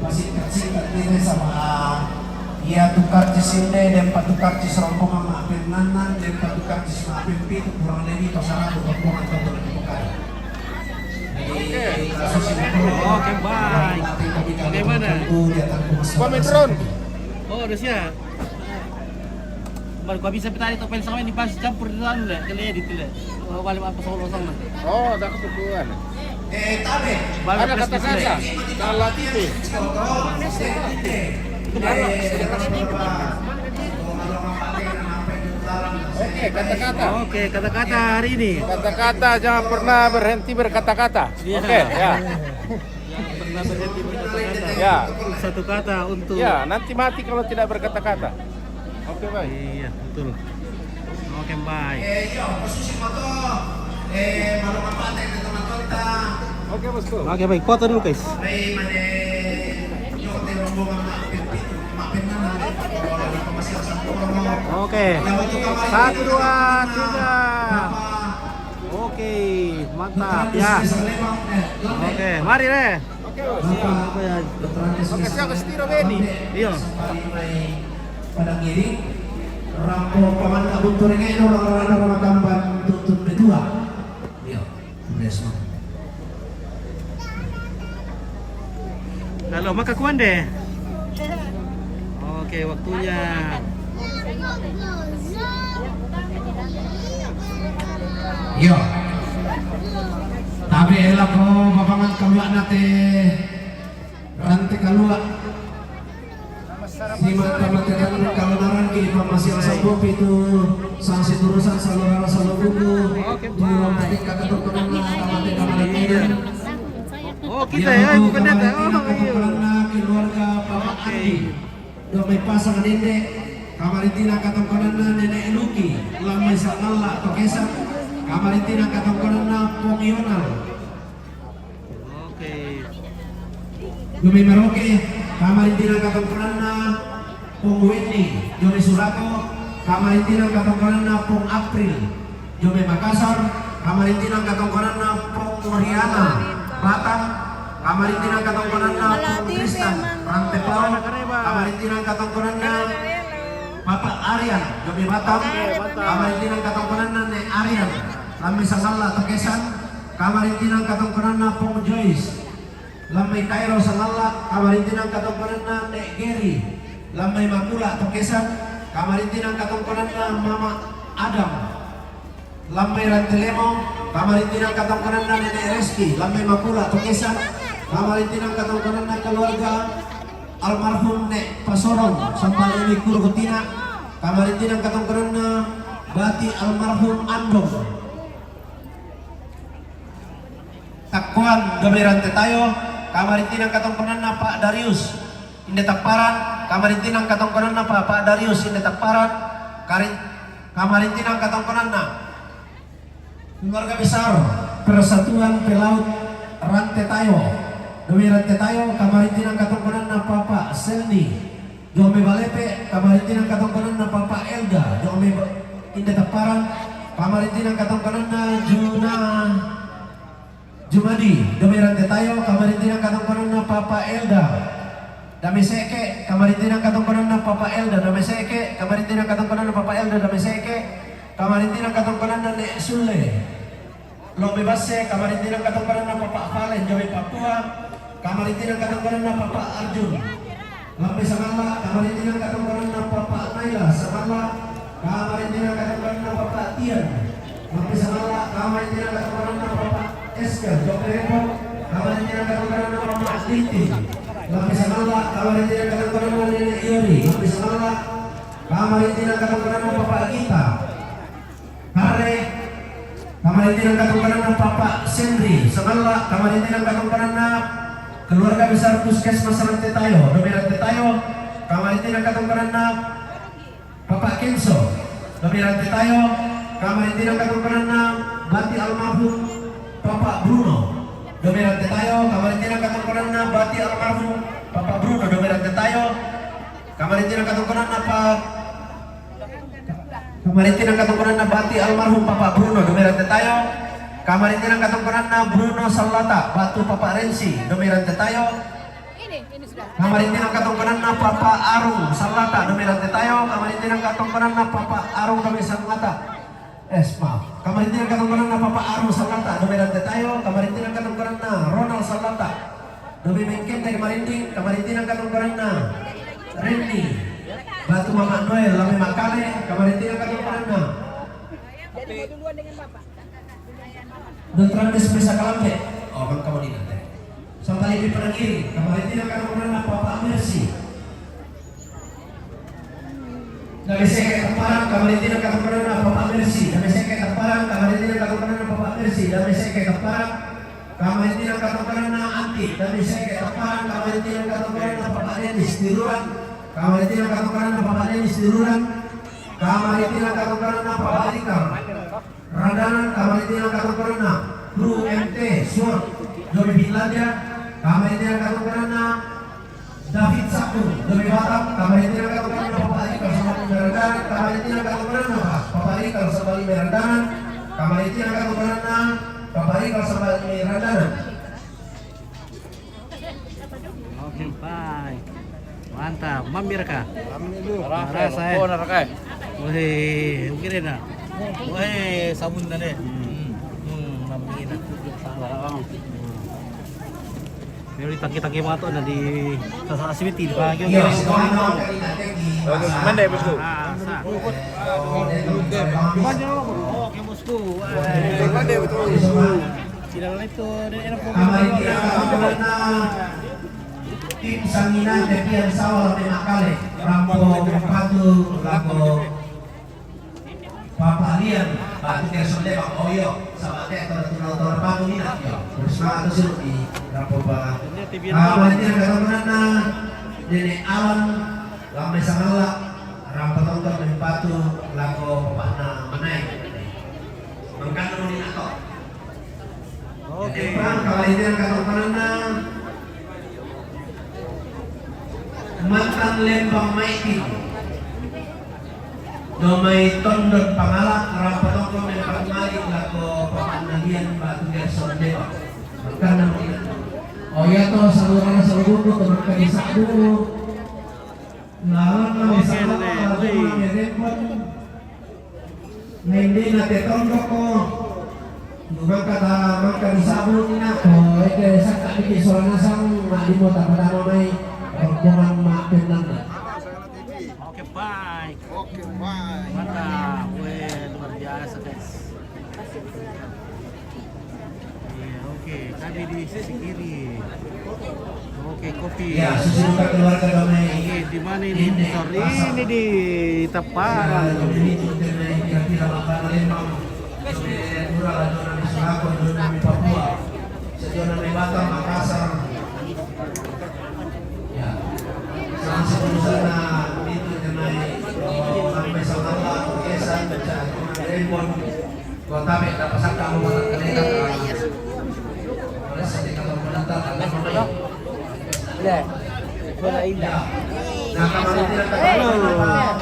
singkat ini sama ia tukar di sini dan tukar di serombongan maafin nanan dan tukar di maafin itu kurang lebih pasangan rombongan atau bukan. Oke, baik. Bagaimana? Komitron. Oh, udah siap. Baru gua bisa petani topeng sama ini pas campur di dalam le, kele di tile. Balik apa solo sama. Oh, ada kebutuhan. Tabe. Ada kata-kata. Salah ini. Oke, kata-kata. Oke, kata-kata hari ini. Kata-kata jangan pernah berhenti berkata-kata. Oke, ya. Pernah berhenti berkata-kata. Ya. Satu kata untuk. Ya, nanti mati kalau tidak berkata-kata. Oke, baik. Iya, betul. Oke, baik. Oke, bosku. Oke, baik. Foto dulu, guys. Oke. 1, 2, 3. Oke, mantap ya. Oke, mari deh. Oke, siapa setiro Beni? Iya. Pada kiri rampo paman abun turengai orang-orang gambar tutup kedua. Iya, beres. Halo, maka kuande. Oke, waktunya. Yo. Tapi elah ko papangan keluar nate rantai keluar. Di mata kalau naran kini masih sabuk itu sanksi turusan saluran buku. Di ruang tadi kakak berkenan kamar ini. Oh, kita ya, bukan data. Oh, iya. Keluarga Bapak Andi. Domay pasangan hindi. Kamaritina katungkulan na Nenek Luki. Lamay sa ngala Tokesan. Kamaritina katungkulan na Pong Yonal. Oke. Domay Maroke. Kamaritina katungkulan na Pong Whitney. Domay Surato. Kamaritina katungkulan na Pong April. Domay Makassar. Kamaritina katungkulan na Pong Riana. Batam. Kamaritina katungkulan na Pong Tristan. Rantepao. Kamaritina katungkulan na Bapak Aryan, Jomi Batam. Kamaritina katungkulan na Nek Aryan. Lamay Sangala Tokesan. Kamaritina katungkulan na Pong Joyce. Lamay Cairo Sangala. Kamaritina katungkulan na Nek Geri. Lamay Makula Tokesan. Kamaritina katungkulan na Mama Adam. Lamay Rantelemo. Kamaritina katungkulan na Nenek Reski. Lamay Makula Tokesan. Kamaritina katungkulan na keluarga almarhum Nek Pasorong sampai ini Kurgutina. Kamaritina katungkulan na bati almarhum Andong. Takuan Gameran Tetayo. Kamaritina katungkulan na Pak Darius Inde Taparan. Kamaritina katungkulan na Pak Darius Inde Taparan. Kamaritina katungkulan na keluarga besar Persatuan Pelaut Rantetayo. Gameran Tetayo. Kamaritina katungkulan na Papa Selni. Jome Balepe. Kamaritina katungkulan na Papa Elda. Jome Inde Taparan. Kamaritina katungkulan na Juna Jumadi. Gameran Tetayo. Kamaritina katungkulan na Papa Elda. Dameseke. Kamaritina katungkulan na Papa Elda. Dameseke. Kamaritina katungkulan na Papa Elda. Dameseke. Kamaritina katungkulan na Nek Sule. Lobe Basse. Kamaritina katungkulan na Papa Valen. Jome Papua. Kamaritina katungkulan na Papa Arjun. Lambe Sangala. Kamaritina katungkulan na Papa Naila Sangala. Kamaritina katungkulan na Papa Tian. Lambe Sangala. Kamaritina katungkulan na Papa Esker Jokreko. Kamaritina katungkulan na Papa Asditi. Lambe Sangala. Kamaritina katungkulan na Nenek Yori. Lambe Sangala. Kamaritina katungkulan na Papa Gita. Kare. Kamaritina katungkulan na Papa Sendri Sangala. Kamaritina katungkulan na keluarga besar Puskesmas Rantetayo. Gameran Tetayo. Kamaritina katungkulan na Papa Kenso. Gameran Tetayo. Kamaritina katungkulan na bati almarhum Papa Bruno. Gameran Tetayo. Kamaritina katungkulan na bati almarhum Papa Bruno. Gameran Tetayo. Kamaritina katungkulan na Kamaritina katungkulan na bati almarhum Papa Bruno. Gameran Tetayo. Kamaritina katungkulan na Bruno Salata. Batu Papa Rensi. Gameran Tetayo. Kamaritina katungkulan na Papa Arung Salata. Gameran Tetayo. Kamaritina katungkulan na Papa Arung Gameran Salata. Maaf. Kamaritina katungkulan na Papa Arung Salata. Gameran Tetayo. Kamaritina katungkulan na Ronald Salata. Gameran Mengken dari Marinding. Kamaritina katungkulan na Randy Batu Mama Noel. Lame Makale. Kamaritina katungkulan na Dutrandes Mesa Kalambe. Oh, kan kamu di nanti. Sampai di Penegiri. Kamaritina katungkulan na Papa Mercy. Dari Seke Taparan. Kamaritina katungkulan na Papa Mercy. Dari Seke Taparan. Kamaritina katungkulan na Papa Mercy. Dari Seke Taparan. Kamaritina katungkulan na Anti. Dari Seke Taparan. Kamaritina katungkulan na Papa Denis Tiruran. Kamaritina katungkulan na Papa Denis Tiruran. Kamaritina katungkulan na Papa Rikar Radanan. Kamaritina katungkulan na Kru MT Sur Jomi Finlandia. Kamaritina katungkulan na David Sakur Jomi Batam. Kamaritina katungkulan na Papa Rikar Sabali Merandanan. Kamaritina katungkulan na Papa Rikar Sabali Merandanan. Kamaritina katungkulan na Papa Rikar Sabali Merandanan. Oke, bye. Mantap, mampir kah? Rasa ya. Wih, mungkin na. Wih, sabun na deh. Mampir na. Pero ditaki-taki mga to na di sa asimiti di pa Iya, sekarang Mande, bosku. Oke, bosku. Mande, betul. Sila itu enak Kamaritina katungkulan na Tim Sanginan Depian Sawal Makale Rampo Patu Lago Papa Alian Batu Tersonde Bang Oyo sama teh kalau Patu minat yo bersama itu di Rampo Bang. Kamaritina katungkulan na Nenek Alan lamay sangala rampatong to mempatu lako papana manay mangkano mo nito. Okay. Kalau ini yang katakan na Matan Lembang Maiti Domay Tondot Pangalak Rapatong ko may pagmalik lako papanagian Batu Gerson Dewa Magkano mo nito. O yato sa lugar sa lugar ko magkagisa dulu lawan na may sama para may repot na hindi natitondok ko lugar kata magkagisa mo nina ko kaya sa kapikisoran na sang malimot ang madama may rombongan maafin lang na. Oke, baik. Mantap. Weh, luar biasa, guys. Iya, oke. Tadi di sisi kiri. Oke, kopi. Ya, susunan keluarga kami. Oke, di mana ini? Ini di Tepang. Ini kira-kira makanan Lembang. Murah adonan di Surago, adonan di Papua. Sejonan di Batam, Makassar. Ya. Salah satu sana itu jenai sampai Samawa, Kesan, baca Rembon. Kota Beta pasang kamu matak kelihatan. Oleh sedih kalau menantar agak memang. Nah, kemarin tidak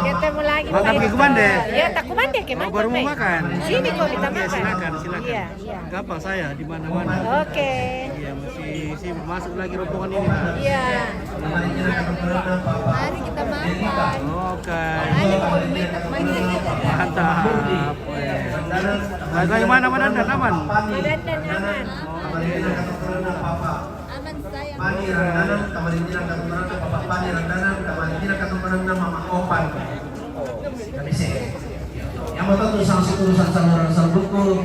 Ketemu lagi. Makan ke Kumande? Ya, tak Kumande ke mana? Baru mau makan. Sini kok kita makan. Silakan. Iya. Gampang saya di mana-mana. Oke. Iya, masih sibuk masuk lagi rombongan ini. Iya. Mari kita makan. Oke. Mantap. Mantap. Lagi mana Anda? Aman? Mandan aman. Aman saya. Pani Randanan, Kamarintinan Katumanan, Bapak Pani Randanan, Kamarintinan Katumanan, Mama Opan. Kami sih. Yang betul tuh sanksi urusan saluran salbuku.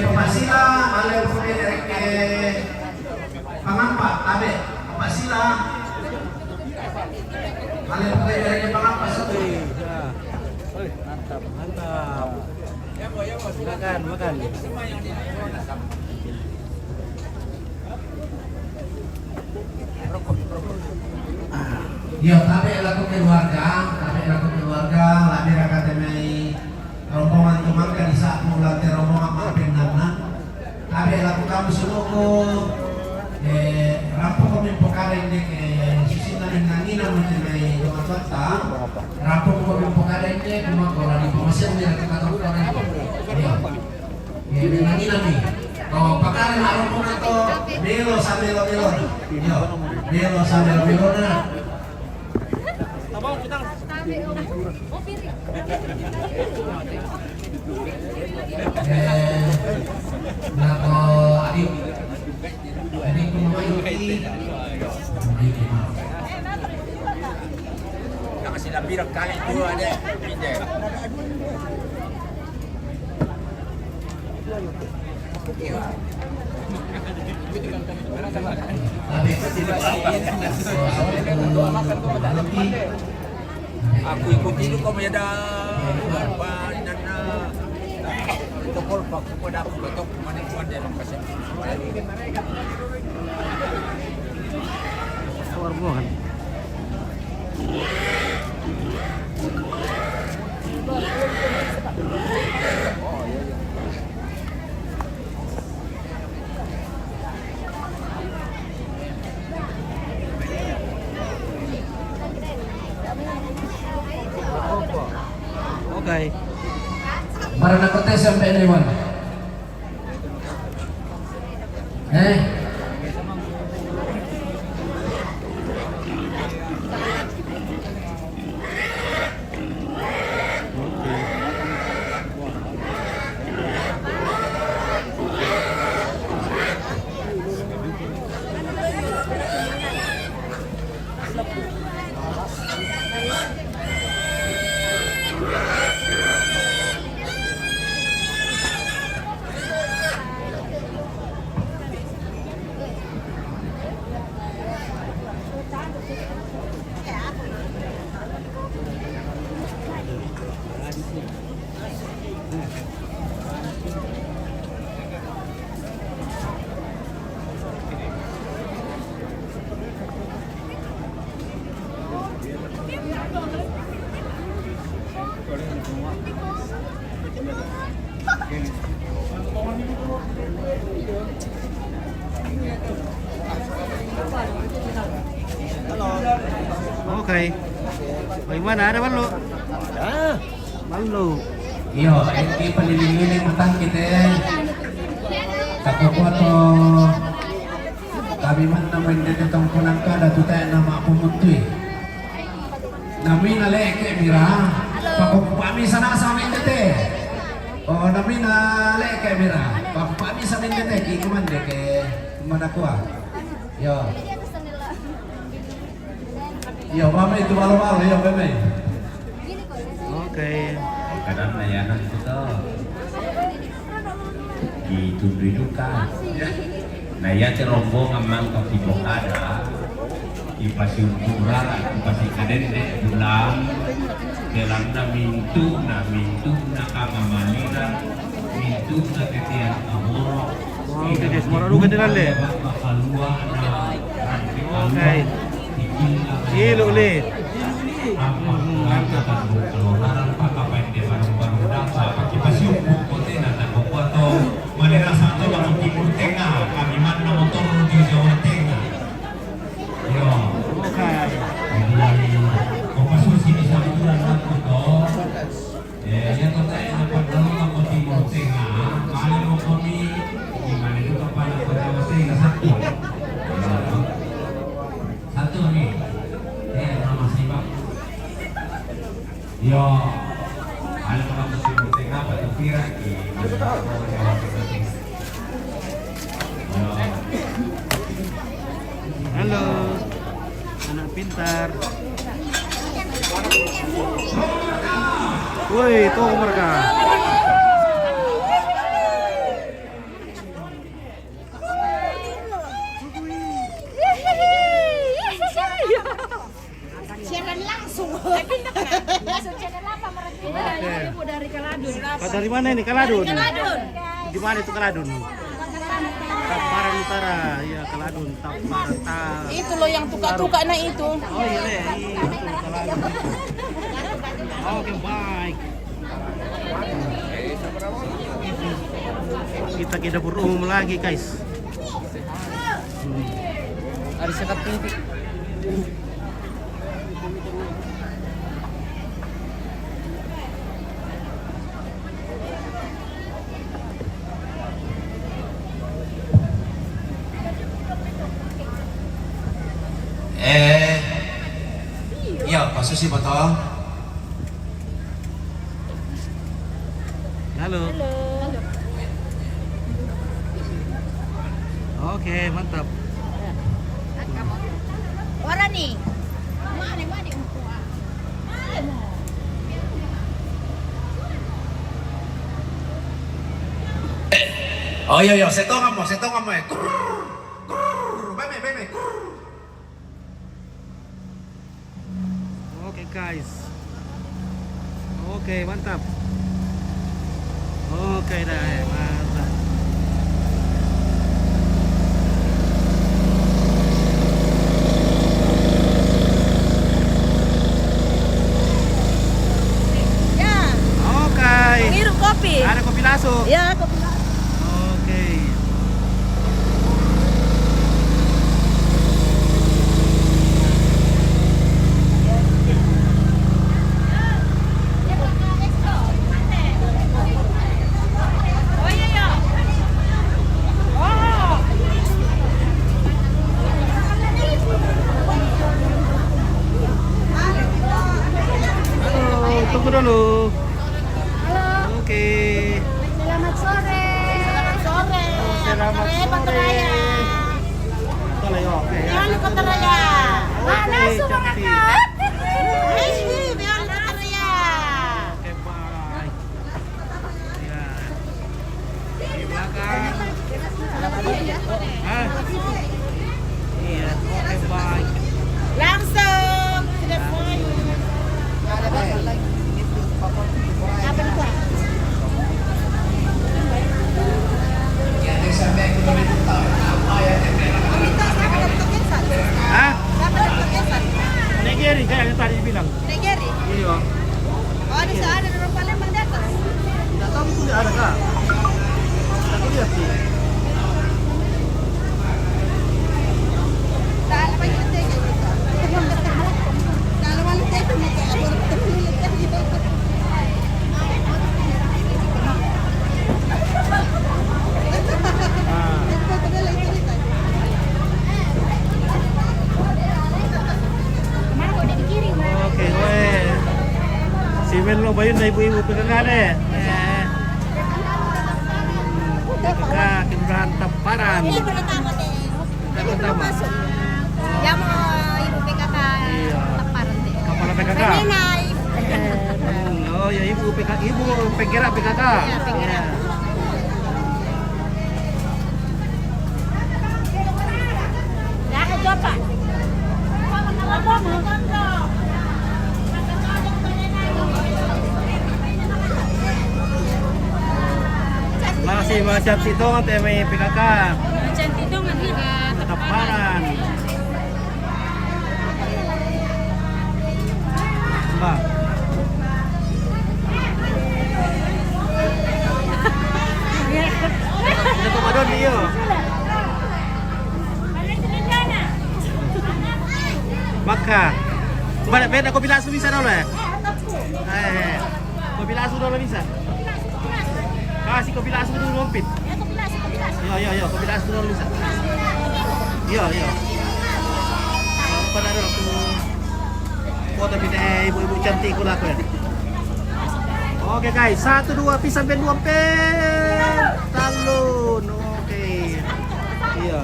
Papasila, malay po ke Pangampa, tabe. Papasila. Malay po ke Pangampa satu. Mantap. Makan. Yo, tapi laku keluarga, lami rakyat emai rombongan tumangga di saat mulai rombongan maafin nana. Tapi laku kamu seluku, rampok kami pokaren dek susina nangina mengenai doa kota. Rampok kami pokaren dek cuma kalau di pemasin mereka kata orang. Yo, nangina nih. Oh, pakaran rombongan atau melo sambil melo. Yo, melo sambil melo na. Nako adik ku Maiki. Kasih lapirang kali itu ada. Aku ikuti dulu kau ada apa dan itu polpak kepada aku betul mana kuat dalam kasih. Rombongan. Oke. Para nakotes sampai Dewan. Okay. Bagaimana? Ada malu? Ah, Malu. Iyo, ini panilingin matang kita. Kapwa to kami man naman din itong kunangkada tutay na mapumuntoy. Nami na leke mira. Pakupami sana sa amin dito. O nami na leke mira. Pakupami sa amin dito. Kikuman de ke kumanakwa. Yo. Yo, mami itu malu-malu yo, mami. Okay. Kadang layanan kita ditundukan. Nah ya cerombong amang kapibok ada ipasi ukuran ipasi kadende bulan dalam na mintu na kamamanira mintu na tetian amoro Okay, semua orang kan le. Okay. Ilo le. Manera satu lalu timur tengah kami mana motor di Jawa Tengah. Yo. Jadi kompas sini sama kurang aku toh. Yang kota yang pada lalu timur tengah kali mau kami gimana itu kepala Jawa Tengah satu. Satu nih. Nama Sibak. Yo. Kali mau timur tengah Batu Pirak di Jawa Tengah. Halo, anak pintar. Woi, tuh mereka. Siaran langsung. Langsung channel apa mereka? Ibu dari Kaladun. Dari mana ini Kaladun? Kaladun. Di mana itu Kaladun? Tamparan Utara, ya Kaladun, Tamparan. Itu loh yang tukak-tukak nah itu. Oh iya deh, itu Kaladun. Oke, baik. Kita ke dapur umum lagi, guys. Ada sekat pintu. Iya, Pak Susi foto. Halo. Oke, mantap. Orang nih. Mana? Oh iya, setong kamu. Beme. Oke, guys. Oke, mantap. Oke dah, mantap. Ya. Oke. Ngirup kopi. Ada kopi langsung. Ya, kopi. Oke. Tunggu dulu. Halo. Oke. Selamat sore. Selamat sore. Selamat sore. Oke. Jangan lupa Raya. Mana suka kakak? Jangan lupa Raya. Oke, bye. Ya. Di belakang. Ah. Iya, oke, bye. Langsung. Tidak boleh. Apa itu? Hah? Negeri, kayak yang tadi bilang. Negeri. Iya. Oh, di sana ada orang Palembang di atas. Tidak tahu itu ada kah? Aku lihat sih. Tak ada bagi kita gitu. Tak bayun na ibu-ibu pagkakane. PKK Kelurahan Tamparan. Ini pertama teh. Pertama. Ya mau ibu PKK Tamparan teh. Kepala PKK. Oh ya ibu PKK, ibu penggerak PKK. Iya, penggerak. Ya, coba. Masih macam situ teh may PKK. Macam itu nanti Tamparan. Mbak. Ada komadon dia. Maka, balik beda kopi langsung bisa dulu ya? Kopi langsung dulu bisa? Kasih kopi langsung dulu rompit. Iya, kopi langsung dulu bisa. Iya. Apa ada waktu foto video ibu-ibu cantik ku laku ya? Oke guys, 1, 2, pi sampai 2 pen talun. Oke. Iya.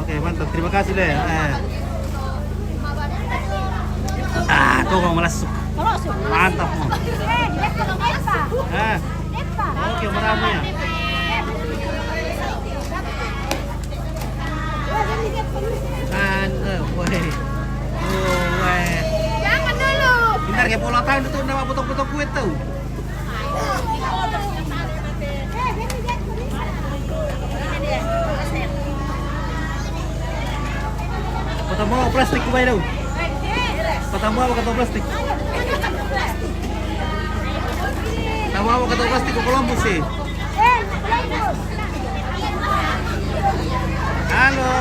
Oke, mantap. Terima kasih deh. Tuh mau melasuk. Mantap mau. Oke, meramu ya. Jangan dulu. Bentar kayak pola tahun itu nama potong-potong kue tuh. Potong mau plastik ku bayar. Potong mau potong plastik. Potong mau potong plastik ku Columbus sih. Halo.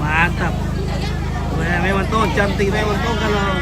Mantap. Memang tuh cantik memang tuh kalau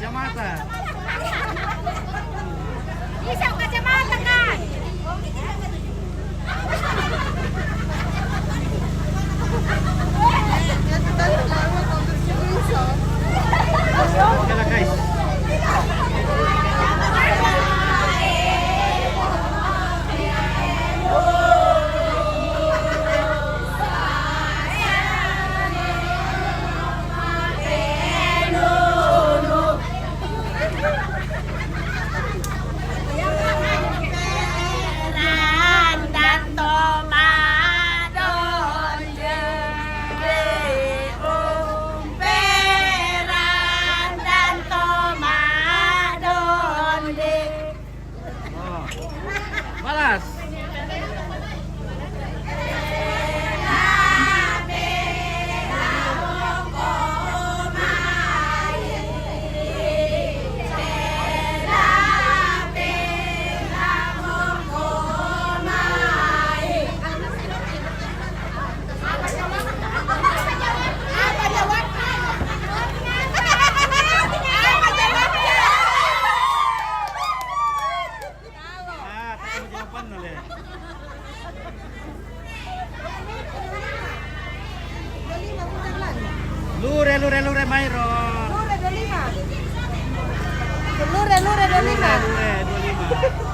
kacamata. Bisa kacamata kan? Oke lah guys. Balas. Jawaban oleh. Lure Myron. Lure 25. Lure 25.